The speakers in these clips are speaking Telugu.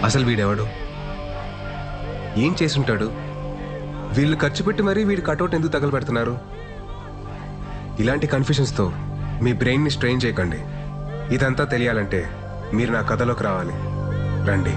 అసలు వీడెవడు, ఏం చేసుంటాడు? వీళ్ళు ఖర్చు పెట్టి మరీ వీడి కటౌట్ ఎందుకు తగలబెడుతున్నారు? ఇలాంటి కన్ఫ్యూషన్స్తో మీ బ్రెయిన్ని స్ట్రెయిన్ చేయకండి. ఇదంతా తెలియాలంటే మీరు నా కథలోకి రావాలి. రండి.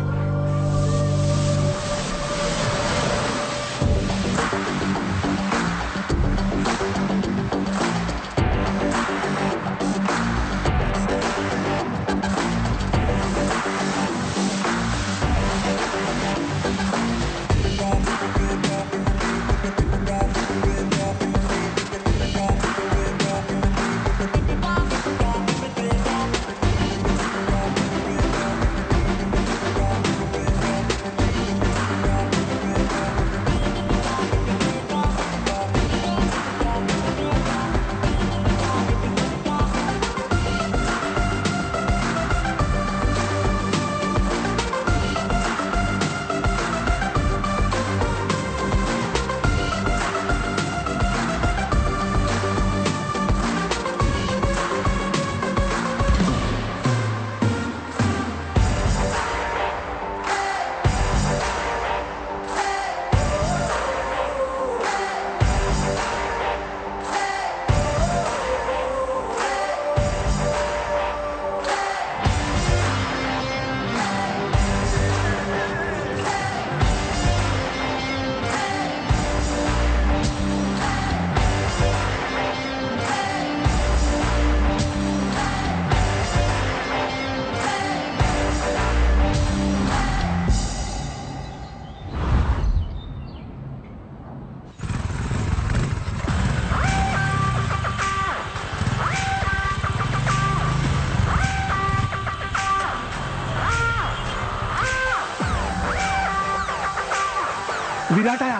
विराट आया।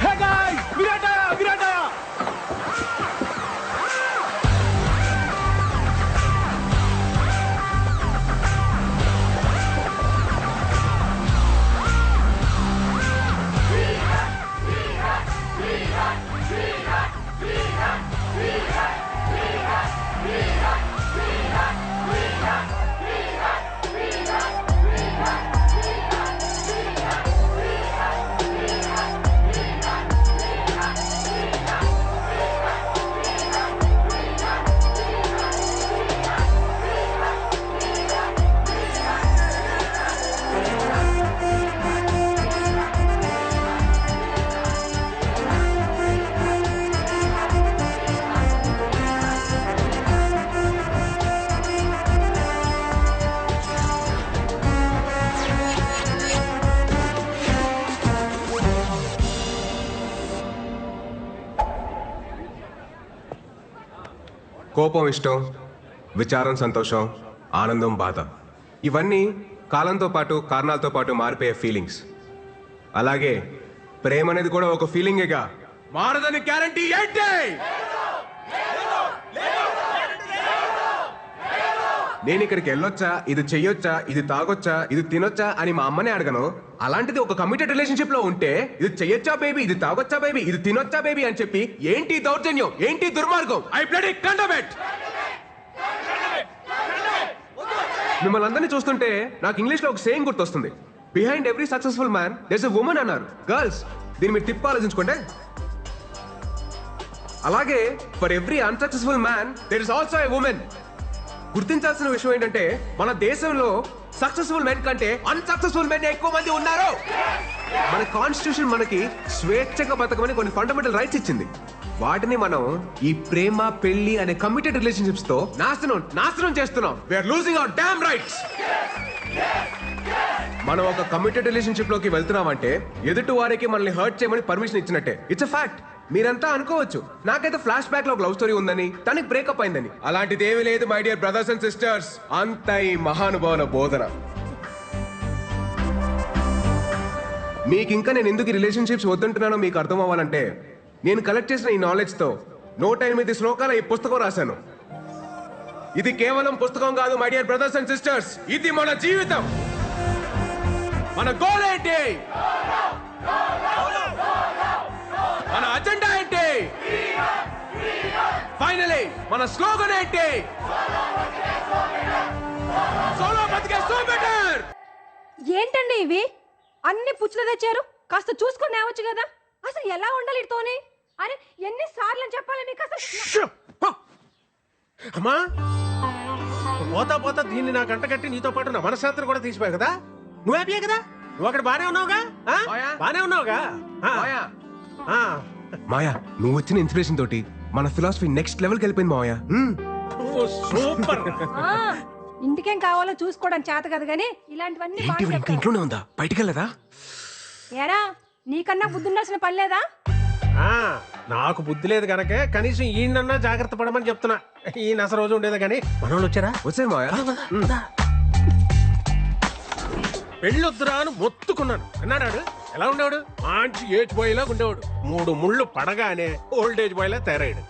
हे गाइस, विराट आया, विराट आया। కోపం ఇష్టం, విచారం సంతోషం, ఆనందం బాధ, ఇవన్నీ కాలంతో పాటు కారణాలతో పాటు మారిపోయే ఫీలింగ్స్. అలాగే ప్రేమ అనేది కూడా ఒక ఫీలింగేగా, మారదని గ్యారంటీ ఏంటి? నేను ఇక్కడికి వెళ్ళొచ్చా, ఇది చెయ్యొచ్చా, ఇది తాగొచ్చా, ఇది తినొచ్చా అని మా అమ్మనే అడగను. అలాంటిది ఒక కమిటెడ్ రిలేషన్షిప్ లో ఉంటే ఇది చెయ్యొచ్చా బేబీ, ఇది తాగొచ్చా బేబీ, ఇది తినొచ్చా బేబీ అని చెప్పి ఏంటి దౌర్జన్యం, ఏంటి దుర్మార్గం? I bloody condemn it. మిమ్మల్ని అందరినీ చూస్తుంటే నాకు ఇంగ్లీష్ లో ఒక సేయింగ్ గుర్తొస్తుంది, behind every successful man there is a woman అన్నారు. గర్ల్స్, దీన్ని మీరు తిప్పి ఆలోచించుకోండి. అలాగే for every unsuccessful man there is also a women. గుర్తించాల్సిన విషయం ఏంటంటే మన దేశంలో సక్సెస్ఫుల్ మెన్ కంటే అన్సక్సెస్ఫుల్ మెన్ ఎక్కువ మంది ఉన్నారు. మన కాన్స్టిట్యూషన్ మనకి స్వేచ్ఛగా బతకమని కొన్ని ఫండమెంటల్ రైట్స్ ఇచ్చింది. వాటిని మనం ఈ ప్రేమ పెళ్లి అనే కమిటెడ్ రిలేషన్షిప్స్ తో నాశనం చేస్తున్నాం. We are losing our damn rights. మనం ఒక కమిటెడ్ రిలేషన్షిప్ లోకి వెళ్తున్నామంటే ఎదుటి వారికి మనల్ని హర్ట్ చేయమని పర్మిషన్ ఇచ్చినట్టే. It's a fact. మీరంతా అనుకోవచ్చు నాకైతే ఫ్లాష్ బ్యాక్ లో ఒక లవ్ స్టోరీ ఉందని, తనకి బ్రేకప్ అయిందని. అలాంటిది ఏమీ లేదు my dear brothers and sisters. అంత ఈ మహానుభావుల బోధన. మీకు ఇంకా నేను ఎందుకు రిలేషన్షిప్స్ వద్దంటున్నానో మీకు అర్థం అవ్వాలంటే, నేను కలెక్ట్ చేసిన ఈ నాలెడ్జ్ తో 108 శ్లోకాల ఈ పుస్తకం రాశాను. ఇది కేవలం పుస్తకం కాదు my dear brothers and sisters, ఇది మన జీవితం. మన గోల్ ఏంటి, మన అజెండా ఏంటి, ఫైనలీ మన స్లోగన్ ఏంటి, సోలో బతికే సో బెటర్. ఏంటండి ఇవి అన్ని పుచ్చులు తెచ్చారు? కాస్త చూసుకొని నేవచ్చు కదా. అసలు ఎలా ఉండాలి ఇతోనే? అరే ఎన్నిసార్లు చెప్పాలి మీకు అసలు? అమ్మా పోతా పోతా దీన్ని నా గంట కట్టి నీతో పాటు నా మనశ్శాంతిని కూడా తీసిపోయావు కదా. నువ్వు హ్యాపీయే కదా? నువ్వు అక్కడ బానే ఉన్నావుగా? బానే ఉన్నావుగా? మాయా, నువ్వు వచ్చిన ఇన్స్పిరేషన్ తోటి మన ఫిలాసఫీ నెక్స్ట్ లెవెల్కి వెళ్ళిపోయింది మాయా. సూపర్. ఇంటికేం కావాలో చూసుకోవడానికి చేత కదా గానీ ఇలాంటివన్నీ బాగా ఇంకా చెప్తారు. ఇంట్లోనే ఉందా? బయటికి వెళ్ళదా? ఏరా నీకన్నా బుద్ధి ఉండాల్సిన పని లేదా? నాకు బుద్ధి లేదు కనుక కనీసం ఈయనన్నా జాగ్రత్త పడమని చెప్తున్నా. ఈ నస రోజు ఉండేది కానీ మనోళ్ళు వచ్చారా? వచ్చాయి మాయా. పెళ్ళొద్దురా అని మొత్తుకున్నాను. అన్నాడు. ఎలా ఉండేవాడు? మంచి ఏజ్ బాయ్ లాగా ఉండేవాడు. 3 ముళ్ళు పడగానే ఓల్డ్ ఏజ్ బాయ్ లా తయారయ్యాడు.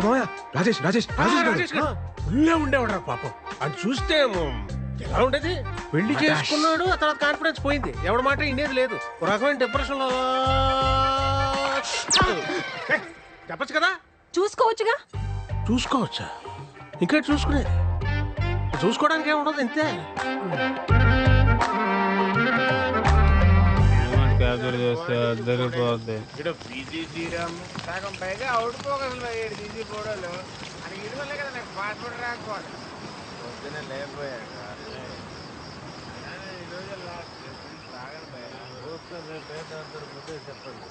మాయా, రాజేష్ రాజేష్ రాజేష్ గారు. ఫుల్లే ఉండేవాడు రా పాపం. అది చూస్తే ఎలా ఉండేది? పెళ్లి చేసుకున్నాడు, ఆ తర్వాత కాన్ఫిడెన్స్ పోయింది. ఎవడి మాట ఇనేది లేదు. ఒక రకమైన డిప్రెషన్ లో చెప్పచ్చు కదా. చూసుకోవచ్చుగా. చూసుకోవచ్చా? ఇంకా చూసుకునేది? చూసుకోవడానికి ఏముండదు ఇంతే. ఇక్కడ పీజీ తీరం సగం పైగా అవుట్ పోగలరు 7 తీసి పోవడాలు అని ఇది వల్లే కదా నాకు పాస్పోర్ట్ రాకపోవాలి. పొద్దునే లేకపోయాక ఈరోజు లాస్ట్ తాగను భయ పేద ముందే చెప్పండి.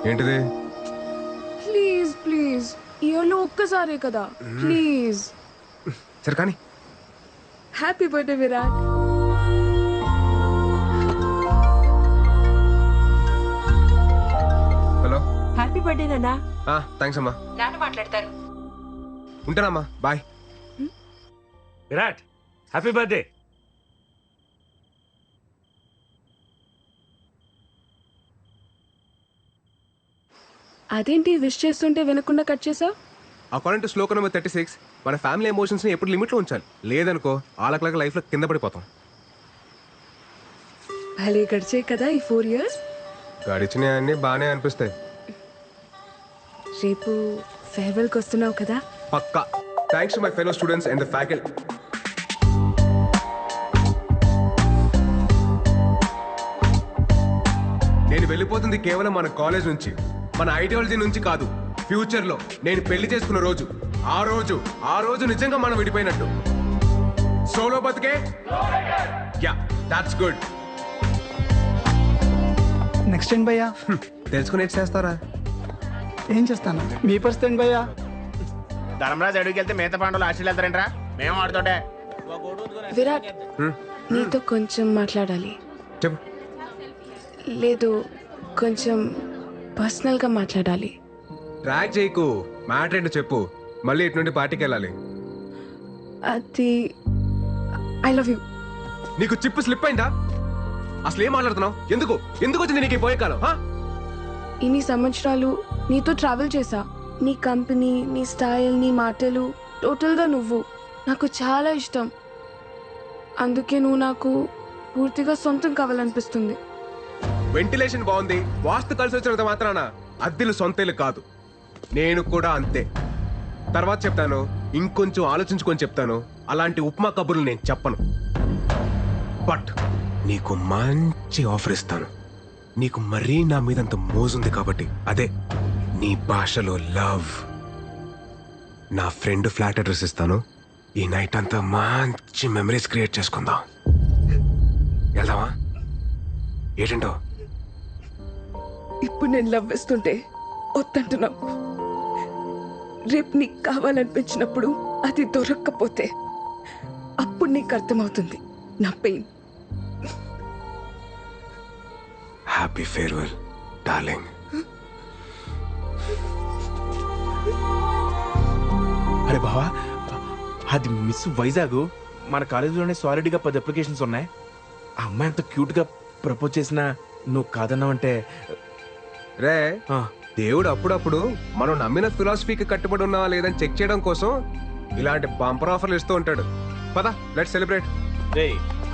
ఏంటిది? ప్లీజ్ ప్లీజ్ ఇయర్లో ఒక్కసారే కదా ప్లీజ్. సరే కానీ. Happy birthday Virat. Hello. Happy birthday నాన్న. థ్యాంక్స్ అమ్మా. నాన్న మాట్లాడతారు. ఉంటానమ్మా, బాయ్. Virat happy birthday. అదేంటి విష్ చేస్తుంటే వినకుండా కట్ చేసావు? అకార్డింగ్ టు శ్లోక నెంబర్ 36 మన ఫ్యామిలీ ఎమోషన్స్ ని ఎప్పుడు లిమిట్ లో ఉంచాలి. లేదనుకో ఆలకలక లైఫ్ లో కింద పడిపోతాం. భలే గడిచే కదా ఈ 4 years. గడిచినవన్నీ బాగానే అనిపిస్తాయి. రేపు ఫేర్వెల్కి వస్తున్నావు కదా? పక్కా. Thanks to my fellow students and the faculty. నేను వెళ్ళిపోతుంది కేవలం మన కాలేజ్ నుంచి, మన ఐడియాలజీ నుంచి కాదు. ఫ్యూచర్ లో నేను పెళ్లి చేసుకున్న రోజు, ఆ రోజు నిజంగా మనం విడిపోయినట్టు. సోలో బతికే. Yeah, that's good. నెక్స్ట్ ఏంటి భయ్యా? తెలుసుకుని ఎట్ చేస్తారా? ఏం చేస్తాను? మీ పరిస్థితి ఏంటి భయ్యా? ధర్మరాజు అడుగుకి వెళ్తే మిగతా పాండవులు ఆశలు వెళ్తారంట్రా. మేము ఆడుతుంటే విరాట్ నీతో కొంచెం మాట్లాడాలి. చెప్పు. లేదు, కొంచెం పర్సనల్గా మాట్లాడాలి. ట్రాక్ చేయకు, మ్యాటర్ ఏంటో చెప్పు. మళ్ళీ ఇటు నుండి పార్టీకి వెళ్ళాలి. అది ఐ లవ్ యూ. నీకు చిప్పు స్లిప్ అయిందా? అసలు ఏం మాట్లాడుతున్నావు? ఎందుకు వచ్చింది నీకు ఈ పోయే కాలం? ఇన్ని సంవత్సరాలు నీతో ట్రావెల్ చేశా. నీ కంపెనీ, నీ స్టైల్, నీ మాటలు, టోటల్గా నువ్వు నాకు చాలా ఇష్టం. అందుకే నువ్వు నాకు పూర్తిగా సొంతం కావాలనిపిస్తుంది. వెంటిలేషన్ బాగుంది, వాస్తు కలిసి వచ్చినంత మాత్రాన అద్దెలు సొంతేలు కాదు. నేను కూడా అంతే. తర్వాత చెప్తాను, ఇంకొంచెం ఆలోచించుకొని చెప్తాను. అలాంటి ఉప్మా కబుర్లు నేను చెప్పను. బట్ నీకు మంచి ఆఫర్ ఇస్తాను. నీకు మరీ నా మీదంత మోజుంది కాబట్టి అదే నీ భాషలో లవ్. నా ఫ్రెండ్ ఫ్లాట్ అడ్రస్ ఇస్తాను. ఈ నైట్ అంతా మంచి మెమరీస్ క్రియేట్ చేసుకుందాం. వెళ్దామా? ఏంటంటో? ఇప్పుడు నేను లవ్ వేస్తుంటే వద్దంటున్నావు. రేపు నీకు కావాలనిపించినప్పుడు అది దొరక్కపోతే అప్పుడు నీకు అర్థమవుతుంది నా పెయిన్. Happy farewell darling. అరే బావా, అది మిస్ వైజాగ్. మన కాలేజీలోనే సాలిడ్గా 10 అప్లికేషన్స్ ఉన్నాయి. ఆ అమ్మాయి అంత క్యూట్గా ప్రపోజ్ చేసినా నువ్వు కాదన్నావంటే రే, దేవుడు అప్పుడప్పుడు మనం నమ్మిన ఫిలాసఫీకి కట్టుబడి ఉన్నావా లేదని చెక్ చేయడం కోసం ఇలాంటి బంపర్ ఆఫర్లు ఇస్తూ ఉంటాడు. పద, లెట్స్ సెలబ్రేట్.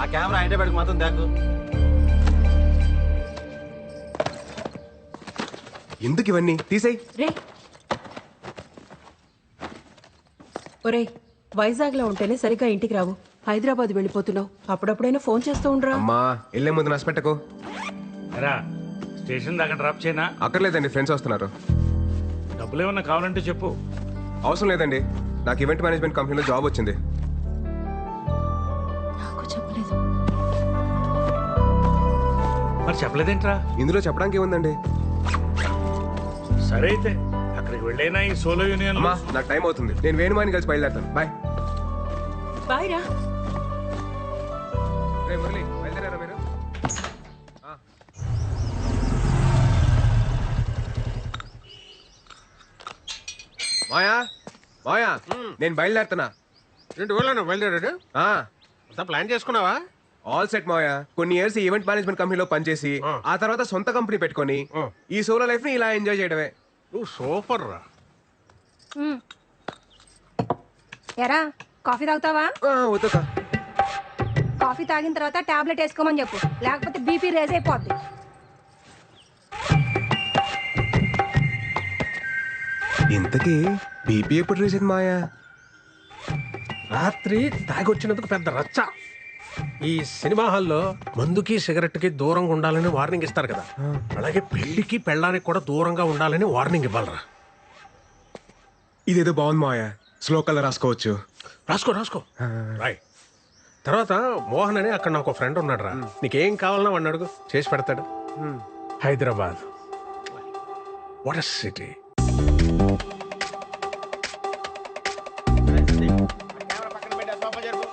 ఆ కెమెరా అయితే పెట్టుకు మాత్రం దాకు. ఎందుకు ఇవన్నీ తీసేయ్. రే ఒరేయ్, వైజాగ్ లో ఉంటేనే సరిగ్గా ఇంటికి రావు. హైదరాబాద్ వెళ్ళిపోతున్నావు. అప్పుడప్పుడైనా ఫోన్ చేస్తూ ఉండరా. అమ్మా, వెళ్ళే ముందు నష్టపెట్టకు. రా, స్టేషన్ దాకా డ్రాప్ చేయనా? అక్కర్లేదండి, ఫ్రెండ్స్ వస్తున్నారు. డబ్బులు ఏమన్నా కావాలంటే చెప్పు. అవసరం లేదండి, నాకు ఈవెంట్ మేనేజ్మెంట్ కంపెనీలో జాబ్ వచ్చింది. నాకు చెప్పలేదు. మరి చెప్పలేదేంట్రా? ఇందులో చెప్పడానికి ఏముందండి? సరే అయితే అక్కడికి వెళ్ళైనా ఈ సోలో యూనియన్. అమ్మా, నాకు టైం అవుతుంది. నేను వేణుమాని కలిసి బయలుదేరుతాను. బాయ్. బాయ్ రా. రే మురళి, బయలుదేరారా మీరు? మాయా, మాయా, నేను బయలుదేరుతున్నా. ఏంటి ఊళ్ళో బయలుదేరాడు? అంతా ప్లాన్ చేసుకున్నావా? ఆల్ సెట్ మాయా. కొన్ని ఇయర్స్ ఈవెంట్ మేనేజ్మెంట్ కంపెనీలో పనిచేసి ఆ తర్వాత సొంత కంపెనీ పెట్టుకొని ఈ సోలో లైఫ్ ని ఇలా ఎంజాయ్ చేయడమే. నువ్వు సూపర్ రా. ఎరా, కాఫీ తాగుతావా? వద్దుకా. కాఫీ తాగిన తర్వాత టాబ్లెట్ వేసుకోమని చెప్పు, లేకపోతే బీపీ రేజ్ అయిపోద్ది. ఇంతకీ బీపీ ఎప్పుడు రీసెంట్ మాయా? రాత్రి తాగొచ్చినందుకు పెద్ద రచ్చ. ఈ సినిమా హాల్లో మందుకి సిగరెట్ కి దూరంగా ఉండాలని వార్నింగ్ ఇస్తారు కదా, అలాగే పెళ్లికి పెళ్ళానికి కూడా దూరంగా ఉండాలని వార్నింగ్ ఇవ్వాలరా. ఇదేదో బాగుంది మాయా, శ్లోకాల్లో రాసుకోవచ్చు. రాసుకో రాసుకో రాయ్. తర్వాత మోహన్ అని అక్కడ నాకు ఫ్రెండ్ ఉన్నాడు రా, నీకేం కావాలన్నా వాడిని అడుగు, చేసి పెడతాడు. Hyderabad what a city. Camera పక్కన పెట్టి సోఫా జరుపు.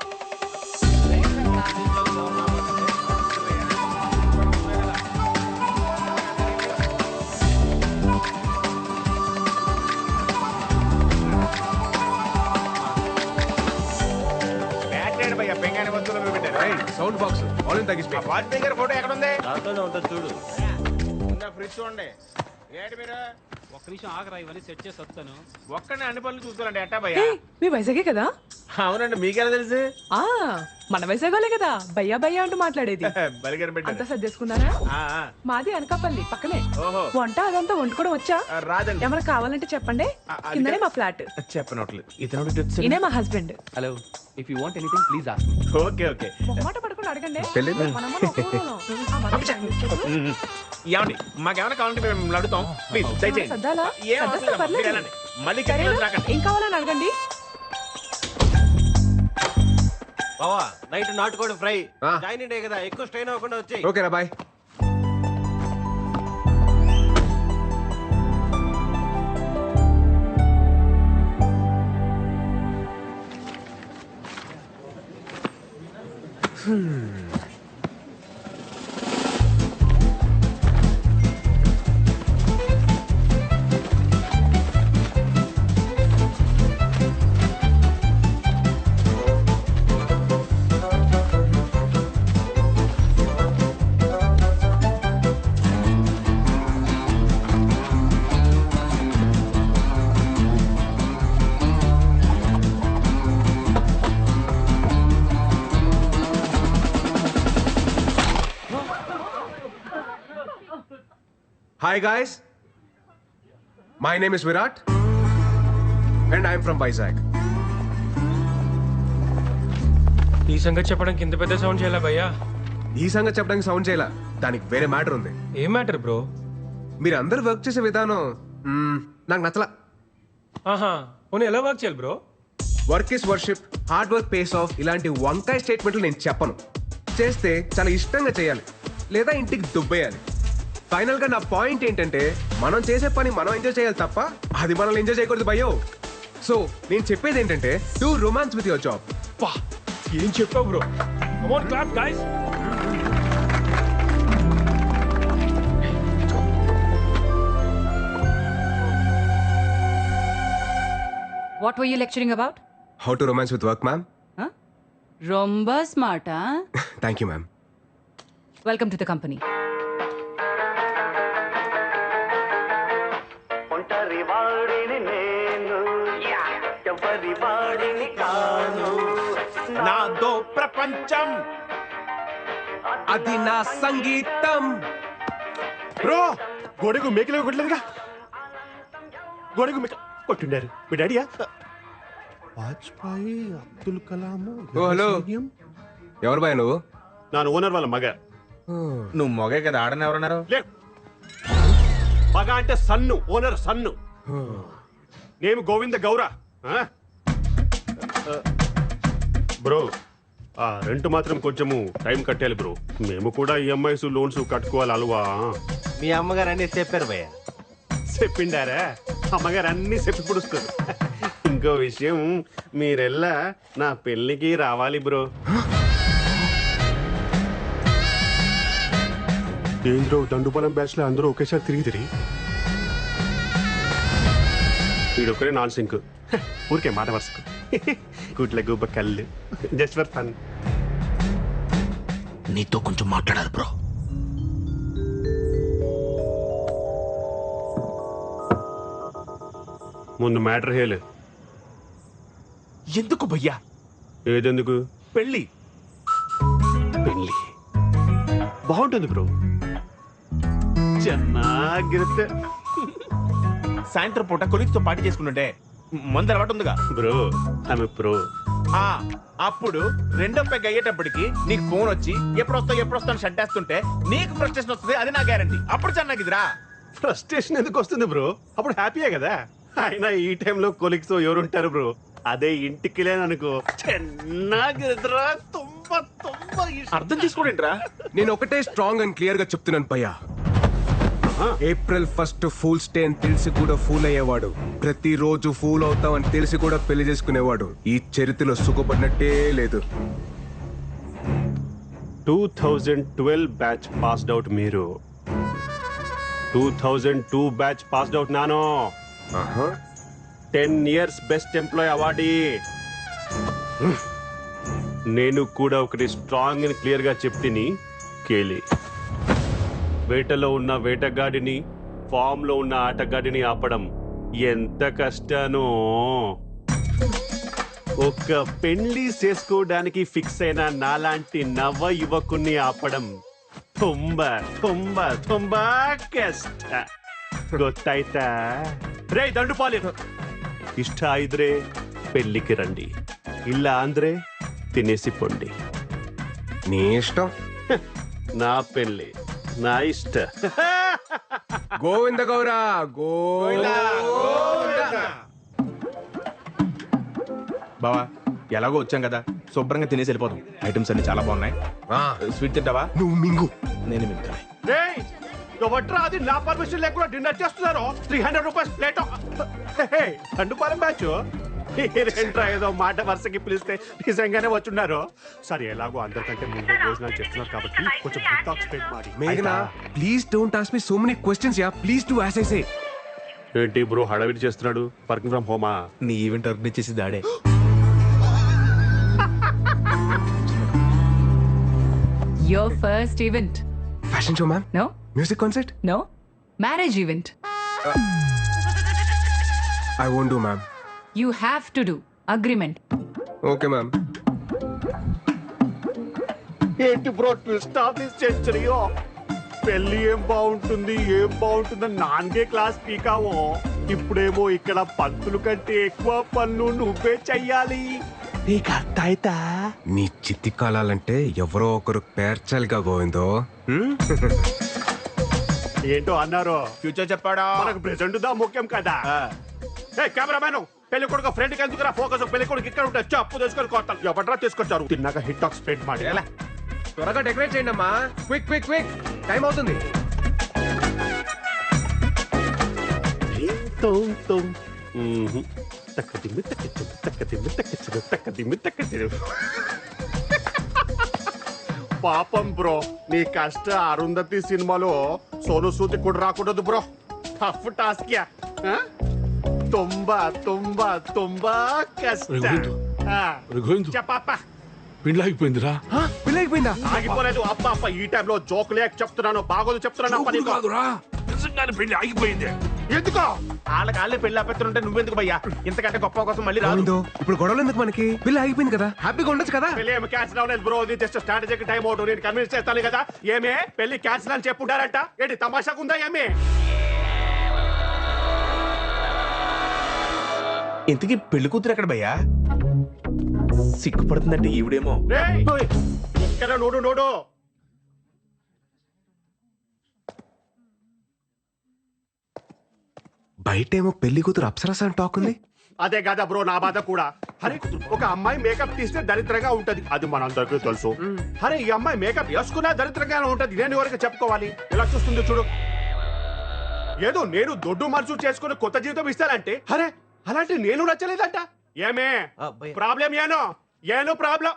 బ్యాటరీ భయ్యా, పెంగానే వస్తువులు పెట్టారు. సౌండ్ బాక్స్ ఆల్ తగ్గిస్తా. ఆ వాచ్ మేకర్ ఫోటో ఎక్కడ ఉంది? దాంట్లోనే ఉంటుంది చూడు. ఉన్న ఫ్రిడ్జ్ చూడండి. ఏంటి మీరు ఒక్క నిమిషం ఆగరా, ఇవన్నీ సెట్ చేసి వస్తాను. ఒక్కనే అన్ని పనులు చూసుకోవాలండి ఎట్టా భయ్యా? మీ వైజాగే కదా? అవునండి, మీకెలా తెలుసు? ఆ మన వైజాగోలే కదా భయ్యా భయ్యా అంటూ మాట్లాడేది. బలిగారు అంతా పెట్టారు. సర్దేసుకున్నారా? ఆ, ఆ. మాది అనకాపల్లి పక్కనే. ఓహో. వంట అదంతా వండుకోవడం వచ్చా? రాదండి. ఏమైనా కావాలంటే చెప్పండి. అది కిందనే కాదు. మా ఫ్లాట్. చెప్పనట్లు ఇతను ఈయనే మా husband. Hello, if you want anything please ask me. Okay okay. మొహమాట పడుకుని అడగండి. పెళ్ళిళ్ళు? మనమ్మ ఒక్క ఊరోళ్ళం. ఆ, మనమ్మ చెప్పు. ఏమండి మాకేమైనా కావాలంటే మేము అడుగుతాం, ప్లీజ్ దయచేయండి. సర్దాలా? ఏం అవసరం సర్దేస్తా, లేదు, పర్లేదు. మీరు వెళ్ళండి. మళ్ళీ సరేనా? కిందకి రాకండి. ఏం కావాలని అడగండి. బావా, నైట్ నాటుకోడి ఫ్రై. ఆ. జాయిన్ డే కదా, ఎక్కువ స్ట్రెయిన్ అవ్వకుండా వచ్చాయి. ఓకేనా, bye. Hi guys, my name is Virat and I'm from Vizag. ఈ సంగతి చెప్పడానికి ఇంత పెద్ద సౌండ్ చేయాలా భయ్యా? ఈ సంగతి చెప్పడానికి సౌండ్ చేయాల, దానికి వేరే మ్యాటర్ ఉంది. ఏం మ్యాటర్ బ్రో? మీరు అందరు వర్క్ చేసే విధానం నాకు నచ్చలా. ఆహా, పోనీ ఎలా వర్క్ చేయాలి bro? Work is worship, hard work pays of ఇలాంటి వంకాయ స్టేట్మెంట్లు నేను చెప్పను. చేస్తే చాలా ఇష్టంగా చేయాలి, లేదా ఇంటికి దుబ్బేయాలి. ఫైనల్ గా నా పాయింట్ ఏంటంటే మనం చేసే పని మనం ఎంజాయ్ చేయాలి తప్ప అది మనల్ని ఎంజాయ్ చేయకూడదు భయ్యో. సో నేను చెప్పేది ఏంటంటే do romance with your job. పా, ఏం చెప్పావు bro? Come on clap guys. What were you lecturing about? How to romance with work ma'am. Romba smart, huh? Thank you ma'am. Welcome to the company. నాదో ప్రపంచం, అది నా సంగీతం. బ్రో గోడకు మేకలు కొట్టలేదుగా. గోడకు మేక కొట్టిండారు మీ డాడీయా? వాజ్పేయి, అబ్దుల్ కలాం. ఓ హలో, ఎవరు బాయ్ నువ్వు? నాను ఓనర్ వాళ్ళ మగ. నువ్వు మొగే కదా, ఆడని ఎవరన్నారు? లే, మగ అంటే సన్ను, ఓనర్ సన్ను. నేను గోవింద గౌర. బ్రో ఆ రెంట్ మాత్రం కొంచెము టైం కట్టాలి బ్రో. మేము కూడా ఈఎంఐస్ లోన్స్ కట్టుకోవాలి అలవా. మీ అమ్మగారు అన్నీ చెప్పారు భయ్య. చెప్పిండారా? అమ్మగారు అన్ని చెప్పి పుడుస్తారు. ఇంకో విషయం, మీరెల్లా నా పెళ్ళికి రావాలి బ్రో. ఏంద్రో దండుపాలెం బ్యాచ్ లో అందరూ ఒకేసారి తిరిగి వీడొక్కడే నాన్ సింక్. ఊరికే మాట వరుసకు గుట్ల గుబ్బ కళ్ళు జస్ట్ ఫర్ ఫన్. నీతో కొంచెం మాట్లాడాలి బ్రో. ముందు మ్యాటర్ హేలు. ఎందుకు భయ్యా? ఏదెందుకు? పెళ్ళి. పెళ్ళి బాగుంటుంది బ్రో, ಚೆನ್ನಾಗಿರುತ್ತೆ. సాయంత్రం పూట కొలీగ్స్ తో పార్టీ చేసుకుంటుంటే మందు అలవాటు ఉందిగా బ్రో. ఆమె ప్రో. అప్పుడు రెండో పెగ్ అయ్యేటప్పటికి నీకు ఫోన్ వచ్చి ఎప్పుడు వస్తావు షట్ వేస్తుంటే నీకు ఫ్రస్ట్రేషన్ వస్తుంది. అది నా గ్యారంటీ. అప్పుడు చెన్నాగిదిరా. ఫ్రస్ట్రేషన్ ఎందుకు వస్తుంది బ్రో? అప్పుడు హ్యాపీయే కదా. అయినా ఈ టైంలో కొలీగ్స్ ఎవరుంటారు బ్రో? అదే ఇంటికి లేననుకో ಚೆನ್ನಾಗಿದ್ರಾ, ತುಂಬಾ ತುಂಬಾ అర్థం చేసుకోండిరా. నేను ఒకటే స్ట్రాంగ్ అండ్ క్లియర్ గా చెప్తున్నాను భయ్యా. ఏప్రిల్ 1 ఫూల్స్ డే అని తెలిసి కూడా ఫూల్ అయ్యేవాడు, ప్రతిరోజు ఫూల్ అవుతాం అని తెలిసి కూడా పెళ్లి చేసుకునేవాడు ఈ చరిత్రలో సుఖపడినట్టే లేదు. 2012 బ్యాచ్ పాస్డ్ అవుట్ మీరు. 2002 బ్యాచ్ పాస్డ్ అవుట్ నాను. 10 years బెస్ట్ ఎంప్లాయ్ అవార్డీ. నేను కూడా ఒకటి స్ట్రాంగ్ అండ్ క్లియర్ గా చెప్తిని కేలి. వేటలో ఉన్న వేటగాడిని, ఫామ్ లో ఉన్న ఆటగాడిని ఆపడం ఎంత కష్టానో. ఒక్క పెళ్లి చేసుకోవడానికి ఫిక్స్ అయిన నాలాంటి నవ యువకుని ఆపడం ತುಂಬಾ ತುಂಬಾ ತುಂಬಾ ಕಷ್ಟ. ಗೊತ್ತಾಯ್ತಾ? ರೇ ದಂಡುಪಾಲಿ, ಇಷ್ಟ ಇದ್ರೆ పెళ్లికి రండి, ಇಲ್ಲ ಅಂದ್ರೆ తినేసి పొండి. నీ ఇష్టం. నా పెళ్లి నా ఇష్ట. గోవింద గౌరా గోవింద. బావా ఎలాగో వచ్చాం కదా, శుభ్రంగా తినేసి వెళ్ళిపోదాం. ఐటమ్స్ అన్ని చాలా బాగున్నాయి. స్వీట్ తింటావా? నువ్వు మింగు. నేను మింగుతాను. ఎవట్రా అది నా పర్మిషన్ లేకుండా డిన్నర్ చేస్తున్నారు? 300 రూపీస్ ప్లేట్. దండుపాలెం బ్యాచ్ ఏంట్రా ఏదో మాట వరుసకి పిలిస్తే నిజంగానే వచ్చున్నారు. సరే ఎలాగో అందరికంటే ముందే భోజనాలు చేస్తున్నారు కాబట్టి కొంచెం డిటాక్సిఫైడ్ ಮಾಡಿ. మేఘనా, please don't ask me so many questions yeah. Please do as I say. ఏంటి బ్రో హడావిడి చేస్తున్నాడు? వర్కింగ్ ఫ్రమ్ హోమా? నీ ఈవెంట్ ఆర్గనైజ్ చేసి దాడే. Your first event. Fashion show ma'am. No? Music concert. No? Marriage event. I won't do ma'am. You have to do. Agreement. Okay ma'am. ఏంటి bro twist of this century? పెళ్లి ఏం బాగుంటుందని నాన్గే క్లాస్ పీకావో. ఇప్పుడేమో ఇక్కడ పంతులు కంటే ఎక్కువ పనులు నువ్వే చెయ్యాలి. నీకు అర్థ అవుతా? నీ చిత్తి కాలాలంటే ఎవరో ఒకరు పేర్చాలిగా గోవిందో. ఏంటో అన్నారు, ఫ్యూచర్ చెప్పాడా? మనకు ప్రెసెంట్ దా ముఖ్యం కదా. ఏ కెమెరామ్యాన్, పెళ్లి కొడుకు ఫ్రెండ్ కి ఎందుకురా ఫోకస్? పెళ్లి కొడుకు ఇక్కడ ఉంటే చెప్పు తీసుకొని కొట్టాలి. ఎవట్రా తీసుకొచ్చారు? తిన్నాక హిట్ టాక్ స్ప్రెడ్ ಮಾಡಿ. త్వరగా డెకరేట్ చేయండి అమ్మా. క్విక్ క్విక్ క్విక్, టైం అవుతుంది. పాపం బ్రో, నీ కష్ట అరుంధతి సినిమాలో సోను సూది కూడా రాకూడదు బ్రో. Tough task yeah. తుంబా తుంబా తుంబా కష్ట. చెప్పప్ప. పిండి ఆగిపోయిందిరా. పెళ్ళైపోయిందా? ఆగిపోలేదు. అబ్బా అబ్బా, ఈ టైంలో జోక్ లేక చెప్తున్నాను, బాగోదు చెప్తున్నాను. కాదురా, నిజంగానే పెళ్లి ఆగిపోయింది. ఎందుకో వాళ్ళ పెళ్లి ఆపేస్తుంటే నువ్వెందుకు భయ్యా? ఇంతకంటే గొప్ప కోసం మళ్ళీ రాదు. గోవిందో, ఇప్పుడు గొడవలు ఎందుకు మనకి? పెళ్ళి ఆగిపోయింది కదా, హ్యాపీగా ఉండొచ్చు కదా. పెళ్లి ఏమి క్యాన్సిల్ అవ్వలేదు బ్రో, ఇది జస్ట్ స్ట్రాటజీకి టైం అవుట్. నేను కన్విన్స్ చేస్తాను కదా. ఏమే పెళ్లి క్యాన్సిల్ అని చెప్పుంటారంట, ఏంటి తమాషాగా ఉందా ఏమే? ఇంతకీ పెళ్లి కూతురు ఎక్కడ భయ్యా? సిగ్గుపడుతుందంటే ఈవిడేమో. రేయ్, ఇక్కడ నోడు నోడు. బయటేమో పెళ్లి కూతురు అప్సరస అని టాక్ ఉంది. అదే కదా బ్రో నా బాధ కూడా. అరే, ఒక అమ్మాయి మేకప్ తీస్తే దరిద్రంగా ఉంటది, అది మనందరికీ తెలుసు. అరే, ఈ అమ్మాయి మేకప్ వేసుకున్నా దరిద్రంగానే ఉంటది, నేను ఎవరికి చెప్పుకోవాలి? ఎలా చూస్తుంది చూడు. ఏదో నేను దొడ్డు మనుషు చేసుకుని కొత్త జీవితం ఇస్తానంటే, అరే అలాంటి నేను నచ్చలేదంట. ఏమే ప్రాబ్లం? ఏనో ప్రాబ్లం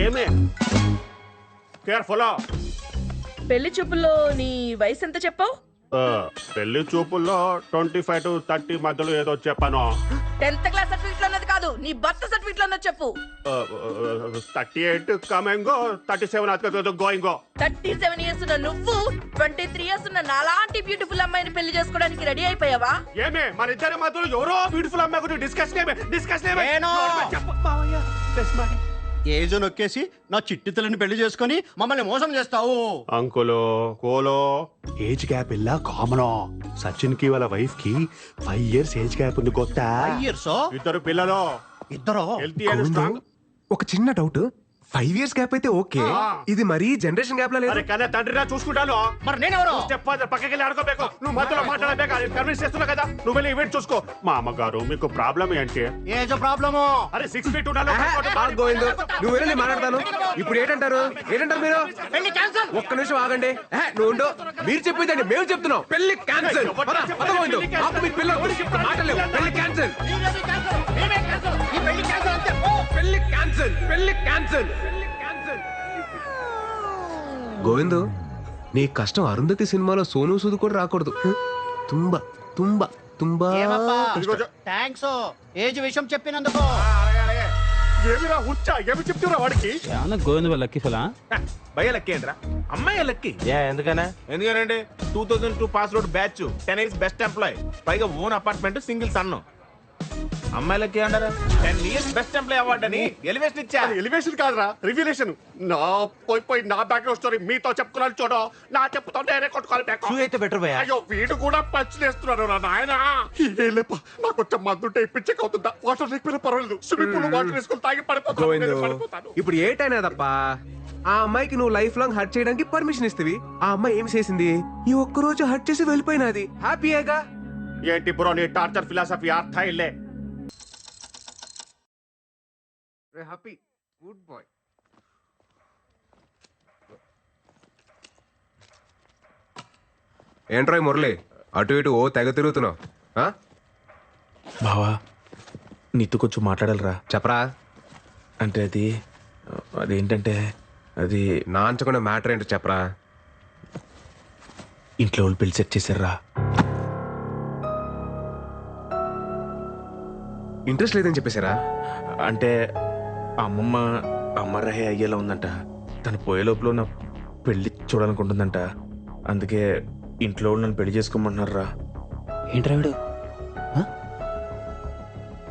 ఏమే? కేర్ఫుల్. పెళ్లి చూపుల్లో నీ వయసు ఎంత చెప్పావు? పెళ్లి చూపుల్లో 25 to 30 మధ్యలో ఏదో చెప్పాను. 10th క్లాస్ సర్టిఫికెట్ లో ఉన్నది కాదు, నీ బర్త్ సర్టిఫికెట్ లో ఉన్నది చెప్పు. 38 కమింగో, 37 గోయింగో. 37 ఇయర్స్ ఉన్న నువ్వు 23 ఇయర్స్ ఉన్న నాలాంటి బ్యూటిఫుల్ అమ్మాయిని పెళ్లి చేసుకోవడానికి రెడీ అయిపోయావా? ఏమే మన ఇద్దరి మధ్యలో ఎవరో బ్యూటిఫుల్ అమ్మాయి గురించి డిస్కషన్ ఏజో నొక్కేసి నా చిట్టి తల్లిని పెళ్లి చేసుకుని మమ్మల్ని మోసం చేస్తావు. అంకులో కోలో ఏజ్ గ్యాప్ ఇలా కామన్. సచిన్ కి వాళ్ళ వైఫ్ కి 5 years ఏజ్ గ్యాప్ ఉంది. కొత్త ఇద్దరు పిల్లలు, ఇద్దరు హెల్తీ అండ్ స్ట్రాంగ్. ఒక చిన్న డౌట్, 5 years గ్యాప్ అయితే ఓకే, ఇది మరీ జనరేషన్ గ్యాప్ లా లేదు. అరే కన్నా తండ్రిరా చూసుకుంటాను. మరి నేనెవరు? స్టెప్ ఫాదర్ పక్కకి వెళ్ళి ఆడుకోಬೇಕು. నువ్వు మధ్యలో మాట్లాడబేక, కన్విన్స్ చేస్తున్నా కదా. నువ్వు వెళ్ళి ఈవెంట్ చూసుకో. మా అమ్మగారు మీకు ప్రాబ్లం ఏంటి? ఏజో ప్రాబ్లము. అరే 6 feet ఉండాలి. గోవిందు, నువ్వు వెళ్ళి మాట్లాడతాను. ఇప్పుడు ఏంటంటారు మీరు? పెళ్లి క్యాన్సల్. ఒక్క నిమిషం ఆగండి. నువ్వు ఉండు. మీరు చెప్పేదండి మేము చెప్తున్నాం. పెళ్లి క్యాన్సిల్. పెళ్లి క్యాన్సిల్. పెళ్లి క్యాన్సిల్. గోవిందు, నీ కష్టం అరుంధతి సినిమాలో సోను సూద్ కూడా రాకూడదు. తుంబా తుంబా తుంబా. థ్యాంక్స్ ఏజ్ విషయం చెప్పినందుకు. ఏమిరా ఉచ్చా, ఏమి చెప్తున్నా వాడికి? గోవింద లక్కీ ఫలా భయ్య లక్కీ ఏంట్రా? అమ్మాయి లక్కీ. ఎందుకనా? ఎందుకనండి 2002 pass out batch, 10 years best employee, పైగా ఓన్ అపార్ట్మెంట్, సింగిల్ సన్ను. అమ్మాయిలకి అంటారా 10 years బెస్ట్ ఎంప్లాయ్ అవార్డు అని ఎలివేషన్ ఇచ్చా. ఎలివేషన్ కాదురా, రివ్యులేషన్. నా పోయి నా బ్యాక్గ్రౌండ్ స్టోరీ మీతో చెప్పుకున్నాను చూడ. నా చెప్పుతో నేనే కొట్టుకోవాలి బ్యాక్. అయితే బెటర్ భయ్యా. అయ్యో వీడు కూడా పంచులేస్తున్నాడు రా నాయన. నాకు కొంచెం మందుంటే పిచ్చక్ అవుతుందా? వాటర్ లేకపోయినా పర్వాలేదు, స్విమ్మింగ్ పూల్ వాటర్ వేసుకుని తాగి గోవిందు, పడిపోతాను. ఇప్పుడు ఏటైనా తప్ప ఆ అమ్మాయికి నువ్వు లైఫ్ లాంగ్ హర్ట్ చేయడానికి పర్మిషన్ ఇస్తవి. ఆ అమ్మాయి ఏం చేసింది? ఈ ఒక్క రోజు హర్ట్ చేసి వెళ్ళిపోయినది. హ్యాపీయేగా? ఏంటి బ్రో నీ టార్చర్ ఫిలాసఫీ? అర్థ ఇల్లే. Happy good boy. ఏంట్రాయ్ మురళి, అటు ఇటు ఓ తెగ తిరుగుతున్నావు? బావా, నీతో కొంచెం మాట్లాడాలరా. చెప్పరా. అంటే అదేంటంటే అది నాంచకుండా మ్యాటర్ ఏంటో చెప్పరా. ఇంట్లో వాళ్ళు పెళ్లి సెట్ చేశారా. ఇంట్రెస్ట్ లేదని చెప్పేశారా? అంటే అమ్మమ్మ అమ్మరహే అయ్యేలా ఉందంట. తను పోయే లోపల నా పెళ్లి చూడాలనుకుంటుందంట. అందుకే ఇంట్లో వాళ్ళు నన్ను పెళ్లి చేసుకోమంటున్నారా. ఏంట్రా వీడు?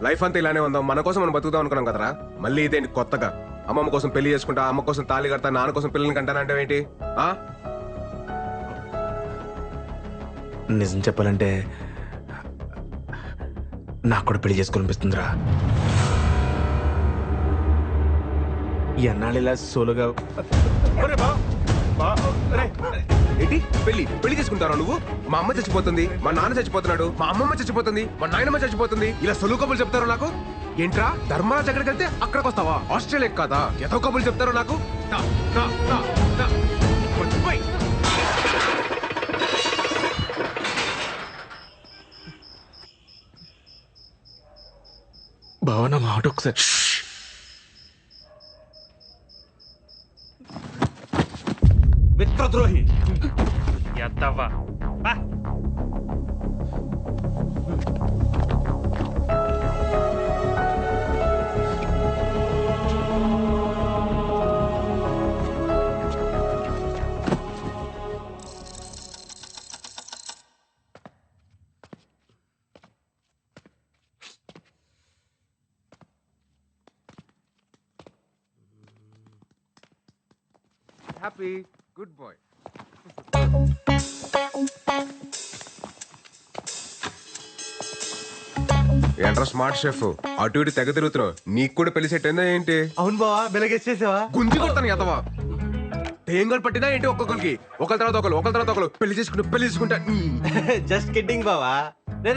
లైఫ్ అంతా ఇలానే ఉందాం, మన కోసం మనం బతుకుదాం అనుకున్నాం కదరా. మళ్ళీ ఇదేంటి కొత్తగా? అమ్మమ్మ కోసం పెళ్లి చేసుకుంటా, అమ్మ కోసం తాళి కడతా, నాన్న కోసం పిల్లల్ని కంటానంటే ఏంటి? నిజం చెప్పాలంటే నాకు కూడా పెళ్లి చేసుకోవాలనిపిస్తుందిరా. ఎన్నాళ్ళు ఇలా సోలోగా ఏంటి పెళ్లి పెళ్లి చేసుకుంటారా నువ్వు? మా అమ్మ చచ్చిపోతుంది, మా నాన్న చచ్చిపోతున్నాడు, మా అమ్మమ్మ చచ్చిపోతుంది, మా నాయనమ్మ చచ్చిపోతుంది, ఇలా సొలువు కబులు చెప్తారు నాకు. ఏంట్రా ధర్మరాజ్ ఎక్కడికి వెళ్తే అక్కడికి వస్తావా? ఆస్ట్రేలియా కాదా? ఏదో కబులు చెప్తారు నాకు. భావన మాట ఒకసారి. మిత్రద్రోహి హ్యాపీ గుడ్ బాయ్. ఏంట్రా స్మార్ట్ షెఫ్, అటు ఇటు తెగ తిరుగుతున్నావు. నీకు కూడా పెళ్లి సెట్ అయిందా ఏంటి? అవును బావా, వెలగేసేసావా? గుంజి కొడతాను ఎదవా. తేంగలు పట్టినా ఏంటి? ఒక్కొక్కరికి ఒకరి తర్వాత ఒకరు పెళ్లి చేసుకుంటా. జస్ట్ కిడ్డింగ్ బావా. రే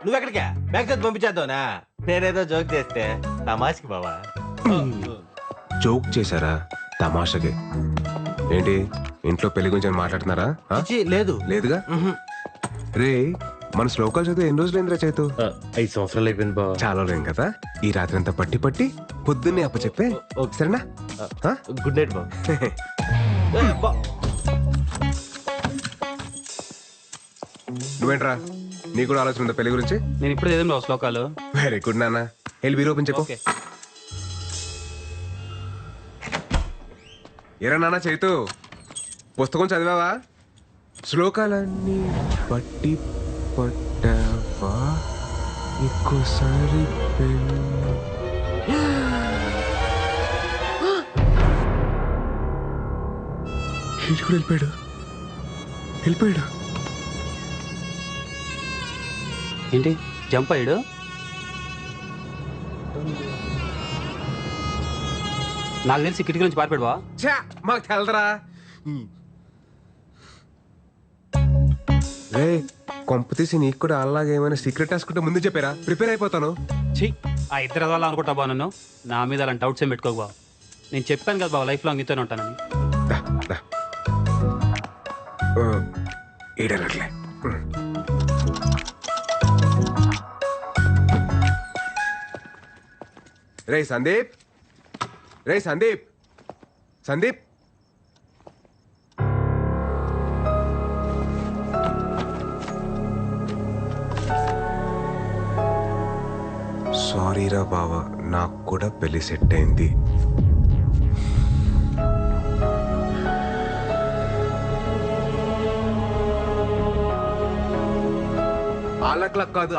నువ్వు ఎక్కడికా? బ్యాగ్ చదివి పంపించేద్దావునా? నేనేదో జోక్ చేస్తే తమాష్కి బావా. జోక్ చేశారా? తమాషకి ఏంటి? ఇంట్లో పెళ్లి గురించి మాట్లాడుతున్నారా? లేదు లేదుగా. రే మన శ్లోకాలు చదివి ఎన్ని రోజులు ఏంద్రా చేతు? 5 సంవత్సరాలు అయిపోయింది బావా. చాలా లేం కదా. ఈ రాత్రి అంతా పట్టి పొద్దున్నే అప్ప చెప్పే సరేనా? గుడ్ నైట్ బావ. నువ్వేంట్రా, నీ కూడా ఆలోచన ఉందా పెళ్లి గురించి? నేను ఇప్పుడు చదివిన శ్లోకాలు. వెరీ గుడ్ నాన్న. వెళ్ళి వీరు ఓపెన్ చెప్పు. ఏరా నాన్న చైతు, పుస్తకం చదివావా? శ్లోకాలన్నీ పట్టి పట్టావా? ఇంకోసారి వెళ్ళిపోయాడు. ఏంటి జంప్ అయ్యాడు? నాకు తెలిసి కిటికీ నుంచి పారిపోయాడు బావా. మాకు తెలదరా. రే కొంప తీసి నీకు కూడా అలాగే ఏమైనా సీక్రెట్ రాసుకుంటే ముందు చెప్పారా? ప్రిపేర్ అయిపోతాను. ఛీ, ఆ ఇద్దరు అదవాళ్ళు అనుకుంటా బా. నన్ను నా మీద అలాంటి డౌట్స్ ఏం పెట్టుకోకు బావ. నేను చెప్పాను కదా బావ, లైఫ్ లాంగ్ నీతోనే ఉంటానని. ఏడనట్లే. రే సందీప్ సారీరా బావా, నాకు కూడా పెళ్లి సెట్ అయింది. ఆలక్లక్ కాదు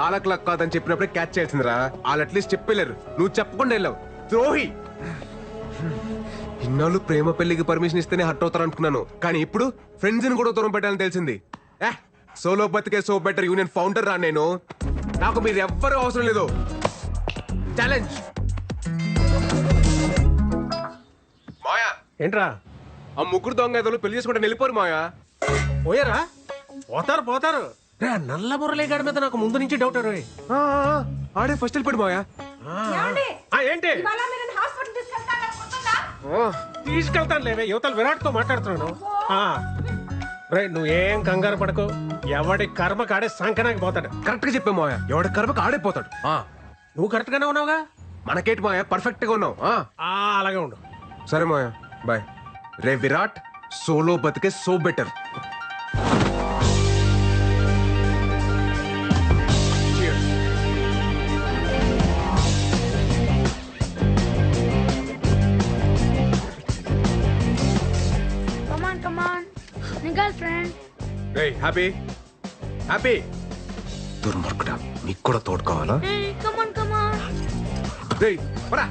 అని చెప్పినప్పుడే క్యాచ్ చేయాల్సిందిరా. వాళ్ళు అట్లీస్ట్ చెప్పలేరు, నువ్వు చెప్పకుండా వెళ్ళావు. ద్రోహి. ఇన్నాళ్ళు ప్రేమ పెళ్లికి పర్మిషన్ ఇస్తేనే హర్ట్ అవుతారు అనుకున్నాను, కానీ ఇప్పుడు ఫ్రెండ్స్ ని కూడా దూరం పెట్టాలని తెలిసింది. సోలో బతికే సో బెటర్ యూనియన్ ఫౌండర్ రా నేను. నాకు మీరు ఎవ్వరూ అవసరం లేదు. ఛాలెంజ్. మాయా ఏంట్రా? ఆ ముగ్గురు దొంగ ఏదో పెళ్లి చేసుకుంటే వెళ్ళిపోరు మాయా. పోయారా? పోతారు. నల్ల మురళీగాడి మీద నాకు ముందు నుంచి డౌట్. ఆడే ఫస్ట్ వెళ్ళిపోయాడు మాయా. ఏంటి తీసుకెళ్తాను లేవే, యువతలు విరాట్ తో మాట్లాడుతున్నాను. రైట్, నువ్వేం కంగారు పడకు. ఎవడి కర్మ కాడే సంకనాకి పోతాడు. కరెక్ట్ గా చెప్పే మాయా, ఎవడి కర్మకు ఆడైపోతాడు. నువ్వు కరెక్ట్ గానే ఉన్నావుగా. మనకేంటి మాయా, పర్ఫెక్ట్ గా ఉన్నావు. అలాగే ఉండు. సరే మాయా, బాయ్. రే విరాట్, సోలో బతికే సో బెటర్. హ్యాపీ. దుర్మార్గుడా, నీకు కూడా తోడు కావాలా? రేయ్ పరా.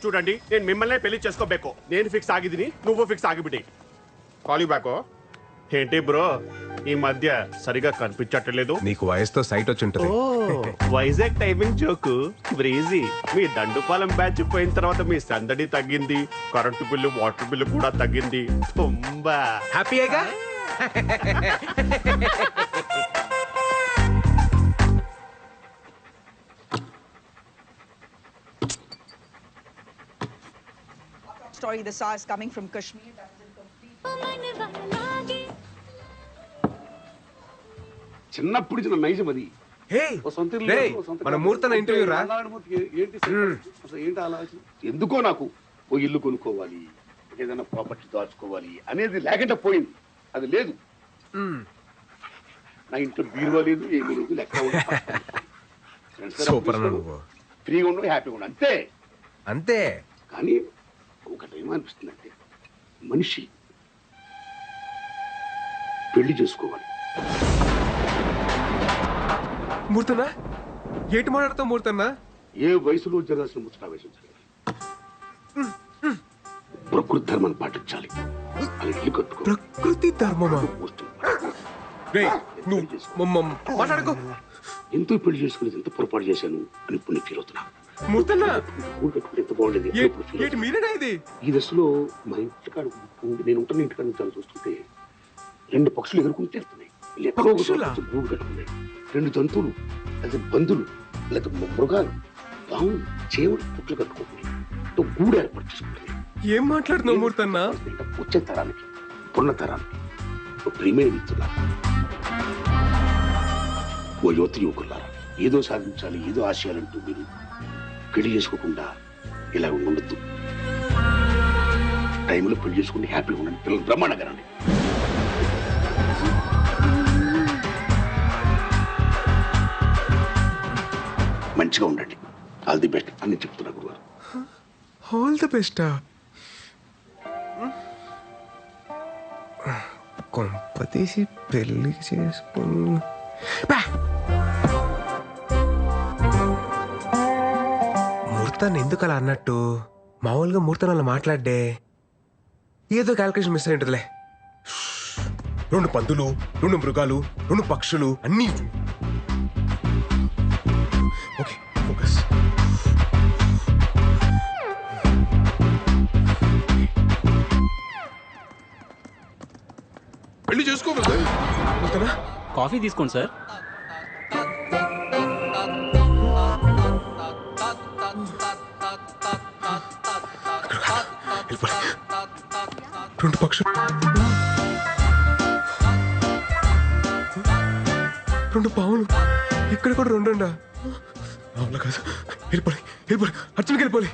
చూడండి, నేను మిమ్మల్ని పెళ్లి చేసుకోಬೇಕು. నేను ఫిక్స్ ಆಗಿದ್ದೀನಿ, నువ్వు ఫిక్స్ ಆಗಿಬಿಡಿ. Call you back. ఏంటి బ్రో ఈ మధ్య సరిగా కనిపించట్లేదు? నీకు వయసుతో సైట్ వచ్చి ఉంటుంది. Vizag timing joke breezy. మీ దండుపాలెం బ్యాచ్ పోయిన తర్వాత మీ సందడి తగ్గింది, కరెంటు బిల్లు వాటర్ బిల్లు కూడా తగ్గింది. తుంబా హ్యాపీయేగా? Story the SARS coming from Kashmir. చిన్నప్పుడు చిన్న నైజం అది. మన ముహూర్తం ఇంటర్వ్యూ రా. ఏంటి అసలు ఏంటి ఆలోచన? ఎందుకో నాకు ఓ ఇల్లు కొనుక్కోవాలి, ఏదైనా ప్రాపర్టీ దాచుకోవాలి అనేది లేకుండా పోయింది. అది లేదు. నా ఇంట్లో బీరువా లేదు, ఏమీ లేదు. లెక్క సూపర్ అన్న నువ్వు. ఫ్రీగా ఉండవు, హ్యాపీగా ఉండవు, అంతే అంతే. కానీ ఒకటి ఏమనిపిస్తుంది అంటే మనిషి పెళ్లి చేసుకోవాలి. మూర్తన్నా ఏటి మాట్లాడుతావు? మూర్తన్నా ఏ వయసులో జరగాల్సిన ముచ్చట ఆవేశించాలి. ప్రకృతి ధర్మాన్ని పాటించాలి. అది ఇల్లు కట్టుకో. ప్రకృతి ధర్మమా? మాట్లాడుకో. ఎంతో పెళ్లి చేసుకునేది ఎంత పొరపాటు చేశాను అని ఇప్పుడు నేను ఫీల్ అవుతున్నా. మూర్తన్నా ఎంత బాగుండేది. ఇది ఈ దశలో మా ఇంటికాడ నేను ఉంటున్న ఇంటికాడ నుంచి చూస్తుంటే 2 పక్షులు ఎదుర్కొని తీరుతున్నాయి. గూడు కట్టుకున్నాయి. 2 జంతువులు లేదా బంధులు లేదా మృగాలు, పావులు, చేవులు పుట్లు కట్టుకుంటున్నాయి. గూడు ఏర్పాటు చేసుకుంటున్నాయి. ఏం మాట్లాడుతున్నావు మూర్తన్నా? వచ్చే తరానికి, పున్న తరానికి ప్రియమైన మిత్రులారా, ఓ యువతి యువకులారా, ఏదో సాధించాలి, ఏదో ఆశయాలంటూ మీరు పెళ్లి చేసుకోకుండా ఇలా ఉండొద్దు. టైంలో పెళ్లి చేసుకుని హ్యాపీగా ఉండండి. పిల్లలు బ్రహ్మాండంగా రండి. మంచిగా ఉండండి. ఆల్ ది బెస్ట్ అని చెప్తున్నా గురువారు. All the బెస్టా? కొంపతీసి పెళ్లి చేసుకుని ముహూర్తాన్ని ఎందుకు అలా అన్నట్టు? మామూలుగా ముహూర్తం అలా మాట్లాడే ఏదో క్యాల్కులేషన్ మిస్ అయి ఉంటుందిలే. 2 పందులు, 2 మృగాలు, 2 పక్షులు అన్నీ. Okay, focus. పెళ్లి చేసుకోవాలి. కాఫీ తీసుకోండి సార్. రెండు పక్షులు, 2 పావులు, ఇక్కడ కూడా 2 అండా? అవునా కాదు, వెళ్ళిపోయి వెళ్ళిపోయి అర్జున్కి వెళ్ళిపోయి.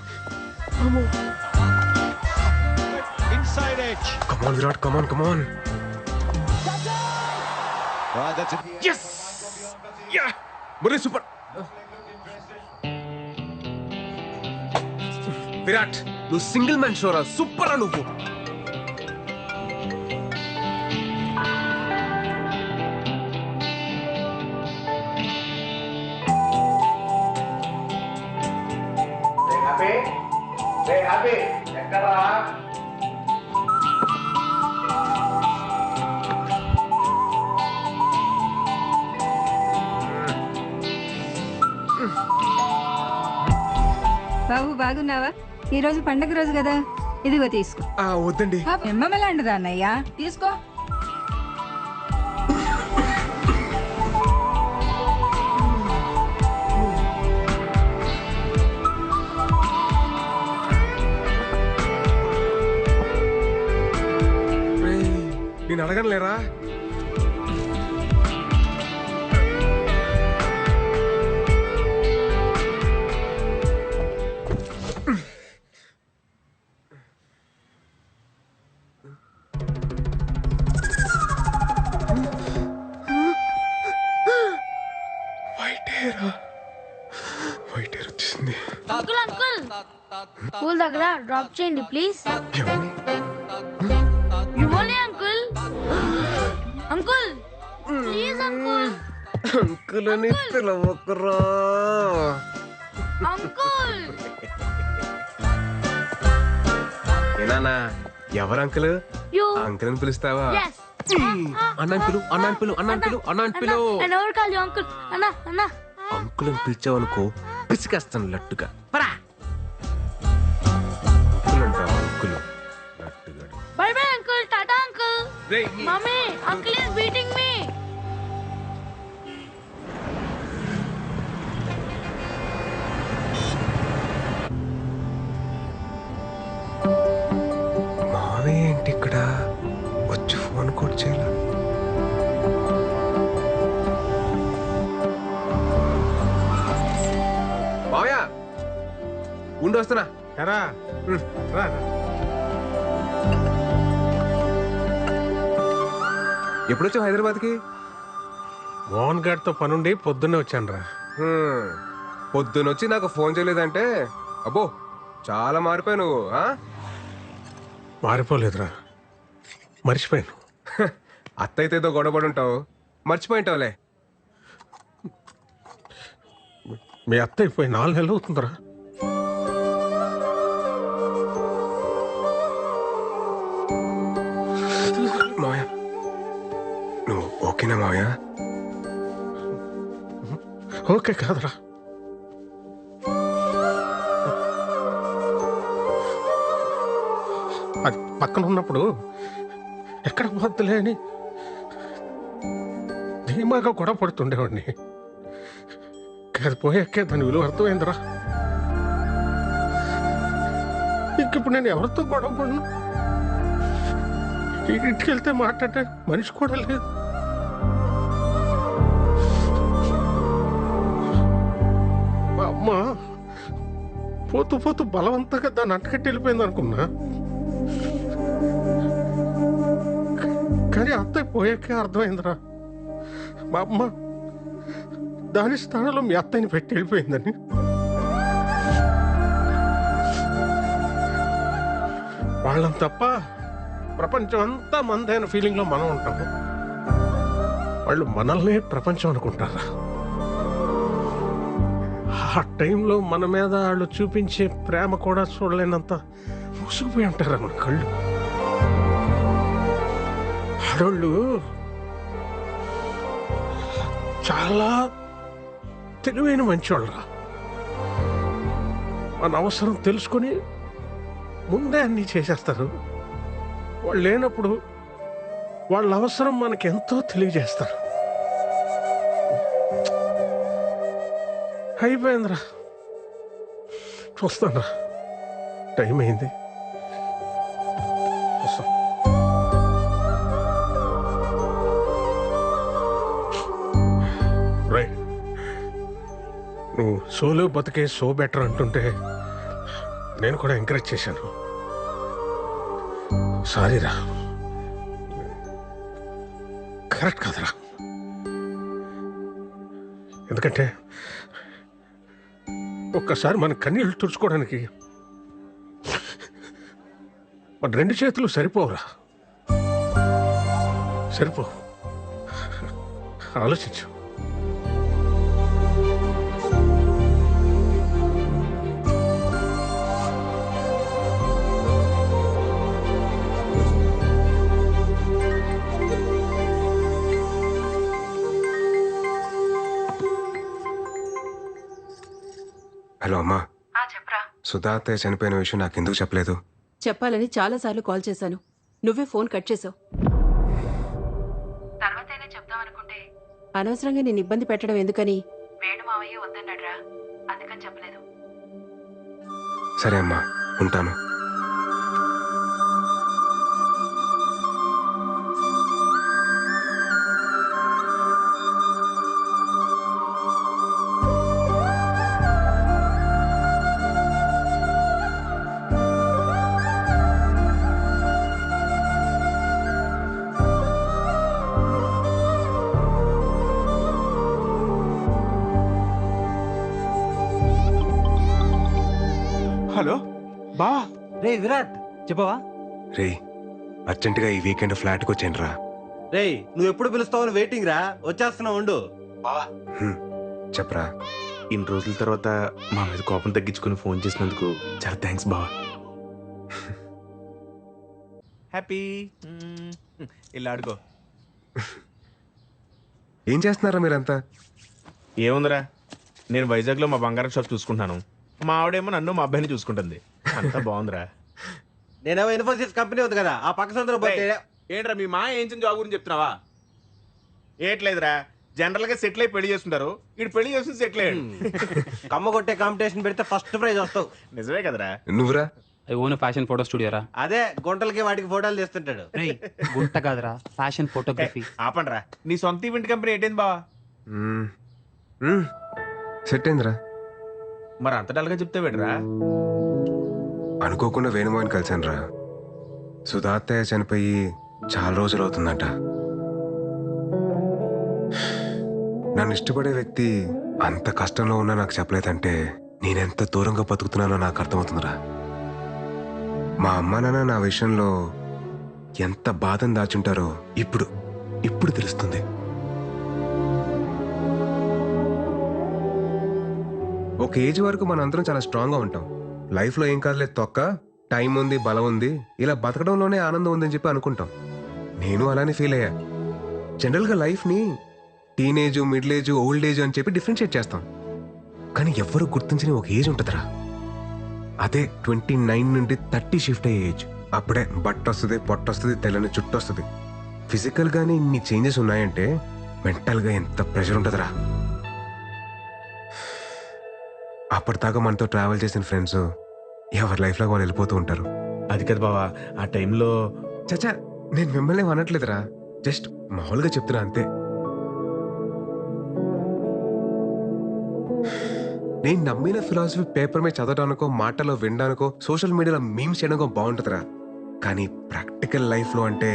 కమాన్ విరాట్, కమాన్ కమాన్. Yes! Yeah! Murali super. Virat నువ్వు సింగిల్ మ్యాన్ షోరా, సూపర్ నువ్వు. బాబు బాగున్నావా? ఈ రోజు పండగ రోజు కదా, ఇదిగో తీసుకో. వద్దండి. ఎమ్మలాంటిదా అన్నయ్యా, తీసుకో. నేను అడగను లేరా? వైట్ హెయిర్ వచ్చేసింది. అంకుల్ అంకుల్ స్కూల్ దగ్గర డ్రాప్ చేయండి ప్లీజ్. ఇవ్వాలి uncle. Uncle please uncle. Uncle అని పిలవకురా. అంకుల్ ఏనానా ఎవరు అంకుల్? You. అంకుల్ అని పిలుస్తావా? Yes. అన్నంకులు అన్నంకులు అన్నంకులు అన్నంకులు And over call you uncle. Anna, Anna. Uncle అని పిలిచావనుకో పిసికేస్తాను లట్టుగా. అంకుల్ అంటావా? Uncle లట్టుగా. Bye bye uncle. Tata uncle. Mommy, uncle is beating me. మావే ఏంటి ఇక్కడ వచ్చి ఫోన్ కూడా చేయాల? మావయ్య ఉండి వస్తున్నా. ఎరా రా. ఎప్పుడొచ్చావు హైదరాబాద్కి? మోహన్ గారితో పనుండి పొద్దున్నే వచ్చాను రా. పొద్దునొచ్చి నాకు ఫోన్ చేయలేదంటే అబ్బో చాలా మారిపోయావు నువ్వు. మారిపోలేదురా, మర్చిపోయాను. అత్తయితే ఏదో గొడవపడి ఉంటావు, మర్చిపోయింటావులే. మీ అత్త అయిపోయి 4 నెలలు అవుతుందిరా. మావయ్య నువ్వు ఓకేనా మావయ్య? ఓకే కాదురా, అది పక్కన ఉన్నప్పుడు ఎక్కడ పోద్దులే అని ధీమాగా గొడవ పడుతుండేవాడిని. అది పోయాకే దాని విలువ అర్థమైందిరా. ఇంకిప్పుడు నేను ఎవరితో గొడవ పడను. ఇంటికి వెళ్తే మాట్లాడే మనిషి కూడా లేదు. మా అమ్మ పోతూ పోతూ బలవంతంగా దాన్ని అంటకట్టి వెళ్ళిపోయింది అనుకున్నా. కానీ అత్తయ్య పోయాకే అర్థమైందిరా, మా అమ్మ దాని స్థానంలో మీ అత్తయ్యని పెట్టి వెళ్ళిపోయిందని. వాళ్ళని తప్ప ప్రపంచం అంతా మందైన ఫీలింగ్లో మనం ఉంటాము. వాళ్ళు మనల్నే ప్రపంచం అనుకుంటారా? ఆ టైంలో మన మీద వాళ్ళు చూపించే ప్రేమ కూడా చూడలేనంత మూసుకుపోయి ఉంటారా మన కళ్ళు. ఆడోళ్ళు చాలా తెలివైన మంచివాళ్ళరా. మన అవసరం తెలుసుకొని ముందే అన్నీ చేసేస్తారు. వాళ్ళు లేనప్పుడు వాళ్ళ అవసరం మనకి ఎంతో తెలియజేస్తారు. అయిపోయిందిరా, చూస్తానురా, టైం అయింది. రైట్, నువ్వు సోలో బతికే సో బెటర్ అంటుంటే నేను కూడా ఎంకరేజ్ చేశాను. సారీరా, కరెక్ట్ కాదురా. ఎందుకంటే ఒక్కసారి మన కన్నీళ్ళు తుడుచుకోవడానికి మన 2 చేతులు సరిపోవురా, సరిపో. ఆలోచించు. హలో అమ్మా, చెప్పరా. సుధా అత్తయ్య చనిపోయిన విషయం నాకు ఎందుకు చెప్పలేదు? చెప్పాలని చాలాసార్లు కాల్ చేశాను, నువ్వే ఫోన్ కట్ చేసావు. తర్వాతైనా చెప్దామనుకుంటే అనవసరంగా నేను ఇబ్బంది పెట్టడం ఎందుకని వేణు మావయ్య వద్దన్నాడ్రా, అందుకని చెప్పలేదు. సరే అమ్మా, ఉంటాను. హలో బా. రే విరాట్, చెప్పవా? రే అర్జెంటుగా ఈ వీకెండ్ ఫ్లాట్కి వచ్చాను రా. రే నువ్వు ఎప్పుడు పిలుస్తావని వెయిటింగ్ రా, వచ్చేస్తున్నావు ఉండు. చెప్పరా. ఇన్ని రోజుల తర్వాత మా మీద కోపం తగ్గించుకుని ఫోన్ చేసినందుకు చాలా థ్యాంక్స్ బావా. హ్యాపీ. ఇలా ఆడుకో. ఏం చేస్తున్నారా మీరంతా? ఏముందిరా, నేను వైజాగ్లో మా బంగారం షాప్ చూసుకుంటాను. మా ఆవిడేమో నన్ను మా అబ్బాయిని చూసుకుంటుంది. అంతా బాగుందిరా. నేనేమో ఇన్ఫోసిస్ కంపెనీ ఉంది కదా, ఆ పక్క సందులో పోతే ఏంట్రా మీ మా ఏం జాబ్ గురించి చెప్తున్నావా? ఏట్లేదురా, జనరల్ గా సెటిల్ అయి పెళ్లి చేస్తుంటారు. ఇటు పెళ్లి చేస్తుంది సెటిల్ అయ్యాడు. కమ్మ కొట్టే కాంపిటీషన్ పెడితే ఫస్ట్ ప్రైజ్ వస్తావు. నిజమే కదరా. నువ్వురా? ఐ ఓన్ ఫ్యాషన్ ఫోటో స్టూడియోరా. అదే గుంటలకి వాటికి ఫోటోలు తీస్తుంటాడు. గుంట కాదురా, ఫ్యాషన్ ఫోటోగ్రఫీ. ఆపండ్రా, నీ సొంత ఈవెంట్ కంపెనీ ఏంటైంది బావా? సెట్ అయిందిరా. మరి అంత డల్గా చెప్తే పెడరా? అనుకోకుండా వేణుమోహన్ కలిశాను రా. సుధాత్తయ్య చనిపోయి చాలా రోజులు అవుతుందంట. నన్ను ఇష్టపడే వ్యక్తి అంత కష్టంలో ఉన్నా నాకు చెప్పలేదంటే నేనెంత దూరంగా బతుకుతున్నానో నాకు అర్థమవుతుందిరా. మా అమ్మ నాన్న నా విషయంలో ఎంత బాధను దాచుంటారో ఇప్పుడు తెలుస్తుంది. ఒక ఏజ్ వరకు మనందరం చాలా స్ట్రాంగ్గా ఉంటాం. లైఫ్లో ఏం కాదులేదు తొక్క, టైం ఉంది, బలం ఉంది, ఇలా బతకడంలోనే ఆనందం ఉందని చెప్పి అనుకుంటాం. నేను అలానే ఫీల్ అయ్యా. జనరల్గా లైఫ్ని teenage, middle age, old age అని చెప్పి డిఫరెన్షియేట్ చేస్తాం. కానీ ఎవ్వరూ గుర్తించని ఒక ఏజ్ ఉంటుందిరా. అదే 29 నుండి 30 షిఫ్ట్ అయ్యే ఏజ్. అప్పుడే బట్ట వస్తుంది, పొట్ట వస్తుంది, తెల్లని చుట్టూ వస్తుంది. ఫిజికల్గానే ఇన్ని చేంజెస్ ఉన్నాయంటే మెంటల్గా ఎంత ప్రెషర్ ఉంటుందిరా. అప్పటిదాకా మనతో ట్రావెల్ చేసిన ఫ్రెండ్స్ ఎవరి లైఫ్లో వాళ్ళు వెళ్ళిపోతూ ఉంటారు. అది కదా బావా, ఆ టైంలో చచ్చా నేను మిమ్మల్ని అనట్లేదురా, జస్ట్ మామూలుగా చెప్తున్నా అంతే. నేను నమ్మిన ఫిలాసఫీ పేపర్ మీద చదవడానికో, మాటలో వినడానికో, సోషల్ మీడియాలో మీమ్స్ చేయడానికో బాగుంటుందిరా. కానీ ప్రాక్టికల్ లైఫ్లో అంటే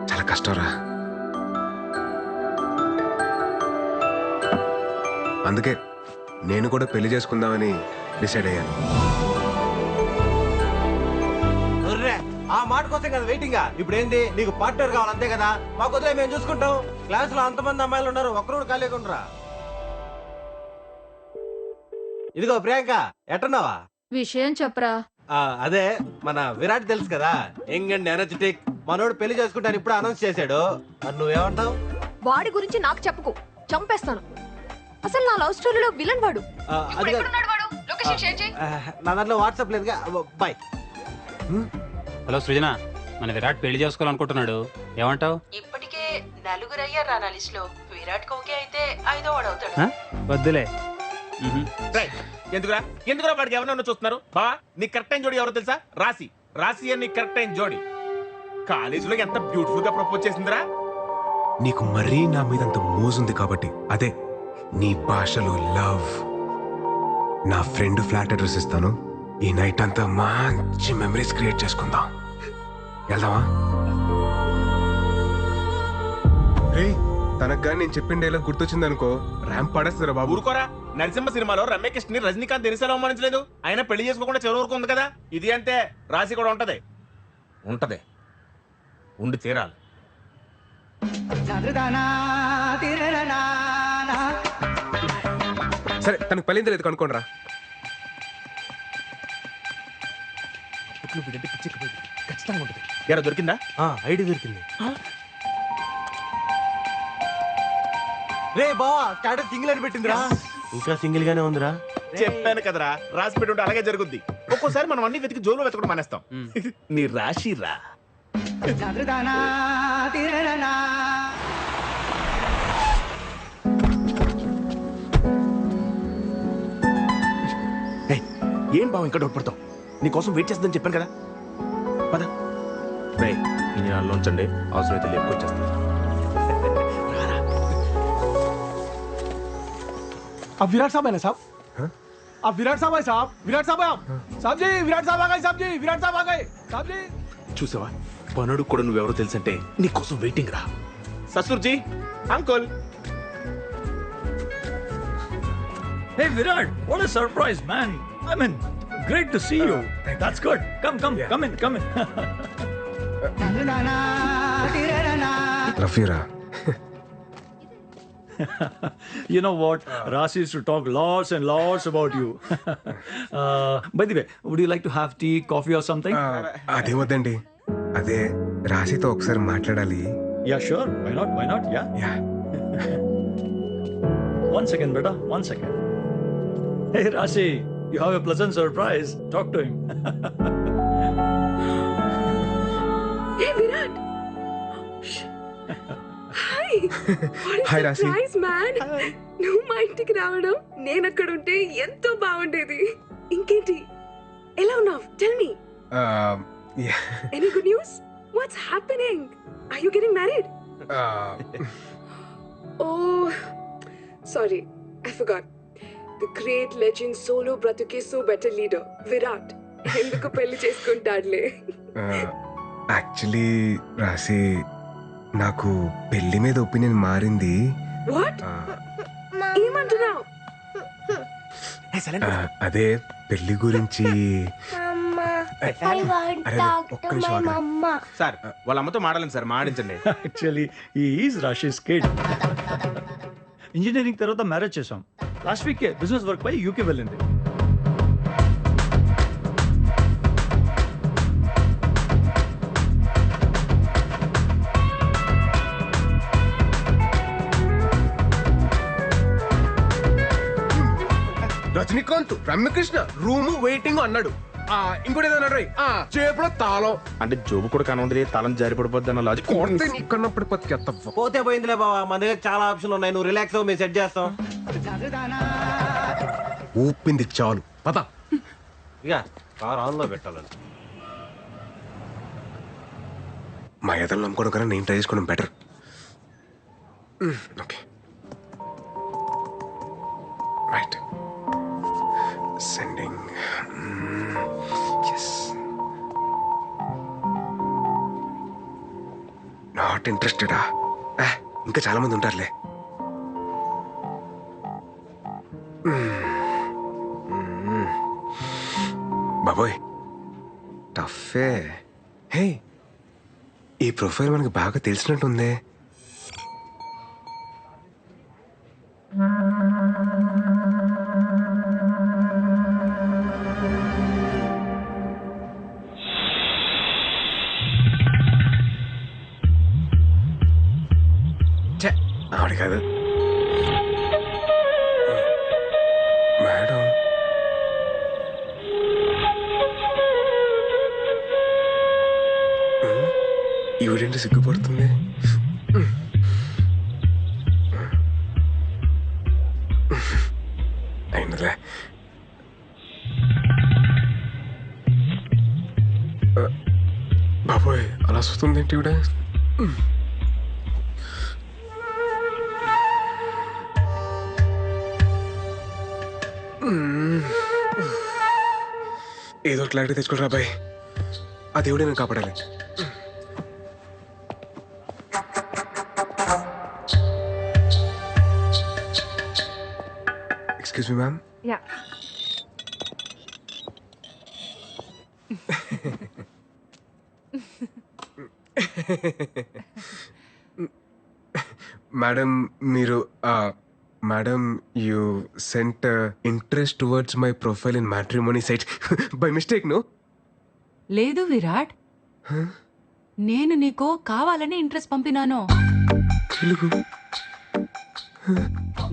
చాలా కష్టంరా. అందుకే నేను కూడా పెళ్లి చేసుకుందామని డిసైడ్ అయ్యాను. ఆ మాట కోసం కదా వెయిటింగ్. ఇప్పుడు ఏంటి, నీకు పార్ట్నర్ కావాలి అంతే కదా? మాకు వదిలే, మేము చూసుకుంటాం. క్లాస్ లో అంతమంది అమ్మాయిలు ఉన్నారు, ఒక్కరు ఖాళీగా. ఇదిగో ప్రియాంక, ఎట్టున్నావా? విషయం చెప్పరా. అదే మన విరాట్ తెలుసు కదా, యంగ్ అండ్ ఎనర్జెటిక్. మనోడు పెళ్లి చేసుకుంటాను ఇప్పుడు అనౌన్స్ చేశాడు. నువ్వేమంటావు? వాడి గురించి నాకు చెప్పుకో, చంపేస్తాను. అసలు నా లవ్ స్టోరీలో విలన్ వాడు. నా దాంట్లో వాట్సాప్ లేదుగా. బాయ్. హలో సృజన, మన విరాట్ పెళ్లి చేసుకోవాలనుకుంటున్నాడు, ఏమంటావు? ఇప్పటికే 4 అయ్యారు నా లిస్ట్ లో. విరాట్ ఓకే అయితే 5వ వాడు అవుతాడు. వద్దులే. ఎందుకురా ఎందుకురా వాడికి ఎవరన్నా చూస్తున్నారు? బావా, నీ కరెక్ట్ టైం జోడి ఎవరో తెలుసా? రాసి అని కరెక్ట్ టైం జోడి. కాలేజీలో ఎంత బ్యూటిఫుల్ గా ప్రపోజ్ చేసిందిరా. నీకు మరీ నా మీద అంత మోజుంది కాబట్టి, అదే నీ భాషలో లవ్. నా ఫ్రెండ్ ఫ్లాట్ అడ్రస్ ఇస్తాను, ఈ నైట్ అంతా మంచి మెమరీస్ క్రియేట్ చేసుకుందాం. వెళ్దామా? రే, తనకు కానీ నేను చెప్పిన డైలాగ్ గుర్తొచ్చింది అనుకో, ర్యాంప్ పడేస్తారా బాబు. ఊరుకోరా, నరసింహ సినిమాలో రమ్యకృష్ణ ని రజనీకాంత్ దినిసేలా అవమానించలేదు. ఆయన పెళ్లి చేసుకోకుండా చివరి వరకు ఉంది కదా. ఇది అంతే, రాసి కూడా ఉంటది ఉండి తీరాలి. సరే, తనకు పెళ్ళింది లేదు కనుక్కోండి రా. ఖచ్చితంగా ఉంటుంది. ఎరా దొరికిందా? ఐడి దొరికింది. రే బావా, స్టాటస్ సింగిల్ అని పెట్టిందిరా. ఇంకా సింగిల్ గానే ఉందిరా. చెప్పాను కదరా, రాసి పెట్టి ఉంటే అలాగే జరుగుద్ది. ఒక్కోసారి మనం అన్ని వెతికి జోలు వెతకడం మానేస్తాం. నీ రాశి రా. ఏం బావ ఇంకా డౌట్ పడతావు? నీకోసం వెయిట్ చేస్తుందని చెప్పాను కదా. పద రే, ఇంజనాల్లో ఉంచండి, అవసరమైతే లేపుకొచ్చేస్తాను. अब विराट साहब है ना साहब? अब विराट साहब है साहब? विराट साहब है आप? साहब जी, विराट साहब आ गए साहब जी, विराट साहब आ गए साहब जी. చూసావా, పనుడు కూడా నువ్వెవరో తెలుసంటే నీకోసం వెయిటింగ్ రా. ససూర్జీ, uncle. Hey Virat, what a surprise, man. I mean, great to see you. That's good. Come in. రఫీరా, You know what? Rasi used to talk lots and lots about you. By the way, would you like to have tea, coffee or something? అదే వద్దండి, అదే రాశితో ఒకసారి మాట్లాడాలి. Yeah, sure. Why not? Why not? Yeah. One second, beta. 1 second. Hey, Rasi, you have a pleasant surprise. Talk to him. Hey, Virat. Hi. Hi, Rasi. Surprise, man. నువ్వు మా ఇంటికి రావడం నేను అక్కడ ఉంటే ఎంతో బాగుండేది. ఇంకేంటి, ఎలా ఉన్నావు? Tell me. Any good news? What's happening? Are you getting married? Oh, sorry. I forgot. The great legend solo bratuke so better leader, Virat. ఎందుకు పెళ్లి చేసుకుంటాడులే. యాక్చువల్లీ రాశి, నాకు పెళ్లి మీద ఒపీనియన్ మారింది. What? ఏమంటున్నావు? అదే పెళ్లి గురించి. సార్ వాళ్ళ అమ్మతో మాడాలండి sir, మాడించండి. Actually, he is Rashi's kid. Engineering తర్వాత మ్యారేజ్ చేసాం. లాస్ట్ వీకే బిజినెస్ వర్క్ పై యూకే వెళ్ళింది. రజనీకాంత్, రమ్యకృష్ణ రూము వెయిటింగ్ అన్నాడు. ఇంకోటి ఏదో అన్నాడు, చేపలో తాళం అంటే జోబు కూడా కనవంది, తాళం జారి పడిపోద్ది అన్న లాజిక్. కొడితే నీ కన్నప్పుడు పతికెత్తవ్వ. పోతే పోయిందిలే బావా, మన దగ్గర చాలా ఆప్షన్లు ఉన్నాయి. నువ్వు రిలాక్స్ అవ్వు, మేము సెట్ చేస్తాం. ఊపింది చాలు, పద. ఇక కార్ ఆన్ లో పెట్టాలని మా ఎదలు నమ్ముకోవడం కన్నా నేను ట్రై చేసుకోవడం better. Okay, right. Sending. Yes. Not ఇంట్రెస్టెడా? ఇంకా చాలా మంది ఉంటారులే. బాబోయ్, టఫే. హే, ఈ ప్రొఫైల్ మనకి బాగా తెలిసినట్టుందే. ఆవిడ కాదు మేడం. ఈవిడేంటి సిగ్గుపడుతుంది? అయినలే. బాబోయ్, అలా వస్తుందేంటి ఈవిడ? ఏదో క్లారిటీ తెచ్చుకోరా బాయ్, ఆ దేవుడే నేను కాపాడాలి. Excuse me ma'am. Yeah. Madam, మీరు madam, you sent interest towards my profile in matrimony site by mistake. No లేదు విరాట్, నేను నీకు కావాలని ఇంట్రెస్ట్ పంపినాను. తెలుగు?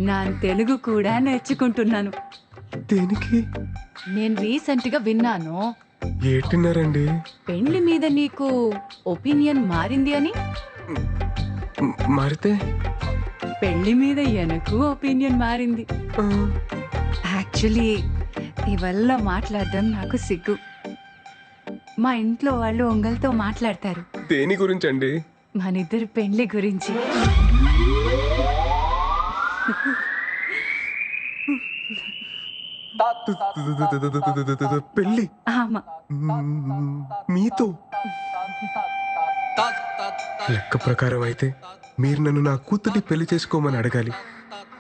నా తెలుగు కూడా నేర్చుకుంటున్నాను. దేనికి? నేను రీసెంట్ గా విన్నాను, ఏంటిన్నారండి? పెళ్లి మీద నీకు ఒపీనియన్ మారింది అని. మారితే? పెళ్లి మీద ఎనకు ఒపీనియన్ మారింది. యాక్చువల్లీ ఇవల్ల మాట్లాడడం నాకు సిగ్గు. మా ఇంట్లో వాళ్ళు ఒంగల్తో మాట్లాడతారు. దేని గురించి అండి? మనిద్దరి పెళ్లి గురించి. పెళ్లి? ఆమా. మీతో? లెక్క ప్రకారం అయితే మీరు నన్ను నా కూతుర్ని పెళ్లి చేసుకోమని అడగాలి.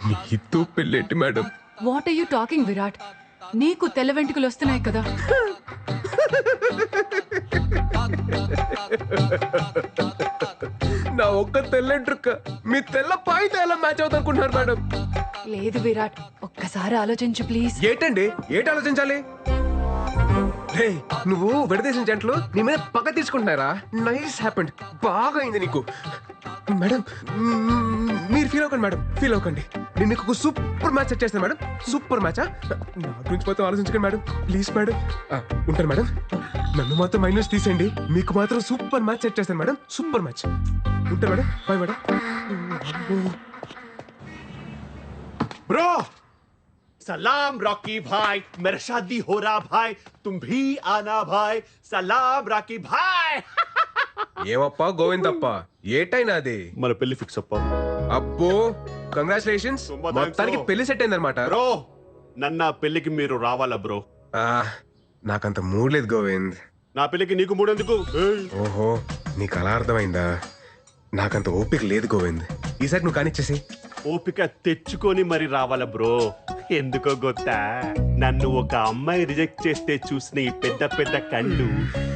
మీతో పెళ్ళేంటి madam? What are you talking Virat? నీకు తెల్ల వెంట్రుకలు వస్తున్నాయి కదా. నా ఒక్క తెల్లంట్రుక్క మీ తెల్ల పాయితో ఎలా మ్యాచ్ అవుతారనుకుంటున్నారు మేడం? లేదు విరాట్, ఒక్కసారి ఆలోచించు ప్లీజ్. ఏటండి ఏటి ఆలోచించాలి? హే, నువ్వు విడదీసిన జంటలు నీ మీద పగ తీసుకుంటున్నారా? నైస్ హ్యాపెండ్, బాగా అయింది నీకు. మేడం మీరు ఫీల్ అవ్వకండి మేడం, ఫీల్ అవ్వకండి. నేను మీకు ఒక సూపర్ మ్యాచ్ సెట్ చేస్తాను మేడం. సూపర్ మ్యాచా? నా గురించి మాత్రం ఆలోచించకండి మేడం, ప్లీజ్ మేడం. ఉంటాను మేడం. నన్ను మాత్రం మైనస్ తీసేయండి, మీకు మాత్రం సూపర్ మ్యాచ్ సెట్ చేస్తాను మేడం. Super match. ఉంటాను మేడం, బాయ్ మేడం. ब्रो सलाम रॉकी भाई, मेरा शादी हो रहा भाई, तुम भी आना भाई. सलाम रॉकी भाई. ఏమప్పా గోవిందప్ప, ఏటైనా అది మన పెళ్లి ఫిక్స్ అప్ప. అబ్బో కంగ్రాచులేషన్స్, మొత్తానికి పెళ్లి సెట్ అయిందన్నమాట. బ్రో నన్న పెళ్లికి మీరు రావాలా బ్రో? నాకంత మూడ్ లేదు గోవింద్. నా పెళ్లికి నీకు మూడెందుకు? ఓహో, నీకు అలా అర్థమైందా? నాకంత ఓపిక లేదు గోవింద్, ఈసారి నువ్వు కానిచ్చేసి. ఓపిక తెచ్చుకొని మరి రావాలా బ్రో? ఎందుకో గొత్తా, నన్ను ఒక అమ్మాయి రిజెక్ట్ చేస్తే చూసిన ఈ పెద్ద పెద్ద కళ్ళు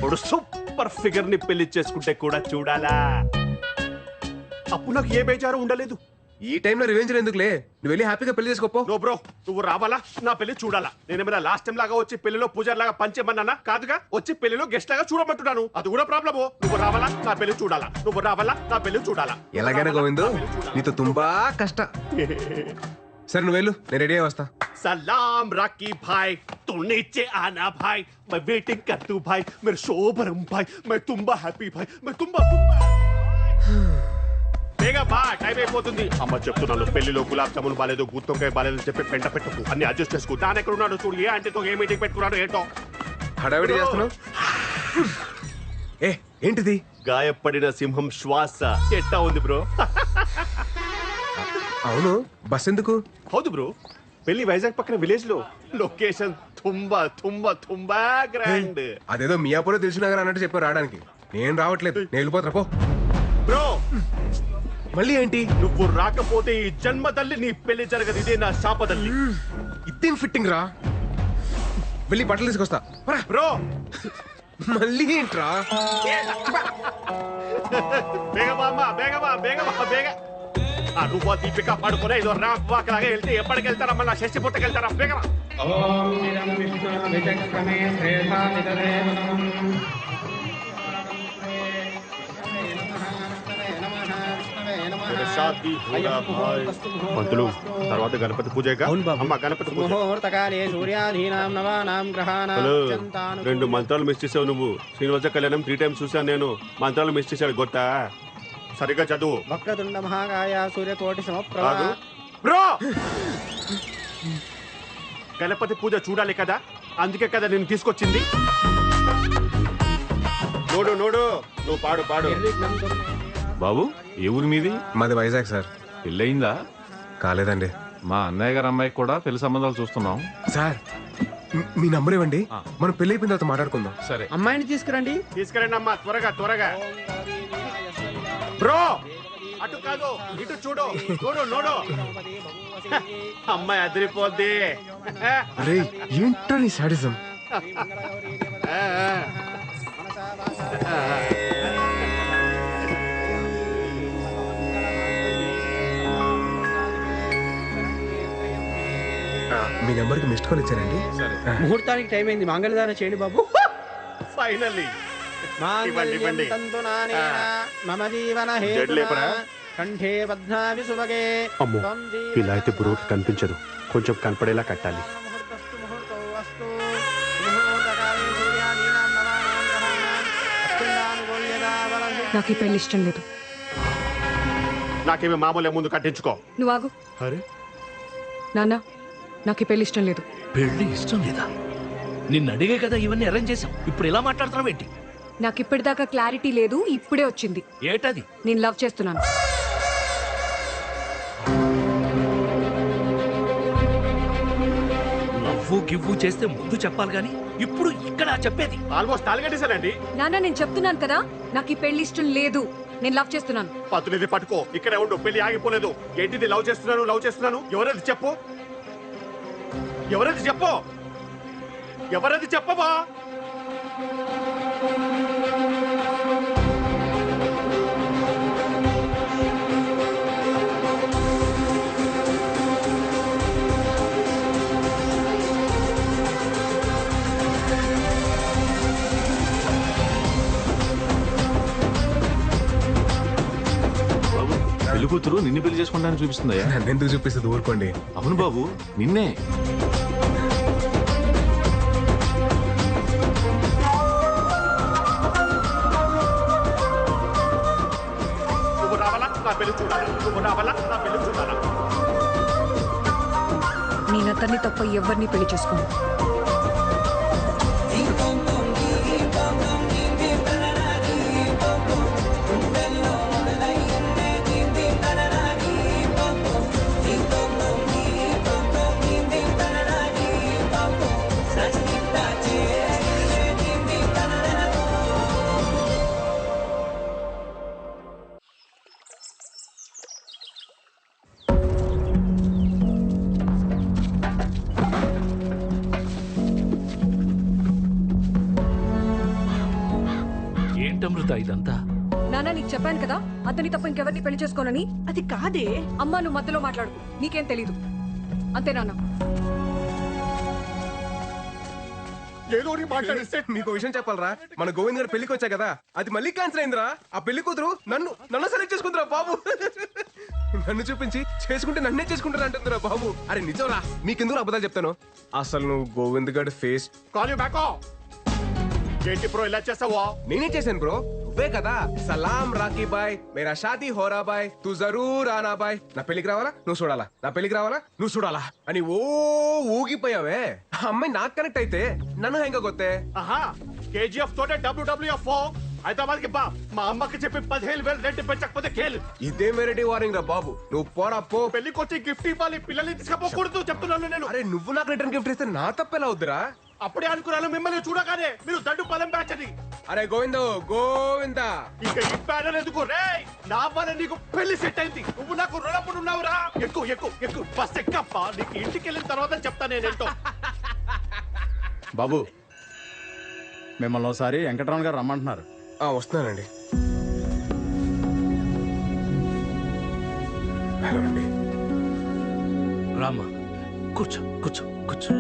ఒక సూపర్ ఫిగర్ ని పెళ్లి చేసుకుంటే కూడా చూడాలా. అప్పుడు నాకు ఏ బేజారు ఉండలేదు. ఈ టైంలో రివెంజ్ ఎందుకులే, నువ్వు వెళ్ళి హ్యాపీగా పెళ్లి చేసుకోపో. నో బ్రో, నువ్వు రావాలా, నా పెళ్లి చూడాలా. నేనేమైనా లాస్ట్ టైం లాగా వచ్చి పెళ్లిలో పూజారి లాగా పంచేమన్నానా? కాదుగా, వచ్చి పెళ్లిలో గెస్ట్ లాగా చూడమంటున్నాను. అది కూడా ప్రాబ్లము. నువ్వు రావాలా, నా పెళ్లి చూడాలా. నువ్వు రావాలా, నా పెళ్లి చూడాలా. ఎలాగైనా గోవింద్ నీతో తుంబా కష్ట. సరే నువ్వు వెళ్ళు, నేను రెడీ అయ్యి వస్తా. सलाम राकी भाई, तू नीचे आना भाई, मैं वेटिंग कर तू भाई, मेरे शोभरम भाई, मैं तुम्बा हैप्पी भाई, मैं तुम्बा బేగా బా, టైం అయిపోతుంది. అమ్మ చెప్తున్నాను, పెళ్లిలో గులాబ్ జామున్ బాలేదు, గుత్తొక్కాయ బాలేదు చెప్పి పెంట పెట్టుకు, అన్ని అడ్జస్ట్ చేసుకో. దాని ఎక్కడ ఉన్నాడు చూడు, ఏ ఆంటీతో ఏ మీటింగ్ పెట్టుకున్నాడు ఏంటో. హడావిడి చేస్తున్నావు. ఏ ఏంటిది? గాయపడిన సింహం శ్వాస ఎట్టా ఉంది బ్రో? అవును, బస్ ఎందుకు? హౌదు బ్రో, పెళ్లి వైజాగ్ పక్కన విలేజ్ లో, లొకేషన్ తుంబా తుంబా తుంబా గ్రాండ్. అదేదో మియాపూర్లో తెలిసినగర్ అన్నట్టు చెప్పారు రావడానికి. నేను రావట్లేదు, నేను వెళ్ళిపోతున్నా పో. బ్రో మళ్ళీ ఏంటి? నువ్వు రాకపోతే ఈ జన్మ తల్లి నీ పెళ్లి జరగదు. ఇదే నా శాపదల్లి. ఇదేం ఫిట్టింగ్ రా, వెళ్ళి బట్టలు తీసుకొస్తా. బ్రో మళ్ళీ ఏంట్రా? బేగమా అమ్మ, బేగమా బేగమా బేగ. ఆ నువ్వు దీపిక పడుకునే ఇదో ర్యాంప్ వాక్ లాగా వెళ్తే ఎప్పటికి వెళ్తారమ్మా? నా షష్టి పుట్టకి వెళ్తారా? బేగమా. పంతులు తర్వాత గణపతి పూజ. అమ్మ గణపతి పూజ. హలో, 2 మంత్రాలు మిస్ చేసావు నువ్వు. శ్రీనివాస కళ్యాణం 3 times చూసాను నేను. మంత్రాలు మిస్ చేశాడు గొత్తా. సరిగ్గా చదువు. వక్రతుండ మహాకాయ సూర్యకోటి సమప్రభ. బ్రో గణపతి పూజ చూడాలి కదా, అందుకే కదా నేను తీసుకొచ్చింది. నోడు నోడు, నువ్వు పాడు పాడు. బాబు, ఏ ఊరి మీది? మాది వైజాగ్ సార్. పెళ్ళయిందా? కాలేదండి. మా అన్నయ్య గారు అమ్మాయికి కూడా పెళ్లి సంబంధాలు చూస్తున్నాం సార్. మీ నంబర్ ఇవ్వండి, మనం పెళ్లి అయిపోయిన తర్వాత మాట్లాడుకుందాం. సరే, అమ్మాయిని తీసుకురండి. తీసుకురండి అమ్మా, త్వరగా త్వరగా. బ్రో అటు కాదు, ఇటు చూడు. చూడు నోడు, అమ్మాయి అదిరిపోద్ది. ఏంటో నీ సాడిజం. మీ నెంబర్కి మిస్డ్ కాల్ ఇచ్చారండి. ముహూర్తానికి టైం అయింది, మాంగళ్యదానం చేయండి బాబు. ఫైనల్లీ మమ జీవన కంఠే బధ్నామి సుభగే. అమ్మో, ఇలా అయితే బ్రోకి కనిపించదు, కొంచెం కనపడేలా కట్టాలి. నాకు ఈ పెళ్లి ఇష్టం లేదు. నాకేమీ మామూలు ముందు కట్టించుకో. నువ్వు ఆగు. అరే నాన్న, నాకు ఈ పెళ్లి ఇష్టం లేదు. పెళ్లి ఇష్టం లేదా? నిన్ను అడిగే కదా ఇవన్నీ అరేంజ్ చేసాం, ఇప్పుడు ఇలా మాట్లాడుతున్నావు ఏంటి? నాకు ఇప్పటిదాకా క్లారిటీ లేదు, ఇప్పుడే వచ్చింది. ఏటది? నేను లవ్ చేస్తున్నాను. లవ్వు గివ్వు చేస్తే ముందు చెప్పాలి గాని ఇప్పుడు ఇక్కడ చెప్పేది. ఆల్మోస్ట్ తాలిగట్టేశానండి. నాన్న, నేను చెప్తున్నాను కదా, నాకు ఈ పెళ్లి ఇష్టం లేదు. నేను లవ్ చేస్తున్నాను. పతునిది పట్టుకో, ఇక్కడే ఉండు, పెళ్లి ఆగిపోలేదు. ఏంటిది లవ్ చేస్తున్నాను లవ్ చేస్తున్నాను? ఎవరది చెప్పు, ఎవరది చెప్పు, ఎవరది చెప్పవా? కూతురు నిన్ను పెళ్లి చేసుకుంటానని చూపిస్తుందయ్యా. నన్నెందుకు చూపిస్తుంది, ఊరుకోండి. అవును బాబు, నిన్నే. నువ్వు రావాలా నా పెళ్లి చూడాలా, నువ్వు రావాలా నా పెళ్లి చూడాలా. నేను అతన్ని తప్ప ఎవరిని పెళ్లి చేసుకోను. ఏంటమృత ఇదంతా? నాన్న నీకు చెప్పాను కదా అతని తప్ప ఇంకెవరిని పెళ్లి చేసుకోనని. అది కాదే. అమ్మా నువ్వు మధ్యలో మాట్లాడుకు, నీకేం తెలీదు అంతే నాన్న. ఏదో మాట్లాడిస్తే మీకు విషయం చెప్పాలరా, మన గోవింద్ గారు పెళ్లికి వచ్చా కదా, అది మళ్ళీ క్యాన్సిల్ అయిందిరా. ఆ పెళ్లి కూతురు నన్ను సెలెక్ట్ చేసుకుందిరా బాబు. నన్ను చూపించి చేసుకుంటే నన్నే చేసుకుంటారా అంటుందిరా బాబు. అరే నిజంరా, మీకెందుకు అబద్ధాలు చెప్తాను. అసలు నువ్వు గోవింద్ గారి ఫేస్. Call you back. ఏంటి బ్రో ఇలా చేసావా? నేనే చేశాను బ్రో, నువ్వే కదా సలాం రాకీ బాయ్ మేరా షాదీ హోరా బాయ్ తూ జరూర్ ఆనా బాయ్, నా పెళ్లికి రావాలా నువ్వు చూడాలా, నా పెళ్లికి రావాలా నువ్వు చూడాలా అని ఊగిపోయావే. ఆ అమ్మాయి నాకు కనెక్ట్ అయితే నన్ను హెంగ కొత్తే. ఆహా, కేజీఎఫ్ తోటే WWF హైదరాబాద్ కి బా. మా అమ్మకి చెప్పి 15,000 రెంట్ పెంచకపోతే కేలు. ఇదే వెరైటీ వారింగ్ రా బాబు. నువ్వు పోరా పో. పెళ్లికి వచ్చి గిఫ్ట్ ఇవ్వాలి, పిల్లల్ని తీసుకపోకూడదు చెప్తున్నాను నేను. అరే నువ్వు నాకు రిటర్న్ గిఫ్ట్ ఇస్తే నా తప్పెలా అవుద్దిరా? అప్పుడే అనుకున్నాను మిమ్మల్ని చూడగానే మీరు దండు పదం బ్యాచ్ అని. అరే గోవిందో గోవిందా, ఇంకా ఈ ప్యానల్ ఎందుకు రే? నా వల్ల నీకు పెళ్లి సెట్ అయింది, నువ్వు నాకు రుణపడి ఉన్నావురా. ఎక్కువ ఎక్కువ ఎక్కువ బస్ ఎక్కప్ప, నీకు ఇంటికి వెళ్ళిన తర్వాత చెప్తా నేనేంటో. బాబు మిమ్మల్ని ఒకసారి వెంకటరామన్ గారు రమ్మంటున్నారు. వస్తున్నానండి. హలో అండి. రామా కూర్చో కూర్చో కూర్చో.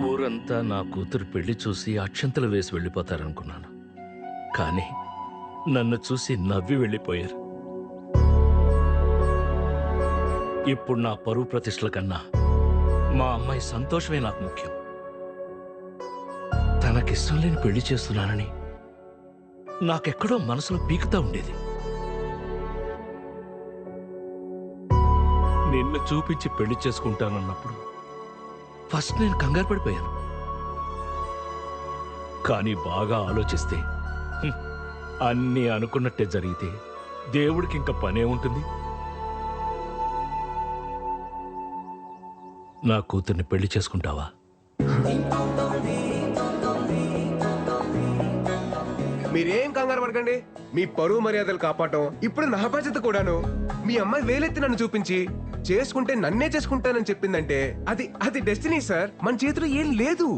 ఊరంతా నా కూతురు పెళ్లి చూసి అక్షంతలు వేసి వెళ్ళిపోతారనుకున్నాను, కానీ నన్ను చూసి నవ్వి వెళ్ళిపోయారు. ఇప్పుడు నా పరువు ప్రతిష్టల కన్నా మా అమ్మాయి సంతోషమే నాకు ముఖ్యం. తనకిష్టం లేని పెళ్లి చేస్తున్నానని నాకెక్కడో మనసులో పీకుతా ఉండేది. నిన్ను చూపించి పెళ్లి చేసుకుంటానన్నప్పుడు ఫస్ట్ నేను కంగారు పడిపోయాను. కానీ బాగా ఆలోచిస్తే అన్నీ అనుకున్నట్టే జరిగితే దేవుడికి ఇంకా పనే ఉంటుంది. నా కూతుర్ని పెళ్లి చేసుకుంటావా? మీరేం కంగారు పడకండి. మీ పరువు మర్యాదలు కాపాడటం ఇప్పుడు నా బాధ్యత కూడాను. మీ అమ్మాయి వేలెత్తి నన్ను చూపించి చేసుకుంటే నన్నే చేసుకుంటానని చెప్పిందంటే అది డెస్టినీ సార్. మన చేతిలో ఏం లేదు.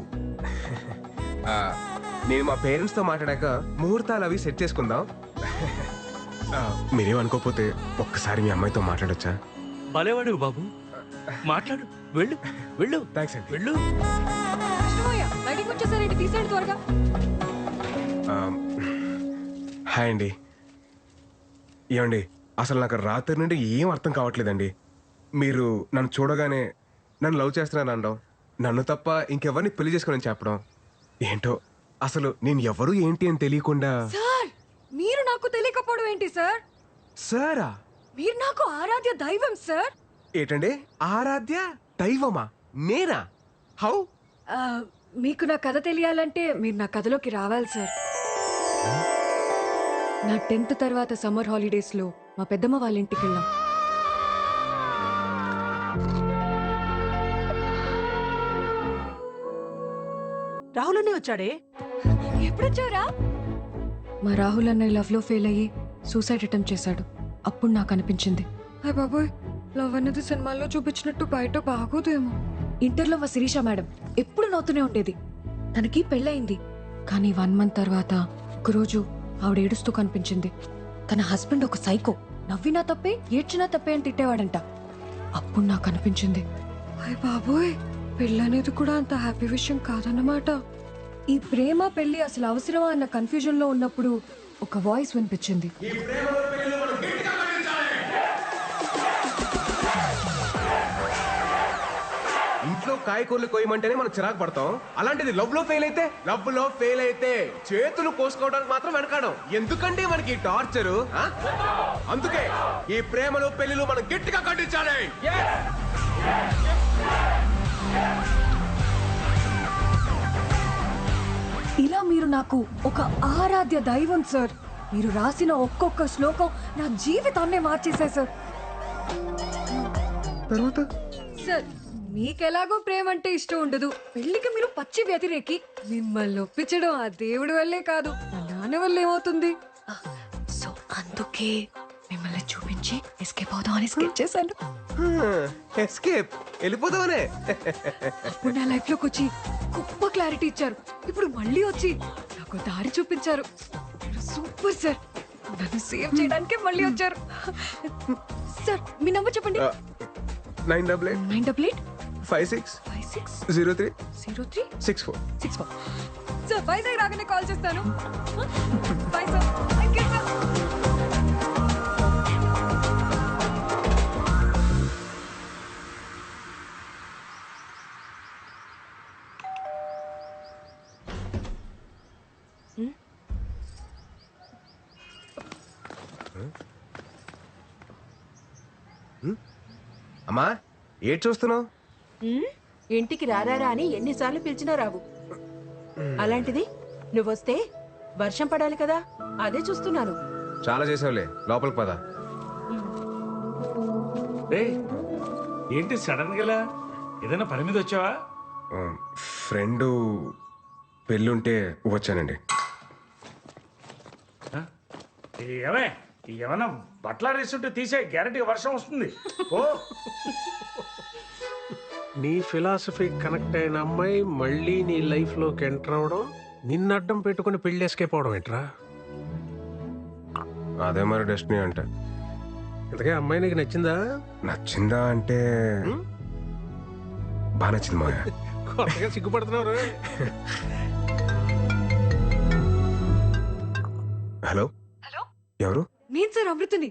నేను మా పేరెంట్స్ తో మాట్లాడాక ముహూర్తాలు అవి సెట్ చేసుకుందాం. మీరేమనుకోకపోతే ఒక్కసారి మీ అమ్మాయితో మాట్లాడొచ్చా? భలేవాడు బాబు, మాట్లాడు. వెళ్ళు వెళ్ళు. థ్యాంక్స్ అండి. వెళ్ళు. బయటికి వచ్చేసరికి తీసేయండి త్వరగా. హాయ్ అండి. ఏమండి, అసలు నాకు రాత్రి నుండి ఏం అర్థం కావట్లేదండి. మీరు నన్ను చూడగానే నన్ను లవ్ చేస్తున్నాను అనడం, నన్ను తప్ప ఇంకెవరిని పెళ్లి చేసుకోనని చెప్పడం, ఏంటో అసలు నేను ఎవరు ఏంటి అని తెలియకుండా. సార్ మీరు నాకు తెలియకపోవడం ఏంటి సార్? సారా? మీరు నాకు ఆరాధ్య దైవం సార్. ఏంటండి ఆరాధ్య దైవమా? నేనా? హౌ? మీకు నా కథ తెలియాలంటే మీరు నా కథలోకి రావాలి సార్. నా 10th తర్వాత సమ్మర్ హాలిడేస్ లో మా పెద్దమ్మ వాళ్ళ ఇంటికి వెళ్ళాం. రాహుల్ అనే వచ్చాడే. ఎప్పుడొచ్చారా? మా రాహుల్ అన్నయ్య లవ్ లో ఫెయిల్ అయ్యి సూసైడ్ అటెంప్ట్ చేశాడు. అప్పుడు నాకు అనిపించింది, హాయ్ బాబోయ్, లవ్ అనేది సినిమాల్లో చూపించినట్టు బయట బాగోదేమో. ఇంటర్లో మా శిరీష మేడం ఎప్పుడు నవ్వుతూనే ఉండేది. తనకి పెళ్ళయింది, కానీ 1 month తర్వాత ఒకరోజు ఆవిడ ఏడుస్తూ కనిపించింది. తన హస్బెండ్ ఒక సైకో, నవ్వినా తప్పే ఏడ్చినా తప్పే అని తిట్టేవాడంట. అప్పుడు నాకు అనిపించింది, హాయ్ బాబోయ్, పెళ్ళనేది కూడా అంత హ్యాపీ విషయం కాదన్నమాట. ఈ ప్రేమ పెళ్లి అసలు అవసరమా అన్న కన్ఫ్యూజన్ లో ఉన్నప్పుడు ఒక వాయిస్ వినిపించింది. ఇంట్లో కాయకూరలు కోయమంటేనే మనం చిరాకు పడతాం, అలాంటిది లవ్ లో ఫెయిల్ అయితే చేతులు కోసుకోవడానికి మాత్రం వెనకాడం. ఎందుకండి మనకి టార్చరు? అందుకే ఈ ప్రేమలు పెళ్లిలు మనం గట్టిగా ఖండించాలి. ఇలా మీరు నాకు ఒక ఆరాధ్య దైవం సార్. మీరు రాసిన ఒక్కొక్క శ్లోకం నా జీవితాన్నే మార్చేశాయి సార్. తర్వాత సార్ మీకెలాగో ప్రేమ అంటే ఇష్టం ఉండదు, పెళ్లికి మీరు పచ్చి వ్యతిరేకి. మిమ్మల్ని ఒప్పించడం ఆ దేవుడి వల్లే కాదు, నా నాన్న వల్ల ఏమవుతుంది. సో అందుకే మిమ్మల్ని చూపించి ఎస్కేప్ అవుదాం అని స్కెచ్ చేశాను. ఎస్కేప్ వెళ్ళిపోదామనే. అప్పుడు నా లైఫ్ లోకి వచ్చి గొప్ప క్లారిటీ ఇచ్చారు. ఇప్పుడు మళ్ళీ వచ్చి నాకు దారి చూపించారు. సూపర్ సార్, నన్ను సేవ్ చేయడానికే మళ్ళీ వచ్చారు. సార్ మీ నంబర్ చెప్పండి. 988 56 03 64. సార్ వైజాగ్ రాగానే కాల్ చేస్తాను. By sir. Thank you sir. అమ్మా ఏడ్ చూస్తున్నావు? ఇంటికి రారా అని ఎన్నిసార్లు పిలిచినా రావు. అలాంటిది నువ్వొస్తే వర్షం పడాలి కదా, అదే చూస్తున్నాను. చాలా చేసావులే, లోపలికి పద. ఏంటి సడన్ గా ఏదైనా పని మీద వచ్చావా? ఫ్రెండ్ పెళ్ళుంటే వచ్చానండి. ఏమే ఏమన్నా బట్టలాడేస్తుంటే తీసే, గ్యారెంటీ వర్షం వస్తుంది. ఓ నీ ఫిలాసఫీ కనెక్ట్ అయిన అమ్మాయి మళ్ళీ నీ లైఫ్ లోకి ఎంటర్ అవడం, నిన్ను అడ్డం పెట్టుకుని పెళ్లి ఎస్కేప్ అవడం ఏంట్రా? అదే మరి డెస్టినీ అంటే. ఇంతకే అమ్మాయి నీకు నచ్చిందా? నచ్చిందా అంటే బాగా నచ్చింది మా. కొత్తగా సిగ్గుపడుతున్నారు. హలో ఎవరు? నేను సార్ అమృతని.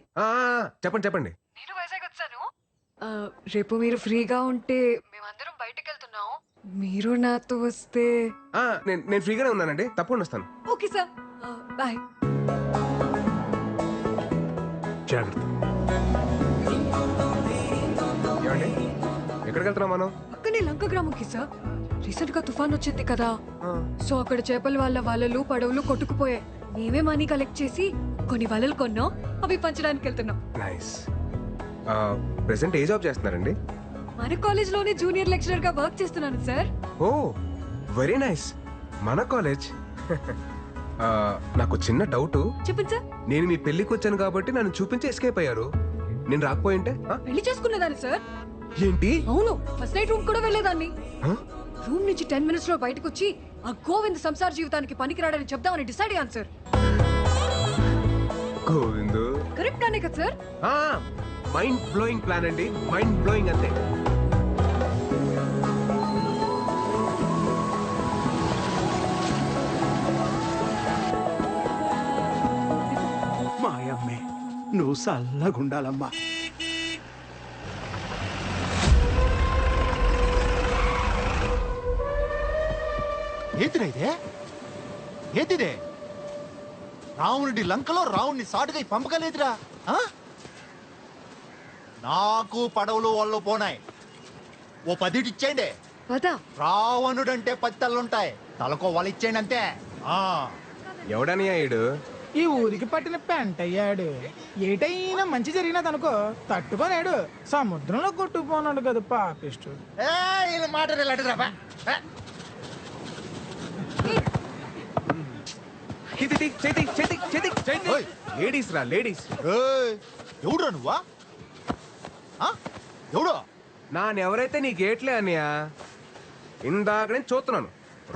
చెప్పండి చెప్పండి. నేను వైజాగ్ వచ్చాను. రేపు మీరు ఫ్రీగా ఉంటే మేమందరం బయటకు వెళ్తున్నాం. మీరు నాతో వస్తే. నేను ఫ్రీగానే ఉన్నానండి, తప్పకుండా వస్తాను. Okay sir, bye. జాగ్రత్త. ఎక్కడికి వెళ్తున్నాం మనం? పక్కనే లంక గ్రామంకి సార్. రీసెంట్ గా తుఫాన్ వచ్చింది కదా, సో అక్కడ చేపల వాళ్ళ వలలు పడవలు కొట్టుకుపోయాయి. మేమే మనీ కలెక్ట్ చేసి కొన్ని వలలు కొన్నాం, అవి పంచడానికి వెళ్తున్నాం. నైస్. ప్రెసెంట్ ఏ జాబ్ చేస్తున్నారండి? మన కాలేజ్ లోనే జూనియర్ లెక్చరర్ గా వర్క్ చేస్తున్నాను సార్. ఓ వెరీ నైస్. మన కాలేజ్. నాకు చిన్న డౌట్. చెప్పండి సార్. నేను మీ పెళ్లికి వచ్చాను కాబట్టి నన్ను చూపించి ఎస్కేప్ అయ్యారు. నేను రాకపోయింటే పెళ్లి చేసుకునేదాన్ని సార్. ఏంటి? అవును, ఫస్ట్ నైట్ రూమ్ కూడా వెళ్ళేదాన్ని. రూమ్ నుంచి 10 minutes లో బయటకు వచ్చి ఆ గోవింద్ సంసార జీవితానికి పనికిరాడని చెప్దామని డిసైడ్ అయ్యాను సార్. గోవింద్ కరెక్ట్ అనే కదా సార్? మైండ్ బ్లోయింగ్ ప్లాన్ అండి, మైండ్ బ్లోయింగ్ అంతే. మాయమ్మే నువ్వు చల్లగుండాలమ్మా. ఏంటిరా ఇదే? ఏంటిదే? రావణుడి లంకలో రావణ్ణి సాటుగా పంపగలేదురా. నాకు పడవలు వాళ్ళు పోనాయి, ఓ 10 ఇచ్చేయండి. రావణుడంటే 10 తలలుంటాయి, తలకో వాళ్ళు ఇచ్చేయండి అంతే. ఎవడని అయ్యాడు? ఈ ఊరికి పట్టిన పెంట అయ్యాడు. ఏటైనా మంచి జరిగినదనుకో తట్టుకోలేడు, సముద్రంలో కొట్టుకుపోనాడు కదా పాపిష్టు. లేడీస్ రా, లేడీస్. ఎవడురా నువ్వా? ఎవడో నానెవరైతే నీ గేట్లే అన్నయ్యా. ఇందాక నేను చూస్తున్నాను.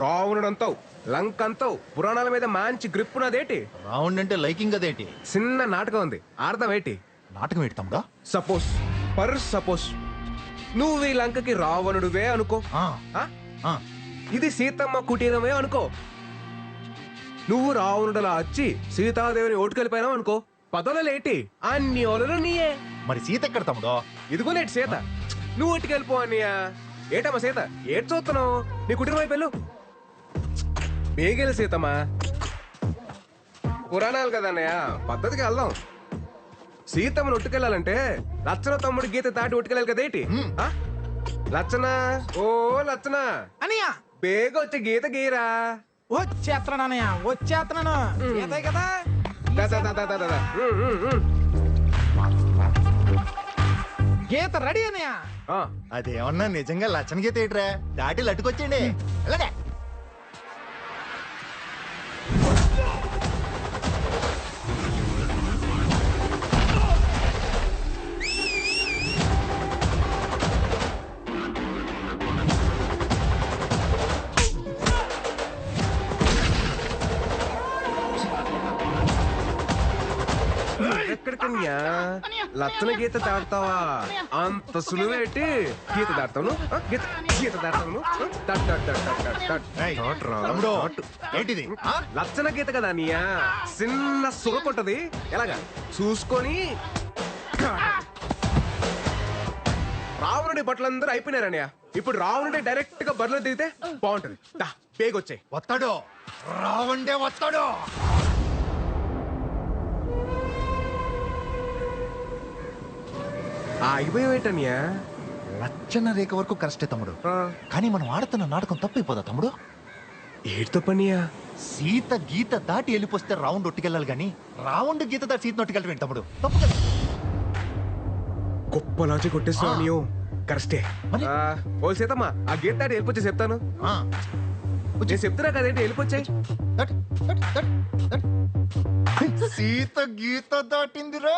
రావణుడు అంతావు, లంక అంతావు, పురాణాల మీద మంచి గ్రిప్ ఉన్నదేటి. రావణుడు అంటే లైకింగ్ అదేటి? చిన్న నాటకం ఉంది, అర్థం ఏంటి? నాటకం ఏంటి తమ్ముడా? సపోజ్ నువ్వు ఈ లంకకి రావణుడివే అనుకో. ఇది సీతమ్మ కుటీరమే అనుకో. నువ్వు రావణుడలా వచ్చి సీతాదేవిని ఓటుకెళ్ళిపోయినావు అనుకో, పదవులేటి అన్ని ఓలలు నీయే. మరి సీత ఎక్కడ తమ్ముడో? ఇదిగోనేటి సీత. నువ్వు ఓటుకెళ్ళిపో అన్నయ్య. ఏటమ్మా సీత, ఏటి చూస్తున్నావు? నీ కుటీరం అయిపోయావు. బేగెలు సీతమ్మా. పురాణాలు కదా అన్నయ్య, పద్ధతికి వెళ్దాం. సీతమ్మను ఒట్టుకెళ్ళాలంటే లచ్చన తమ్ముడు గీత దాటి ఒట్టుకెళ్ళాలి కదేటి? లచ్చన, ఓ లచ్చన అనియా, బేగ వచ్చి గీత గీరా. వచ్చేస్తున్నాను అన్నయ్య, వచ్చేస్తున్నాను. గీతే కదా. గీత రెడీ అన్నయ్య. అదేమన్నా నిజంగా లచ్చన గీత ఏట్రా? దాటి లట్టుకొచ్చేయండి. వెళ్ళండి. ఎక్కడికన్యా లచ్చన గీత దాడతావా? అంత సులువేటి గీత దాడతాను. గీత దాడతాను. ఏంటిది? లచ్చన గీత కదా అన్నయ్య, చిన్న సురకొట్టది. ఎలాగా చూసుకొని. రావణుడి బట్టలందరూ అయిపోయినారన్నయ్య. ఇప్పుడు రావణుడి డైరెక్ట్ గా బరిలో దిగితే బాగుంటది. పేగొచ్చాయి. వస్తాడు రావండే, వస్తాడు. అయిపోయేటన్యా. లచ్చన రేఖ వరకు కరెస్టే తమ్ముడు, కానీ మనం ఆడుతున్న నాటకం తప్పైపోదా తమ్ముడు? ఏటితో పనియా? సీత గీత దాటి వెళ్ళిపోస్తే రౌండ్ ఒట్టుకెళ్ళాలి, కానీ రౌండ్ గీత దాటి సీత ఒట్టుకెళ్ళి తమ్ముడు. తప్పు కదా. గొప్ప లాజిక్ కొట్టేస్తావు నీవు. కరెస్టే. ఓ సీతమ్మా, ఆ గీత దాటి వెళ్ళిపోతే చెప్తాను. నేను చెప్తున్నా కదేంటి, వెళ్ళిపోచ్చాయి. సీత గీత దాటిందిరా.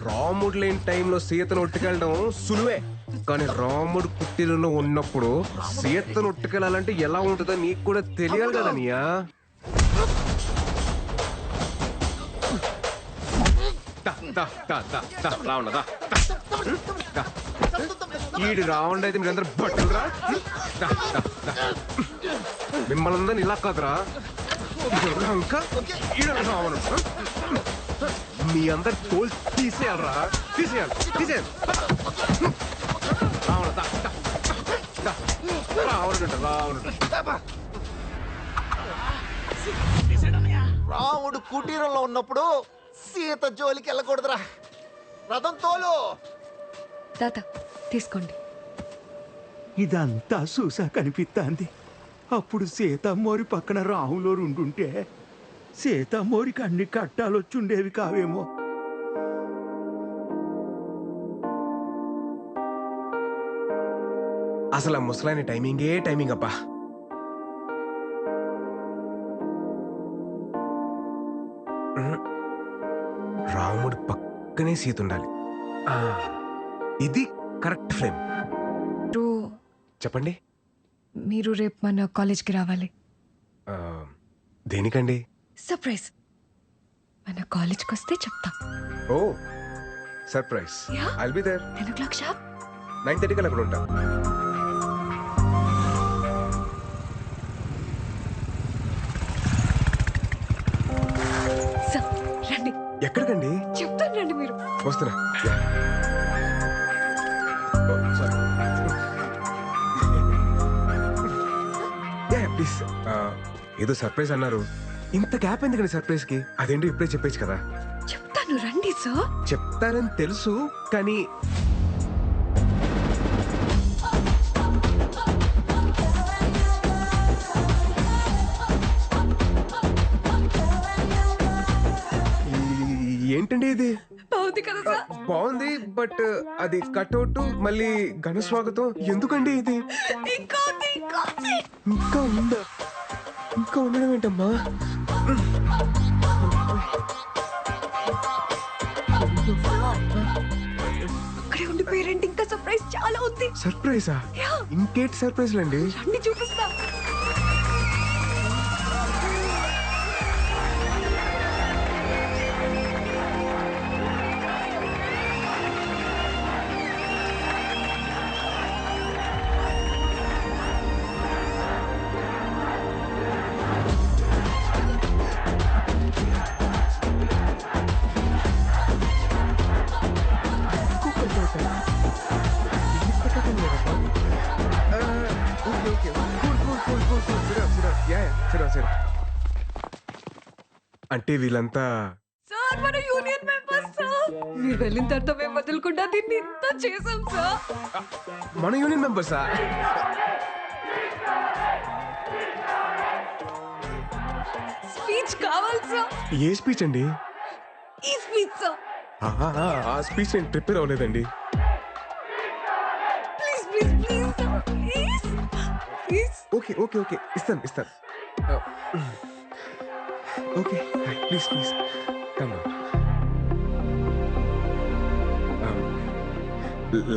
రాముడు లేని టైంలో సీతను ఒట్టుకెళ్ళడం సులువే, కానీ రాముడు కుట్టిలో ఉన్నప్పుడు సీతను ఒట్టుకెళ్ళాలంటే ఎలా ఉంటుందో నీకు కూడా తెలియాలి కదా నీయా. ఈడు రావణుడు అయితే మీరందరూ బట్టలురా. మిమ్మల్ని అందరిని ఇలా కాదురా. ఇంకా ఈడు రావణుడు. మీ అందరు తోలు తీసేయాలరా. తీసేయాలి. రాముడు కుటీరంలో ఉన్నప్పుడు సీత జోలికి వెళ్ళకూడదురా. రథం తోలు. తాత తీసుకోండి. ఇదంతా చూసా కనిపిస్తాంది. అప్పుడు సీతమ్మోరి పక్కన రాములో ఉండుంటే సీతమ్మోరికి అన్ని కట్టాలొచ్చుండేవి కావేమో. అసలు ఆ ముసలాయన టైమింగ్ అబ్బా. రాముడు పక్కనే సీత ఉండాలి. ఇది కరెక్ట్ ఫ్రేమ్. చెప్పండి. మీరు రేపు మన కాలేజ్కి రావాలి. దేనికండి? సర్ప్రైజ్. మన కాలేజ్కి వస్తే చెప్తా. ఓ surprise. I'll be there. 10 o'clock sharp. 9:30 కల్లా అక్కడ ఉంటా. రండి. ఎక్కడికండి? చెప్తాను రండి. మీరు వస్తున్నా. ప్లీజ్. ఏదో సర్ప్రైజ్ అన్నారు, ఇంత గ్యాప్ ఎందుకండి సర్ప్రైజ్ కి? అదేంటో ఇప్పుడే చెప్పేచ్చు కదా. చెప్తాను రండి. సార్ చెప్తారని తెలుసు, కానీ ఏంటండి ఇది? బాగుంది కదా సార్? బాగుంది, బట్ అది కట్అవుట్ మళ్ళీ ఘన స్వాగతం ఎందుకండి ఇది? ఇంకా ఉందా? ఇంకా ఉండడం ఏంటమ్మా? అక్కడే ఉండిపోయారండి. ఇంకా సర్ప్రైజ్ చాలా ఉంది. సర్ప్రైజా? ఇంకేంటి సర్ప్రైజ్లు అండి? రండి చూపిస్తా. సరే. అంటే వీళ్ళంతా సార్ మన యూనియన్ మెంబర్స్ సార్. మీరు వెళ్ళిన తర్వాత మేము వదలకుండా దీన్ని ఇంత చేసాం సార్. మన యూనియన్ మెంబర్సా? స్పీచ్ కావాలి సార్. ఏ స్పీచ్ అండి? ఈ స్పీచ్ సార్. ఆ స్పీచ్ నేను ప్రిపేర్ అవ్వలేదండి. Please please please sir please please. Okay okay okay ఇస్తాను. Okay please please come.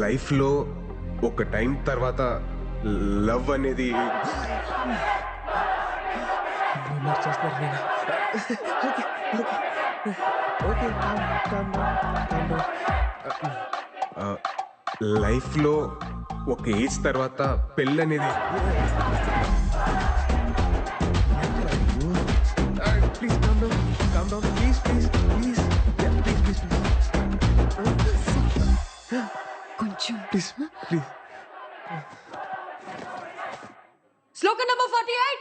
లైఫ్లో ఒక టైం తర్వాత లవ్ అనేది లైఫ్లో ఒక ఏజ్ తర్వాత పెళ్ళి అనేది please calm down please please please please please కొంచెం ప్లీజ్ ప్లీజ్. శ్లోకం నంబర్ 48.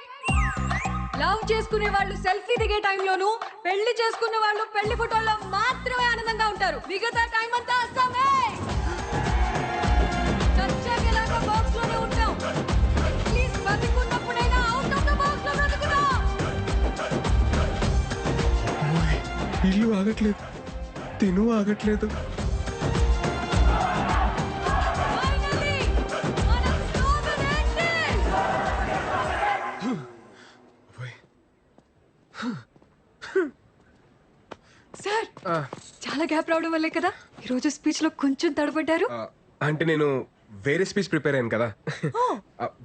లవ్ చేసుకునే వాళ్ళు సెల్ఫీ దిగే టైంలోను, పెళ్లి చేసుకునే వాళ్ళు పెళ్లి ఫోటోల్లో మాత్రమే ఆనందంగా ఉంటారు. మిగతా టైం అంతా అస్సామే. చచ్చాకేలాగా బాక్స్ లోనే ఉంటాం. ప్లీజ్ బతికున్నప్పుడైనా అవుట్ ఆఫ్ ద బాక్స్ లో బ్రతుకుదాం. ఇల్లు ఆగట్లేదు, తిను ఆగట్లేదు. సార్ చాలా గ్యాప్ రావడం వల్లే కదా ఈరోజు స్పీచ్ లో కొంచెం తడబడ్డారు. అంటే నేను వేరే స్పీచ్ ప్రిపేర్ అయ్యాను కదా.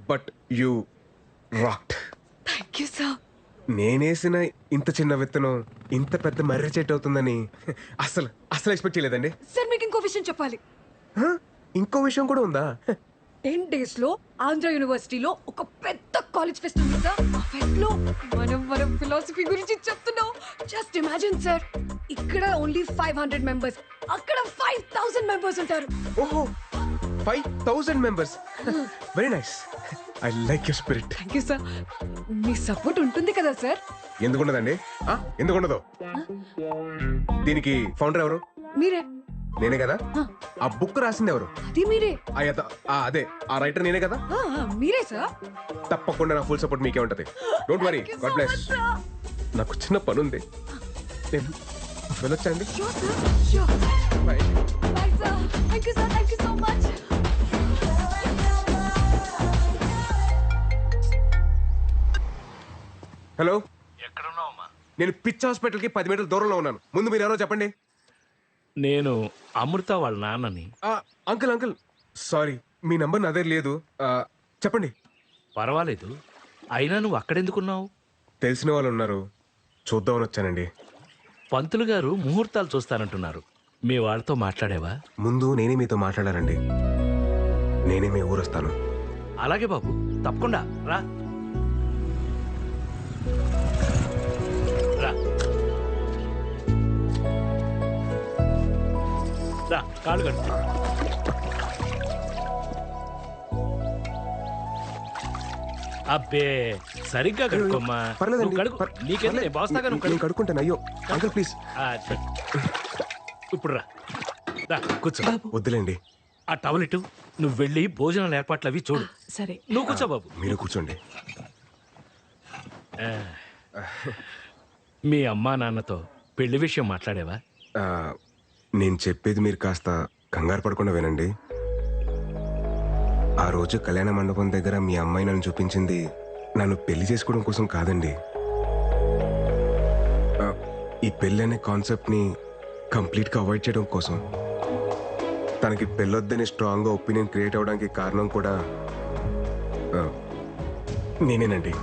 But you rocked. Thank you sir. నేనేసిన ఇంత చిన్న విత్తనం ఇంత పెద్ద మర్రి చెట్టు అవుతుందని అసలు ఎక్స్పెక్ట్ చేయలేదండి. సార్ మీకు ఇంకో విషయం చెప్పాలి. ఇంకో విషయం కూడా ఉందా? 10 days లో ఆంధ్ర యూనివర్సిటీలో ఒక పెద్ద కాలేజ్ ఫెస్ట్ ఉంది సార్. ఆ ఫెస్ట్ లో మనం ఫిలాసఫీ గురించి చెప్తున్నాం. జస్ట్ ఇమాజిన్ సార్, ఇక్కడ ఓన్లీ 500 మెంబర్స్, అక్కడ 5000 మెంబర్స్ ఉంటారు. ఓహో 5000 members. Very nice. I like your spirit. Thank you sir. Me support ఉంటుంది కదా సార్? ఎందుకుండదండి? ఎందుకుండదు? దీనికి ఫౌండర్ ఎవరు? మీరే. నేనే కదా. ఆ బుక్ రాసింది ఎవరు? అది మీరే. అదే ఆ రైటర్ నేనే కదా. మీరే సార్. తప్పకుండా నా ఫుల్ సపోర్ట్ మీకే ఉంటది. Don't worry. God bless. నాకు చిన్న పని ఉంది, నేను వెళ్ళొచ్చండి. Bye sir. Thank you sir. Thank you so much. Hello, ఎక్కడున్నావమ్మా? నేను పిచ్ హాస్పిటల్కి 10 మీటర్ల దూరంలో ఉన్నాను. ముందు మీరు ఎవరో చెప్పండి. నేను అమృత వాళ్ళ నాన్నని. అంకుల్ సారీ, మీ నంబర్ నా దగ్గర లేదు. చెప్పండి. పర్వాలేదు, అయినా నువ్వు అక్కడెందుకున్నావు? తెలిసిన వాళ్ళు ఉన్నారు, చూద్దామని వచ్చానండి. పంతులు గారు ముహూర్తాలు చూస్తానంటున్నారు. మీ వాళ్ళతో మాట్లాడేవా? ముందు నేనే మీతో మాట్లాడారండి. నేనే మీ ఊరు వస్తాను. అలాగే బాబు, తప్పకుండా రా. కాళ్ళు కట్టు. అబ్బే సరిగ్గా కడుక్కోమ్మా. కడుక్కుంటాను. అయ్యో అంకుల్ ప్లీజ్. ఇప్పుడు రా కూర్చో. వద్దులేండి. ఆ టవల్ ఇటు. నువ్వు వెళ్ళి భోజనాల ఏర్పాట్లు అవి చూడు. సరే. నువ్వు కూర్చో బాబు. మీరు కూర్చోండి. మీ అమ్మా నాన్నతో పెళ్లి విషయం మాట్లాడేవా? నేను చెప్పేది మీరు కాస్త కంగారు పడకుండా వినండి. ఆ రోజు కళ్యాణ మండపం దగ్గర మీ అమ్మాయి నన్ను చూపించింది నన్ను పెళ్లి చేసుకోవడం కోసం కాదండి. ఈ పెళ్ళి అనే కాన్సెప్ట్ని కంప్లీట్గా అవాయిడ్ చేయడం కోసం. తనకి పెళ్ళొద్దని స్ట్రాంగ్గా ఒపీనియన్ క్రియేట్ అవ్వడానికి కారణం కూడా నేనేనండి.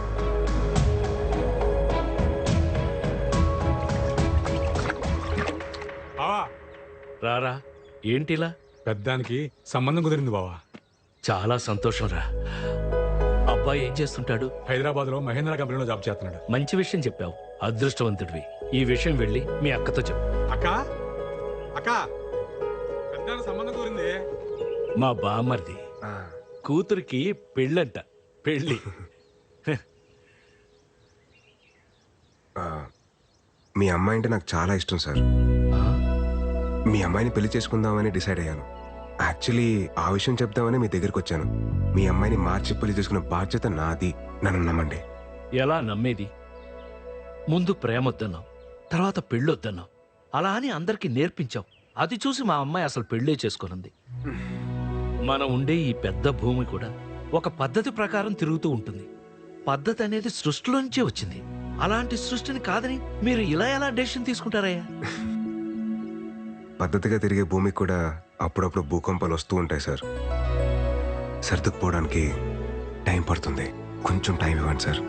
రారా. ఏంటిలా? పెద్దానికి సంబంధం కుదిరింది బావా. చాలా సంతోషం రా. అబ్బాయి ఏం చేస్తుంటాడు? హైదరాబాద్ లో మహేంద్ర కంపెనీలో జాబ్ చేస్తున్నాడు. మంచి విషయం చెప్పావు, అదృష్టవంతుడివి. ఈ విషయం వెళ్ళి మీ అక్కతో చెప్పు. అక్క పెద్దానికి సంబంధం కుదిరింది. మా బామ్మర్ది కూతురికి పెళ్ళంట. పెళ్ళి మీ అమ్మాయి అంటే నాకు చాలా ఇష్టం సార్. మీ అమ్మాయిని పెళ్లి చేసుకుందామని డిసైడ్ అయ్యాను. యాక్చువల్లీ ఆ విషయం చెప్దామని మీ దగ్గరికి వచ్చాను. మీ అమ్మాయిని మార్చి పెళ్లి చేసుకునే బాధ్యత నాది, నన్ను నమ్మండి. ఎలా నమ్మేది? ముందు ప్రేమొద్దన్నావు, తర్వాత పెళ్ళొద్దన్నావు. అలా అని అందరికీ నేర్పించావు. అది చూసి మా అమ్మాయి అసలు పెళ్ళే చేసుకున్నది. మనం ఉండే ఈ పెద్ద భూమి కూడా ఒక పద్ధతి ప్రకారం తిరుగుతూ ఉంటుంది. పద్ధతి అనేది సృష్టిలోంచే వచ్చింది. అలాంటి సృష్టిని కాదని మీరు ఇలా ఎలా డెసిషన్ తీసుకుంటారయ్యా? పద్ధతిగా తిరిగే భూమికి కూడా అప్పుడప్పుడు భూకంపాలు వస్తూ ఉంటాయి సార్. సర్దుకుపోవడానికి టైం పడుతుంది. కొంచెం టైం ఇవ్వండి సార్.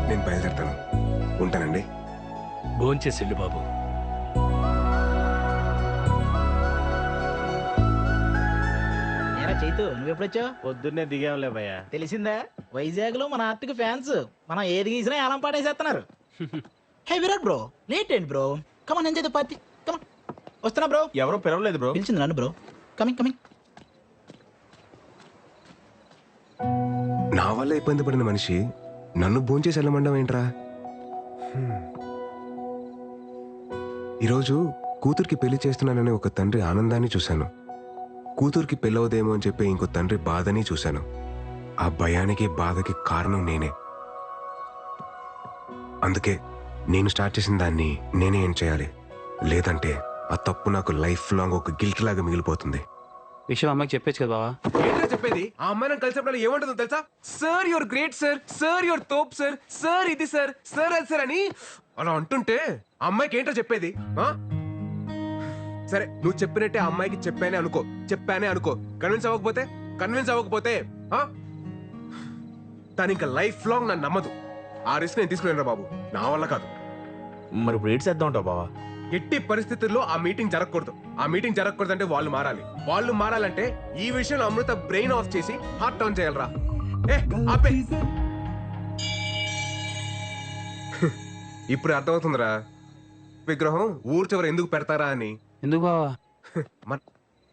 నేను బయలుదేరుతాను. ఉంటానండి. భోంచేసెళ్ళు బాబు. చైతు నువ్వు ఎప్పుడొచ్చావు? పొద్దున్నే దిగాంలే భయ్య. తెలిసిందా, వైజాగ్ లో మన ఆర్టిక్ ఫ్యాన్స్ మనం ఏది గీసినా ఏలం పాటేసేస్తున్నారు. హే విరాట్ బ్రో, లేట్ ఏంటి bro? Come on enjoy the party. Come on. వస్తున్నా బ్రో. ఎవరో పిలవలేదు బ్రో. పిలిచింది నన్ను బ్రో. Coming coming. నా వల్ల ఇబ్బంది పడిన మనిషి నన్ను భోంచేసి వెళ్ళమండం ఏంట్రా? ఈరోజు కూతురికి పెళ్లి చేస్తున్నానని ఒక తండ్రి ఆనందాన్ని చూశాను. కూతురికి పెళ్ళవదేమో అని చెప్పి ఇంకో తండ్రి బాధని చూశాను. ఆ భయానికి బాధకి కారణం నేనే. అందుకే నేను స్టార్ట్ చేసిన దాన్ని నేనే ఏం చేయాలి. లేదంటే ఆ తప్పు నాకు లైఫ్ లాంగ్ ఒక గిల్ట్ లాగా మిగిలిపోతుంది. విషయం అమ్మాయికి చెప్పేచ్చు కదా బావా? ఏంటో చెప్పేది? ఆ అమ్మాయి నన్ను కలిసినప్పుడు ఏమంటుందో తెలుసా? Sir your great sir, sir your తోప్ సార్, సార్ ఇది సార్, సార్ అది సార్ అని అలా అంటుంటే ఆ అమ్మాయికి ఏంటో చెప్పేది? సరే నువ్వు చెప్పినట్టే ఆ అమ్మాయికి చెప్పానే అనుకో. కన్విన్స్ అవ్వకపోతే తను ఇంకా లైఫ్ లాంగ్ నన్ను నమ్మదు. ఆ రిస్క్ నేను తీసుకున్నాను బాబు, నా వల్ల కాదు. మరి ఇప్పుడు ఏడ్ చేద్దాం ఉంటావు బావా? ఎట్టి పరిస్థితుల్లో ఆ మీటింగ్ జరగకూడదు అంటే వాళ్ళు మారాలంటే ఈ విషయంలో అమృత బ్రెయిన్ ఆఫ్ చేసి హార్ట్ టర్న్ చేయాలరా. ఇప్పుడు అర్థమవుతుందిరా విగ్రహం ఊరు చివర ఎందుకు పెడతారా అని. ఎందుకు బావా? మన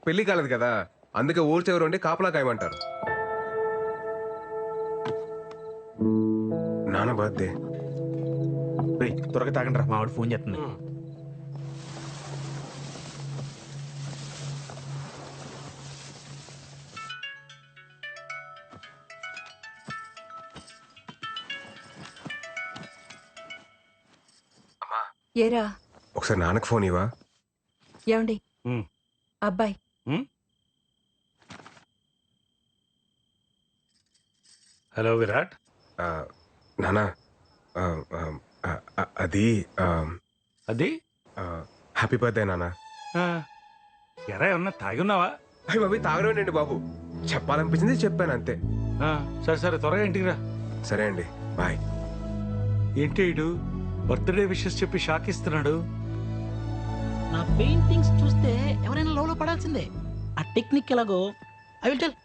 పెళ్లి కాలేదు కదా, అందుకే ఊరు చివర ఉండి కాపలా కాయమంటారు. నాన్న బర్త్డే. త్వరగా తాగండి రా, మా వాడు ఫోన్ చేస్తుంది. ఏరా ఒకసారి నాన్నకు ఫోన్ ఇవ్వా? ఏమండి అబ్బాయి? హలో విరాట్. నానా అది హ్యాపీ బర్త్డే నాన్న. ఎరా ఏమన్నా తాగున్నావా? అయ్యి బాబు తాగడండి బాబు, చెప్పాలనిపించింది చెప్పాను అంతే. సరే త్వరగా ఇంటికి రా. సరే అండి, బాయ్. ఏంటి ఇడు బర్త్డే విషెస్ చెప్పి షాక్ ఇస్తున్నాడు? నా పెయింటింగ్స్ చూస్తే ఎవరైనా లవ్ లో పడాల్సిందే. ఆ టెక్నిక్ ఎలాగో I will tell.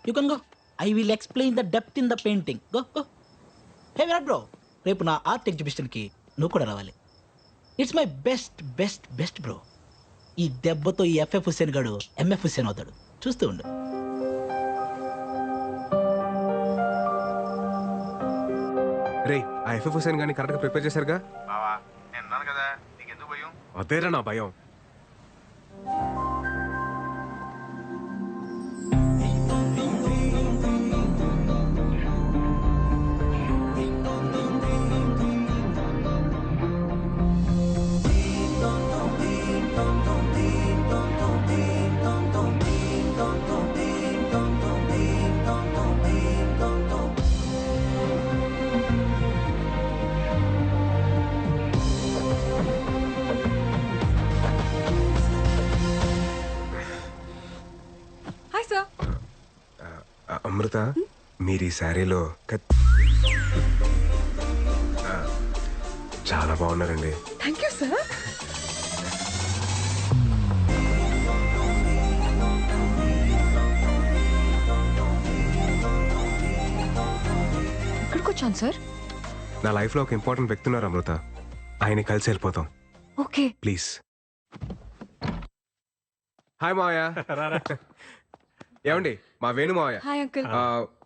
You can go. I will explain the depth in the painting. Go go. Hey Virat bro, రేపు నా ఆర్ట్ ఎగ్జిబిషన్కి నువ్వు కూడా రావాలి. It's my best best best bro. ఈ దెబ్బతో ఈ ఎఫ్ఎఫ్ హుస్సేన్ గాడు ఎంఎఫ్ హుస్సేన్ అవుతాడు. చూస్తూ ఉండు. రే ఆ ఎఫ్ఎఫ్ హుస్సేన్ గారిని కరెక్ట్గా ప్రిపేర్ చేశారుగా? బావా నేను ఉన్నాను కదా, నీకెందుకు భయం? అదేరా నా భయం. అమృత, మీరు ఈ శారీలో చాలా బాగున్నారండి. Thank you sir. ఇక్కడికి వచ్చాను సార్. నా లైఫ్లో ఒక ఇంపార్టెంట్ వ్యక్తి ఉన్నారు అమృత, ఆయన కలిసి వెళ్ళిపోతాం. Okay please. హాయ్ మావయ్య. ఏమండి మా వేణు మావయ్య. Hi uncle.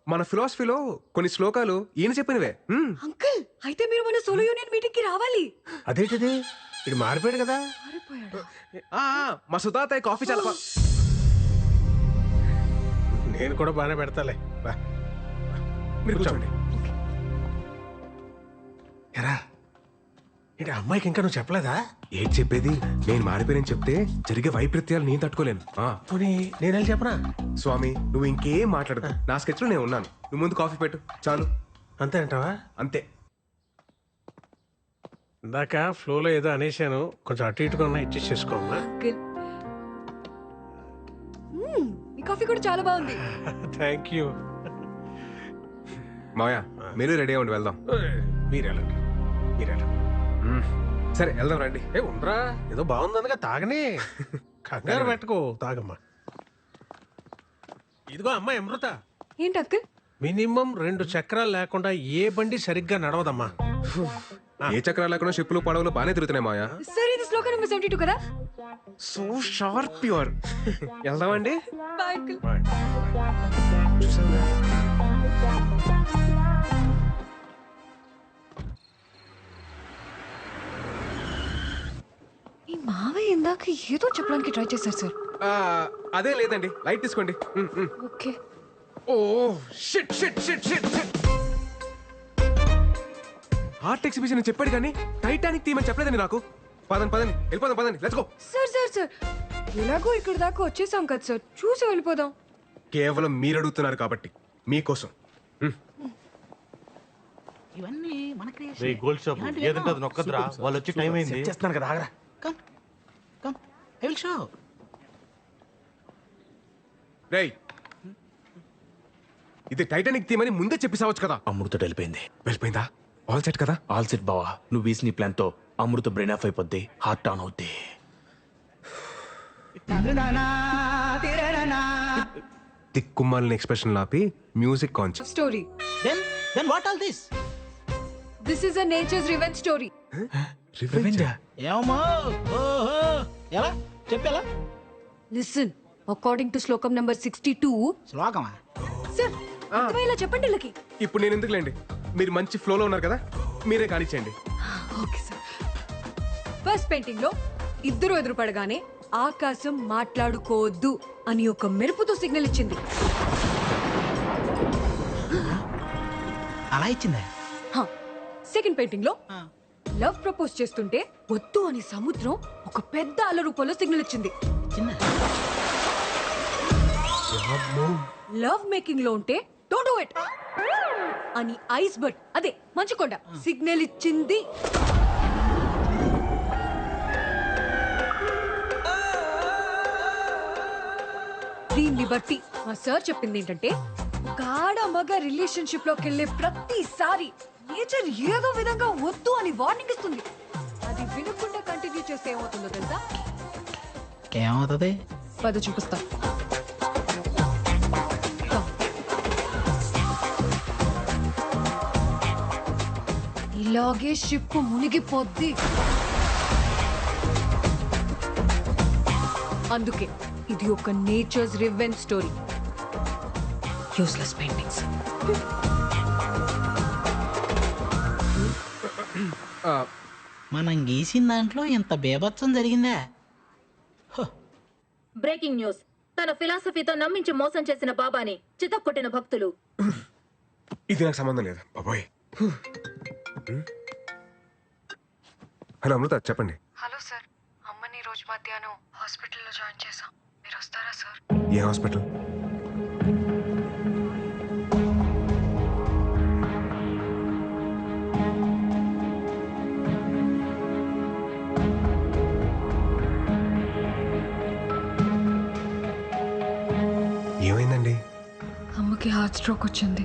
మన ఫిలాసఫీలో కొన్ని శ్లోకాలు ఈయన చెప్పినవే. అంకుల్ అయితే మీరు మన సోలో యూనియన్ మీటింగ్ కి రావాలి. అదేంటిది ఇది మారిపోయాడు కదా. మా సుతాతయ్య కాఫీ చాలా నేను కూడా బాగానే పెడతాలే. బా మీరు కూర్చోండి. ఎరా ఏంటి అమ్మాయికి ఇంకా నువ్వు చెప్పలేదా? ఏంటి చెప్పేది? నేను మారిపోయానని చెప్తే జరిగే వైపరీత్యాలు నేను తట్టుకోలేను. నేను చెప్పనా? స్వామి నువ్వు ఇంకేం మాట్లాడదు. నా స్కెచ్ లో నేను ఉన్నాను. నువ్వు ముందు కాఫీ పెట్టు చాలు. అంతే అంటావా? అంతే. ఇందాక ఫ్లోలో ఏదో అనేశాను, కొంచెం అటు ఇటుగా ఉన్నా ఇచ్చేసుకోమ్మా. ఈ కాఫీ కూడా చాలా బాగుంది. Thank you. మాయా మీరు రెడీ అవ్వండి, వెళ్దాం. మీరెళ్ళండి. సరే వెళ్దాం రండి. ఉండరా, ఏదో బాగుందనగా తాగనే. కంగారు పెట్టుకో, తాగమ్మా. ఇదిగో అమ్మా అమృత. ఏంటి అంకుల్? మినిమం 2 చక్రాలు లేకుండా ఏ బండి సరిగ్గా నడవదమ్మా. ఏ చక్రాలు లేకుండా షిప్పులు పడవలు బాగానే తిరుగుతున్నాయి మాయా. సార్ ఇది శ్లోకం నెంబర్ 72 కదా? So sharp pure. వెళ్దామండి. Bye uncle. ఈ మావయ్య ఇందాక ఏదో చెప్పడానికి ట్రై చేశారు సార్. అదే లేదండి, లైట్ తీసుకోండి. Okay. Oh shit shit shit shit. Art exhibition చెప్పాడు కానీ టైటానిక్ థీమ్ అని చెప్పలేదండి నాకు. పదండి పదండి వెళ్ళిపోదాం, పదండి లెట్స్ గో. సార్ ఎలాగో ఇక్కడ దాకా వచ్చేసాం కదా సార్, చూసి వెళ్ళిపోదాం. కేవలం మీరు అడుగుతున్నారు కాబట్టి మీకోసం. ఇవన్నీ మన గోల్డ్ షాప్ ఏదంటే అది నొక్కదురా, వాళ్ళు వచ్చి టైం అయింది. చేస్తున్నాను కదా, ఆగరా. Come come I will show. రేయ్ ఇది టైటానిక్ థీమ్ అని ముందే చెప్పేసావచ్చు కదా. అమృత వెళ్ళిపోయింది. వెళ్ళిపోయిందా? ఆల్ సెట్ కదా? ఆల్ సెట్ బావా. నువ్వు వేసిన నీ ప్లాన్ తో అమృత బ్రెయిన్ ఆఫ్ అయిపోద్ది, హార్ట్ ఆన్ అవుద్ది. తిక్కుమాలిన ఎక్స్ప్రెషన్ లాపి music concept story. Then what all this? This is a nature's revenge story. Revenge. ఏమో ఓహో ఎలా చెప్పేలా? Listen, according to శ్లోకం నెంబర్ 62. శ్లోకమా? సార్ అర్థమయ్యేలా చెప్పండి వీళ్ళకి. ఇప్పుడు నేను ఎందుకులేండి, మీరు మంచి ఫ్లోలో ఉన్నారు కదా, మీరే కానిచ్చేయండి. Okay sir. ఫస్ట్ పెయింటింగ్ లో ఇద్దరు ఎదురుపడగానే ఆకాశం మాట్లాడుకోవద్దు అని ఒక మెరుపుతో సిగ్నల్ ఇచ్చింది. అలా ఇచ్చిందా? సెకండ్ పెయింటింగ్ లో లవ్ ప్రపోజ్ చేస్తుంటే వద్దు అని సముద్రం ఒక పెద్ద అల రూపంలో సిగ్నల్ ఇచ్చింది. లవ్ మేకింగ్ లో ఉంటే డోంట్ డు ఇట్ అని ఐస్ బర్డ్ అదే మంచుకొండ సిగ్నల్ ఇచ్చింది. దీన్ని బట్టి మా సార్ చెప్పింది ఏంటంటే గాఢ మగ రిలేషన్షిప్ లోకి వెళ్ళే ప్రతిసారి నేచర్ ఏదో విధంగా వద్దు అని వార్నింగ్ ఇస్తుంది. అది వినకుండా కంటిన్యూ చేస్తే ఏమవుతుందో తెలుసా? ఏమవుతుంది? పద చూపిస్తా. ఇలాగే షిప్ మునిగిపోద్ది. అందుకే ఇది ఒక nature's revenge story. Useless paintings. మనం గీసిన దాంట్లో ఇంత బేభత్సం జరిగిందా? Breaking news. తన ఫిలాసఫీతో నమ్మించి మోసం చేసిన బాబాని చితక్కొట్టిన భక్తులు. ఇది నాకు సంబంధం లేదు బాబాయ్. హలో అమృత చెప్పండి. హలో సార్, అమ్మని రోజు మధ్యాహ్నం హాస్పిటల్లో జాయిన్ చేశాం. మీరు వస్తారా సార్? ఏ హాస్పిటల్? ఏమైందండి? అమ్మకి హార్ట్ స్ట్రోక్ వచ్చింది,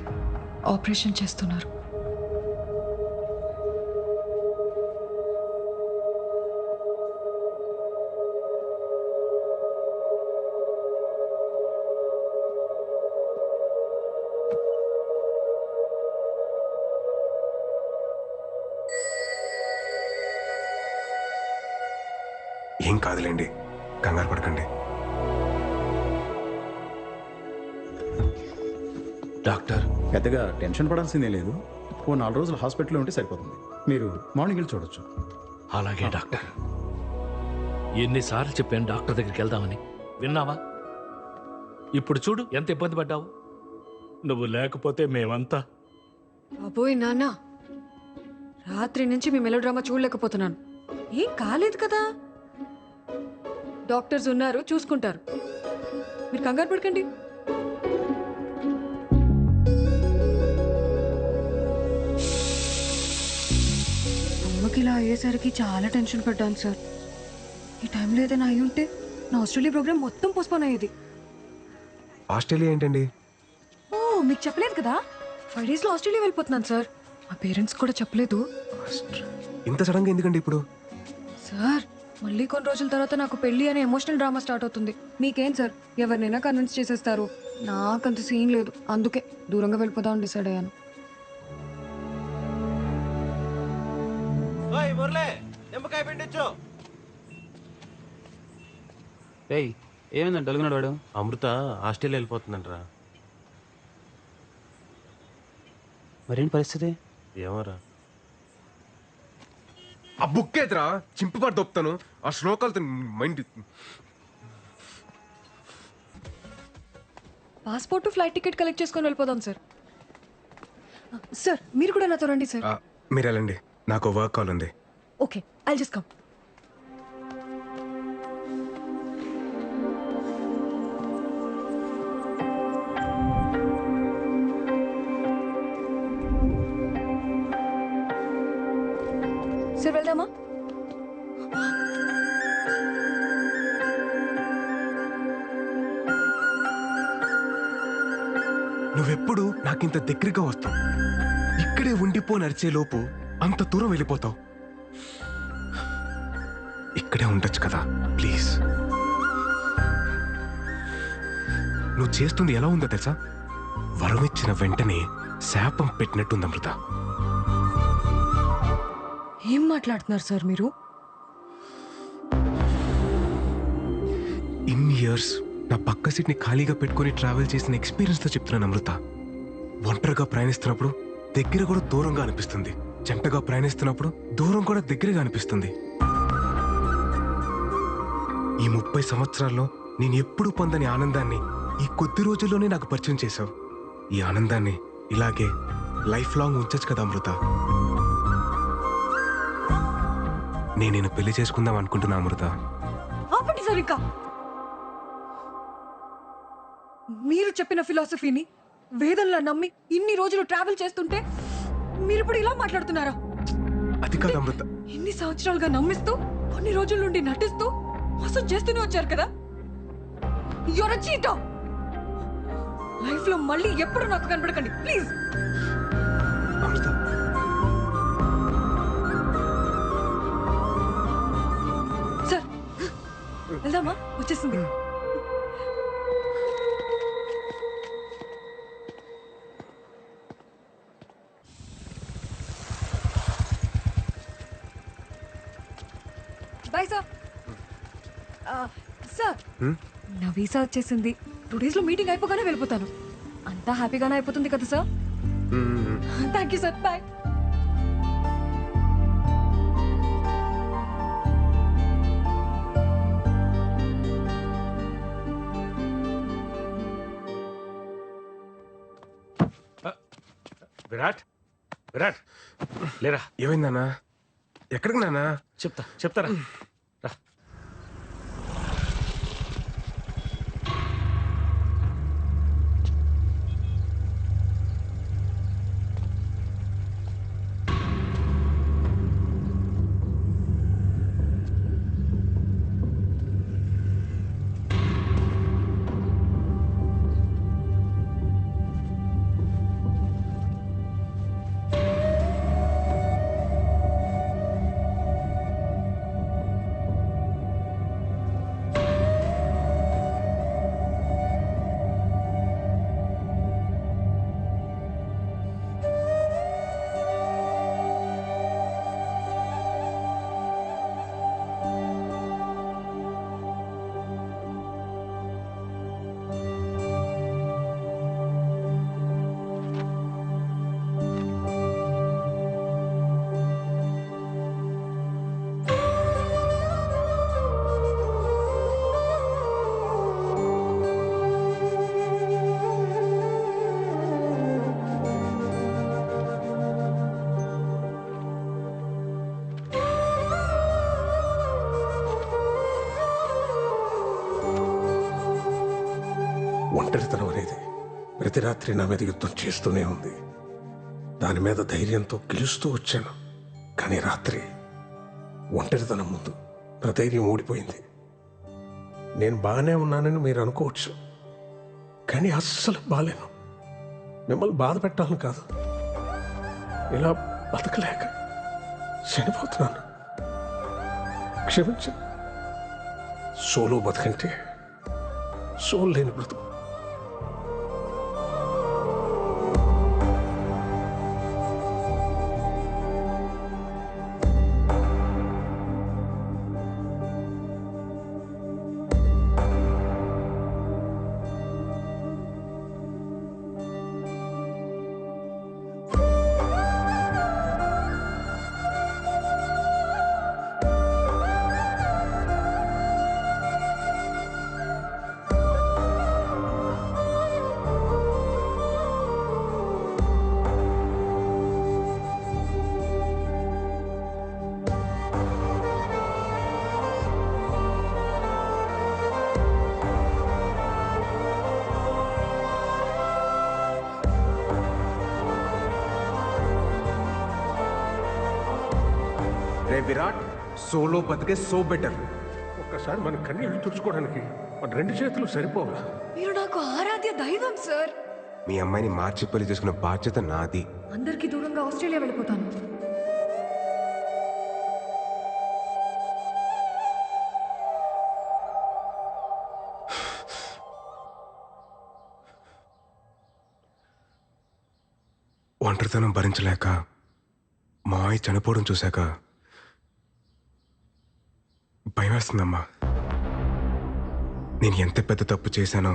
ఆపరేషన్ చేస్తున్నారు. ఏం కాదులేండి, కంగారు పడకండి. డాక్టర్ పెద్దగా టెన్షన్ పడాల్సిందే లేదు. ఓ 4 రోజులు హాస్పిటల్లో ఉంటే సరిపోతుంది. మీరు మార్నింగ్ వెళ్ళి చూడొచ్చు. అలాగే డాక్టర్. ఎన్నిసార్లు చెప్పాను డాక్టర్ దగ్గరికి వెళ్దామని, విన్నావా? ఇప్పుడు చూడు ఎంత ఇబ్బంది పడ్డావు. నువ్వు లేకపోతే మేమంతా. అబ్బోయ్ నాన్న, రాత్రి నుంచి మీ మెలో డ్రామా చూడలేకపోతున్నాను. ఏం కాలేదు కదా, డాక్టర్స్ ఉన్నారు, చూసుకుంటారు. మీరు కంగారు పడకండి. అమ్మకి ఇలా అయ్యేసరికి చాలా టెన్షన్ పడ్డాను సార్. ఈ టైంలో ఏదైనా అయి ఉంటే నా ఆస్ట్రేలియా ప్రోగ్రామ్ మొత్తం పోస్ట్పోన్ అయ్యేది. ఆస్ట్రేలియా ఏంటండి? ఓ, మీకు చెప్పలేదు కదా, 5 days లో ఆస్ట్రేలియా వెళ్ళిపోతున్నాను సార్. మా పేరెంట్స్ కూడా చెప్పలేదు. ఇంత సడన్గా ఎందుకండి ఇప్పుడు? సార్, మళ్ళీ కొన్ని రోజుల తర్వాత నాకు పెళ్లి అనే ఎమోషనల్ డ్రామా స్టార్ట్ అవుతుంది. మీకేం సార్, ఎవరినైనా కన్విన్స్ చేసేస్తారు. నాకంత సీన్ లేదు, అందుకే దూరంగా వెళ్ళిపోదామని డిసైడ్ అయ్యాను. ఓయ్ మురళి, నిమ్మకాయ పిండిచ్చు. ఏయ్, ఏమైందండి డలుగున్నాడు వాడు? అమృత ఆస్ట్రేలియా వెళ్ళిపోతుందంటరా. మరేంటి పరిస్థితి? ఏమోరా. ఆ బుక్ ఎదురా చింపిపాటు దొప్పుతాను. ఆ శ్లోకాలతో mind. Passport, flight ticket collect చేసుకొని వెళ్ళిపోదాం సార్. సార్, మీరు కూడా నాతో రండి సార్. మీరు వెళ్ళండి, నాకు వర్క్ కాల్ ఉంది. Okay, I'll just come. Sir, వెళ్దామా? నువ్వెప్పుడు నాకింత దగ్గరగా వస్తావు, ఇక్కడే ఉండిపో నడిచే లోపు అంత దూరం వెళ్ళిపోతావు. ఇక్కడే ఉండొచ్చు కదా ప్లీజ్. నువ్వు చేస్తుంది ఎలా ఉందో తెలుసా? వరం ఇచ్చిన వెంటనే శాపం పెట్టినట్టుంది అమృత. ఏం మాట్లాడుతున్నారు సార్ మీరు? ఇన్ని ఇయర్స్ నా పక్క సీట్ని ఖాళీగా పెట్టుకుని ట్రావెల్ చేసిన ఎక్స్పీరియన్స్తో చెప్తున్నాను అమృత. ఒంటరిగా ప్రయాణిస్తున్నప్పుడు దగ్గర కూడా దూరంగా అనిపిస్తుంది, జంటగా ప్రయాణిస్తున్నప్పుడు దూరం కూడా దగ్గరగా అనిపిస్తుంది. ఈ 30 సంవత్సరాల్లో నేను ఎప్పుడూ పొందని ఆనందాన్ని ఈ కొద్ది రోజుల్లోనే నాకు పరిచయం చేశావు. ఈ ఆనందాన్ని ఇలాగే లైఫ్ లాంగ్ ఉంచచ్చు కదా అమృత. నేను పెళ్లి చేసుకుందాం అనుకుంటున్నా అమృత. ఆపండి సార్, ఇంకా మీరు చెప్పిన ఫిలాసఫీని వేదంలా నమ్మి ఇన్ని రోజులు ట్రావెల్ చేస్తుంటే మీరు ఇప్పుడు ఇలా మాట్లాడుతున్నారా? అది కాదు అమృత. ఇన్ని సంవత్సరాలుగా నమ్మిస్తూ కొన్ని రోజుల నుండి నటిస్తూ మోసం చేస్తూనే వచ్చారు కదా. Your a cheater. లైఫ్ లో మళ్ళీ ఎప్పుడు నాకు కనపడకండి ప్లీజ్. అమృత, సార్ వెళ్దామా? వచ్చేసింది. Bye sir. సార్, నా వీసా వచ్చేసింది. 2 days లో మీటింగ్ అయిపోగానే వెళ్ళిపోతాను. అంతా హ్యాపీగానే అయిపోతుంది కదా sir? Thank you sir, bye. Virat, Virat లేరా. ఏమైంది నాన్న? ఎక్కడికి నాన్న? చెప్తారా. ఒంటరితనం అనేది ప్రతి రాత్రి నా మీద యుద్ధం చేస్తూనే ఉంది. దాని మీద ధైర్యంతో గెలుస్తూ వచ్చాను. కానీ రాత్రి ఒంటరితనం ముందు నా ధైర్యం ఓడిపోయింది. నేను బాగానే ఉన్నానని మీరు అనుకోవచ్చు, కానీ అస్సలు బాలేను. మిమ్మల్ని బాధ పెట్టాలని కాదు, ఇలా బతకలేక చనిపోతున్నాను. క్షమించండి. సోలో బతకంటే సోల్ లేని బ్రతుకు. రే విరాట్, సోలో బతికే సో బెటర్. ఒక్కసారి మన కన్నీళ్లు తుడుచుకోవడానికి మన 2 చేతులు సరిపోవా? మీరు నాకు ఆరాధ్య దైవం సార్. మీ అమ్మాయిని మార్చి పెళ్లి చేసుకునే బాధ్యత నాది. అందరికీ దూరంగా ఆస్ట్రేలియా వెళ్ళిపోతాను. ఒంటరితనం భరించలేక మా అమ్మాయి చనిపోవడం చూశాక భయం వేస్తుందమ్మా. నేను ఎంత పెద్ద తప్పు చేశానో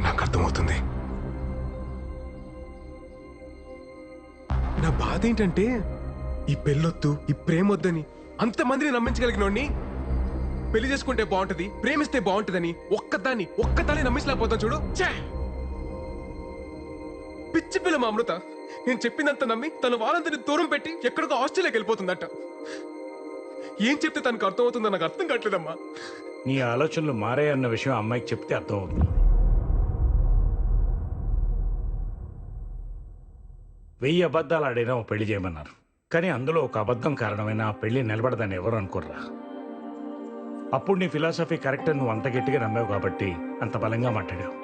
నాకు అర్థమవుతుంది. నా బాధ ఏంటంటే ఈ పెళ్ళొద్దు, ఈ ప్రేమొద్దని అంతమందిని నమ్మించగలిగినోడిని పెళ్లి చేసుకుంటే బాగుంటది, ప్రేమిస్తే బాగుంటదని ఒక్కదాన్ని నమ్మించలేకపోతాను చూడు. పిచ్చి పిల్ల మా అమృత నేను చెప్పిందంత నమ్మి తన వాళ్ళందరినీ దూరం పెట్టి ఎక్కడికో ఆస్ట్రేలియాకి వెళ్ళిపోతుందట. ఏం చెప్తే తనకు అర్థమవుతుందో నాకు అర్థం కావట్లేదమ్మా. నీ ఆలోచనలు మారాయన్న విషయం అమ్మాయికి చెప్తే అర్థమవుతుంది. 1000 అబద్ధాలు ఆడినా ఓ పెళ్లి చేయమన్నారు, కానీ అందులో ఒక అబద్ధం కారణమైన ఆ పెళ్లి నిలబడదని ఎవరు అనుకోర్రా. అప్పుడు నీ ఫిలాసఫీ కరెక్ట్ అని నువ్వు అంత గట్టిగా నమ్మావు కాబట్టి అంత బలంగా మాట్లాడావు.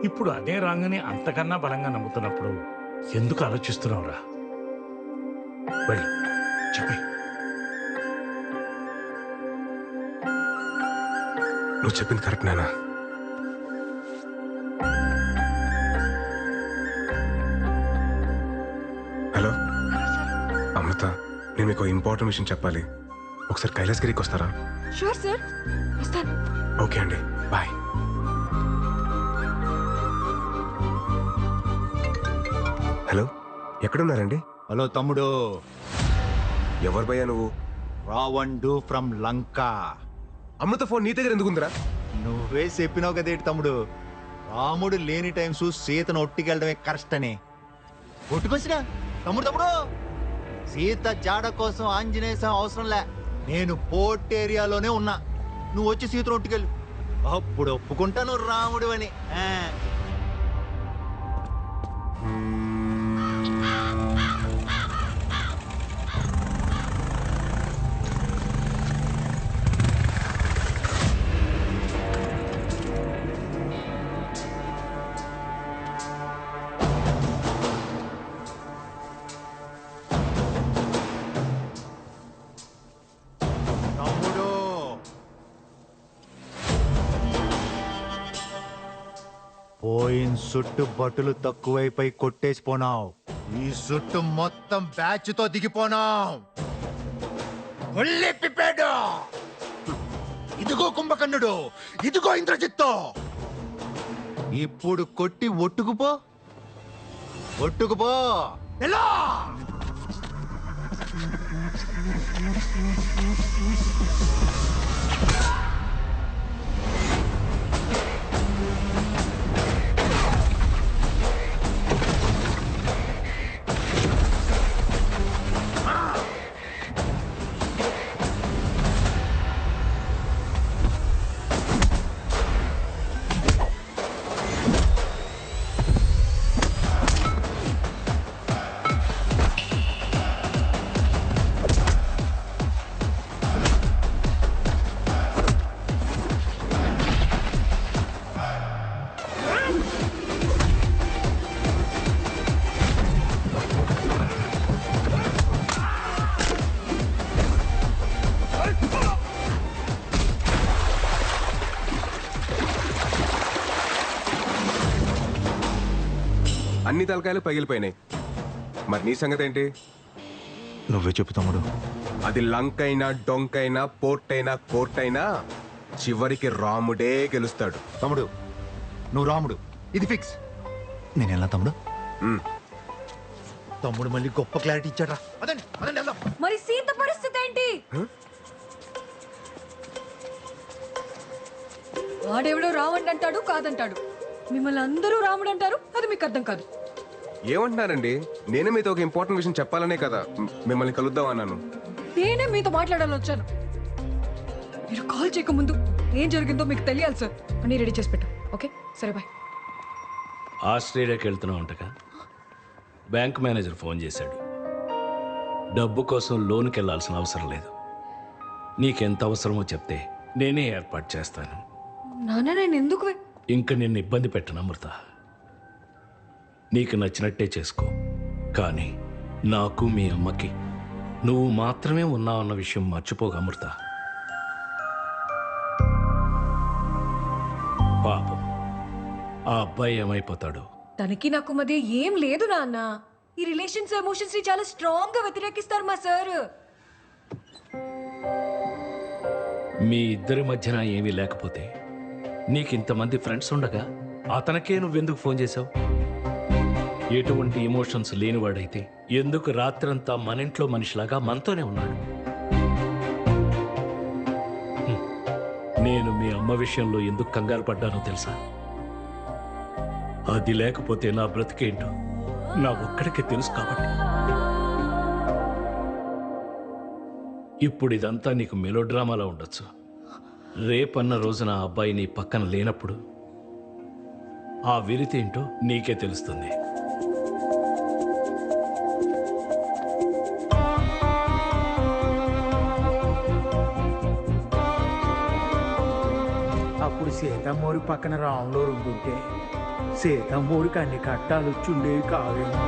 ఇప్పుడు అదే రాంగని అంతకన్నా బలంగా నమ్ముతున్నప్పుడు ఎందుకు ఆలోచిస్తున్నావురా? వెళ్ళి చెప్పి. నువ్వు చెప్పింది కరెక్ట్ నానా. హలో అమృత, నేను మీకు ఇంపార్టెంట్ విషయం చెప్పాలి. ఒకసారి కైలాసగిరికి వస్తారా? షూర్ సార్, వస్తాను. ఓకే అండి, బాయ్. హలో, ఎక్కడున్నారండి? హలో తమ్ముడు. ఎవరు భయ్యా నువ్వు? రావణుడు ఫ్రమ్ లంక. అమృత ఫోన్ నీ దగ్గర ఎందుకుందిరా? నువ్వే చెప్పినావు కదేటి తమ్ముడు, రాముడు లేని టైమ్స్ సీతను ఒట్టికెళ్ళడమే కరెక్ట్ అని. ఒట్టుకొచ్చినా తమ్ముడు సీత జాడ కోసం ఆంజనేయ స్వామి అవసరంలే. నేను పోర్ట్ ఏరియాలోనే ఉన్నా, నువ్వు వచ్చి సీతను ఒట్టుకెళ్ళు, అప్పుడు ఒప్పుకుంటాను రాముడు అని. పోయిన సుట్టు బట్టలు తక్కువైపోయి కొట్టేసిపోనావు, ఈ సుట్టు మొత్తం బ్యాచ్ తో దిగిపోనావు. ఇదిగో కుంభకర్ణుడు, ఇదిగో ఇంద్రజిత్తు. ఇప్పుడు కొట్టి ఒట్టుకుపో ఎలా? అన్ని తలకాయలు పగిలిపోయినాయి. మరి నీ సంగతి ఏంటి? నువ్వే చెప్పు తమ్ముడు. అది లంకైనా డొంకైనా పోర్ట్ అయినా కోర్ట్ అయినా చివరికి రాముడే గెలుస్తాడు. తమ్ముడు నువ్వు రాముడు, ఇది ఫిక్స్. నేను ఎలా తమ్ముడు? తమ్ముడు మళ్ళీ గొప్ప క్లారిటీ ఇచ్చాడా? అదండి అదండి వెళ్దాం. మరి సీత పరిస్థితి ఏంటి? వాడెవడో రావణ్ అంటాడు, కాదంటాడు. మిమ్మల్ని అందరూ రాముడు అంటారు, అది మీకు అర్థం కాదు. ఏమంటున్నారండి? నేనే మీతో ఒక ఇంపార్టెంట్ విషయం చెప్పాలనే కదా మిమ్మల్ని కలుద్దాం అన్నాను. నేనే మీతో మాట్లాడాలని వచ్చాను. మీరు కాల్ చేయకముందు ఏం జరిగిందో మీకు తెలియాలి సార్. అన్నీ రెడీ చేసి పెట్టు. ఓకే సరే బాయ్. ఆస్ట్రేలియాకి వెళ్తున్నావు అంటగా? బ్యాంక్ మేనేజర్ ఫోన్ చేశాడు. డబ్బు కోసం లోన్కి వెళ్ళాల్సిన అవసరం లేదు. నీకెంత అవసరమో చెప్తే నేనే ఏర్పాటు చేస్తాను. నాన్న నేను ఎందుకు ఇంక నిన్ను ఇబ్బంది పెట్టను అమృత. నీకు నచ్చినట్టే చేసుకో. కానీ నాకు మీ అమ్మకి నువ్వు మాత్రమే ఉన్నావన్న విషయం మర్చిపోక అమృత. పాపం ఆ అబ్బాయి ఏమైపోతాడు? తనకి నాకు మధ్య ఏం లేదు నాన్న. ఈ రిలేషన్స్ ఎమోషన్స్ ని చాలా స్ట్రాంగ్ గా వ్యతిరేకిస్తారు మా సార్. మీ ఇద్దరి మధ్యన ఏమీ లేకపోతే నీకింతమంది ఫ్రెండ్స్ ఉండగా అతనికే నువ్వెందుకు ఫోన్ చేశావు? ఎటువంటి ఎమోషన్స్ లేనివాడైతే ఎందుకు రాత్రంతా మన ఇంట్లో మనిషిలాగా మనతోనే ఉన్నాడు? నేను మీ అమ్మ విషయంలో ఎందుకు కంగారు పడ్డానో తెలుసా? అది లేకపోతే నా బ్రతికేంటో నా ఒక్కడికే తెలుసు కాబట్టి. ఇప్పుడు ఇదంతా నీకు మెలోడ్రామాలా ఉండొచ్చు. రేపన్న రోజున ఆ అబ్బాయి నీ పక్కన లేనప్పుడు ఆ విరితేంటో నీకే తెలుస్తుంది. అప్పుడు సీతమ్మోడి పక్కన రాములో ఉంటుంటే సీతమ్మోడికి అన్ని కట్టాలు వచ్చుండేవి కావేమో.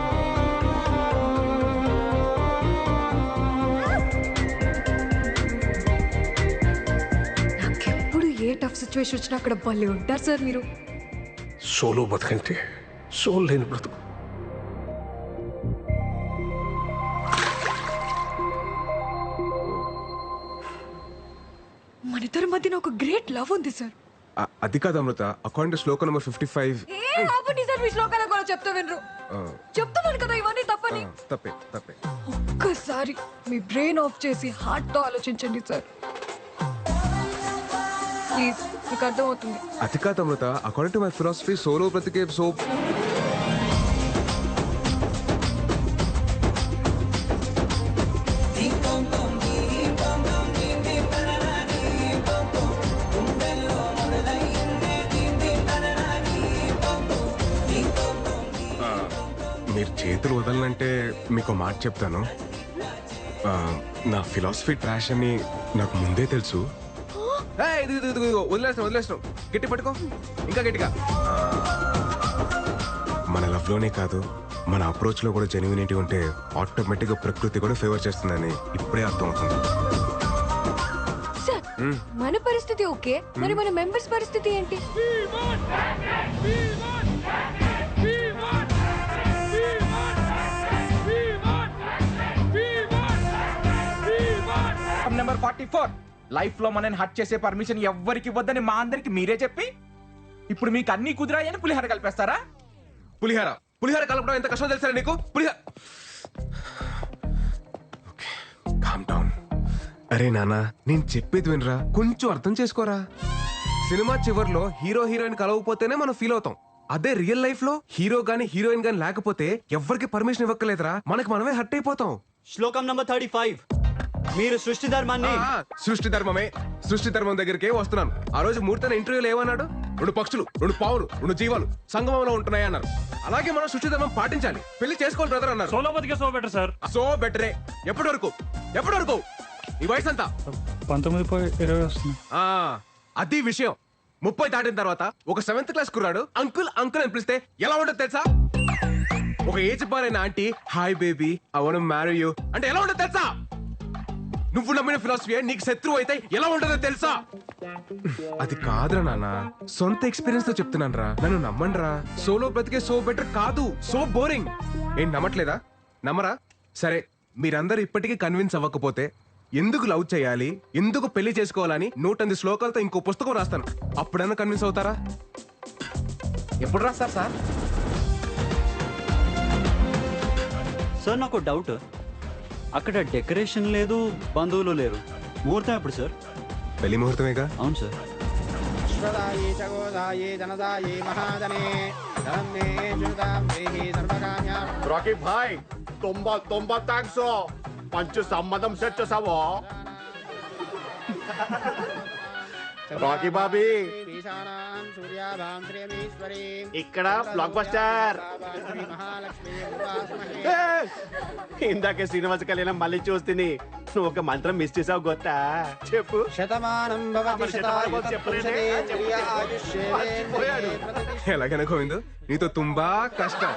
నాకెప్పుడు ఏ టఫ్ సిచ్యువేషన్ వచ్చినా అక్కడ భలే ఉంటారు సార్ మీరు. సోలో బతుకంటే సోల్ లేని బ్రతుకు. మన ఇద్దరి మధ్యన ఒక గ్రేట్ లవ్ ఉంది సార్. అది కాదు అమృత. అకార్డింగ్ టు శ్లోక నెంబర్ 55. ఏ ఆపండి సార్, మీ శ్లోకాల కూడా చెప్తా వినరు. చెప్తున్నాను కదా ఇవన్నీ తప్పని. తప్పే తప్పే. ఒక్కసారి మీ బ్రెయిన్ ఆఫ్ చేసి హార్ట్ తో ఆలోచించండి సార్ ప్లీజ్. మీకు అర్థమవుతుంది. అది కాదు Amrita. According to my philosophy solo బ్రతికే సో మీరు చేతులు వదలనంటే మీకు మాట చెప్తాను. నా ఫిలాసఫీ ట్రాష్ అని నాకు ముందే తెలుసు. వదిలేస్తాం. గట్టి పట్టుకో, ఇంకా గట్టిగా. మన లవ్లోనే కాదు మన అప్రోచ్లో కూడా జెన్యూనిటీ ఉంటే ఆటోమేటిక్గా ప్రకృతి కూడా ఫేవర్ చేస్తుందని ఇప్పుడే అర్థమవుతుంది. సార్ మన పరిస్థితి ఓకే, మరి మన మెంబర్స్ పరిస్థితి ఏంటి? నెంబర్ 44 లైఫ్ లో మనని హట్ చేసే పర్మిషన్ ఎవ్వరికి ఇవ్వద్దని మా అందరికి మీరే చెప్పి ఇప్పుడు మీకు అన్ని కుదిరాయని పులిహార కలిపేస్తారా? పులిహార కలపడం ఎంత కష్టం తెలుసా నీకు? Calm down. అరే నానా, నేను చెప్పేది వినరా, కొంచెం అర్థం చేసుకోరా. సినిమా చివర్లో హీరో హీరోయిన్ కలవకపోతేనే మనం ఫీల్ అవుతాం. అదే రియల్ లైఫ్ లో హీరో గానీ హీరోయిన్ గానీ లేకపోతే ఎవరికి పర్మిషన్ ఇవ్వక్కలేదురా, మనకి మనమే హర్ట్ అయిపోతాం. శ్లోకం నంబర్ 35. మీరు సృష్టి ధర్మాన్ని సృష్టి ధర్మం దగ్గరికే వస్తున్నాను. ఆ రోజు మూర్తన ఇంటర్వ్యూలో ఏమన్నాడు? 2 పక్షులు, 2 పావులు, 2 జీవాలు సంగమంలో ఉంటున్నాయి అన్నారు. అలాగే మనం సృష్టి ధర్మం పాటించాలి. పెళ్లి చేసుకోవాలి బ్రదర్ అన్నారు. సోలో బతికే సో బెటర్ సార్. సో బెటరే. ఎప్పటి వరకు ఈ వయసు అంతా 19-20 వస్తుంది. అది విషయం. 30 దాటిన తర్వాత ఒక 7th క్లాస్ కుర్రాడు అంకుల్ అని పిలిస్తే ఎలా ఉంటుంది తెలుసా? ఒక ఏజ్ బార్ అయిన aunty hi baby I want to marry you అంటే ఎలా ఉంటుంది తెలుసా? నువ్వు నమ్మిన ఫిలాసఫీ నీకు శత్రువు అయితే ఎలా ఉంటుందో తెలుసా? అది కాదురా నాన్న, సొంత ఎక్స్పీరియన్స్ తో చెప్తున్నాను రా. నన్ను నమ్మండిరా. సోలో బ్రతికే సో బెటర్ కాదు, సో బోరింగ్. ఏం నమ్మట్లేదా? నమ్మరా? సరే, మీరందరూ ఇప్పటికీ కన్విన్స్ అవ్వకపోతే ఎందుకు లవ్ చేయాలి, ఎందుకు పెళ్లి చేసుకోవాలని 108 శ్లోకాలతో ఇంకో పుస్తకం రాస్తాను. అప్పుడన్నా కన్విన్స్ అవుతారా? ఎప్పుడు రాస్తారు సార్? సార్ నాకు డౌట్, అక్కడ డెకరేషన్ లేదు, బంధువులు లేరు, ముహూర్తం ఎప్పుడు సార్? పెళ్లి ముహూర్తమేగా. అవును సార్. రాకీ భాయ్ తొంభై థ్యాంక్స్, మంచి సంబంధం సెట్ చేసావో. రాకీ బాబీ ఇక్కడ బ్లాక్ బస్టర్. ఇందాకే శ్రీనివాస కళ్యాణం మళ్ళీ చూస్తుంది. నువ్వు ఒక మంత్రం మిస్ చేసావు గొత్తా? చెప్పు. శతమానం ఎలాగైనా గోవిందు, నీతో తుంబా కష్టం.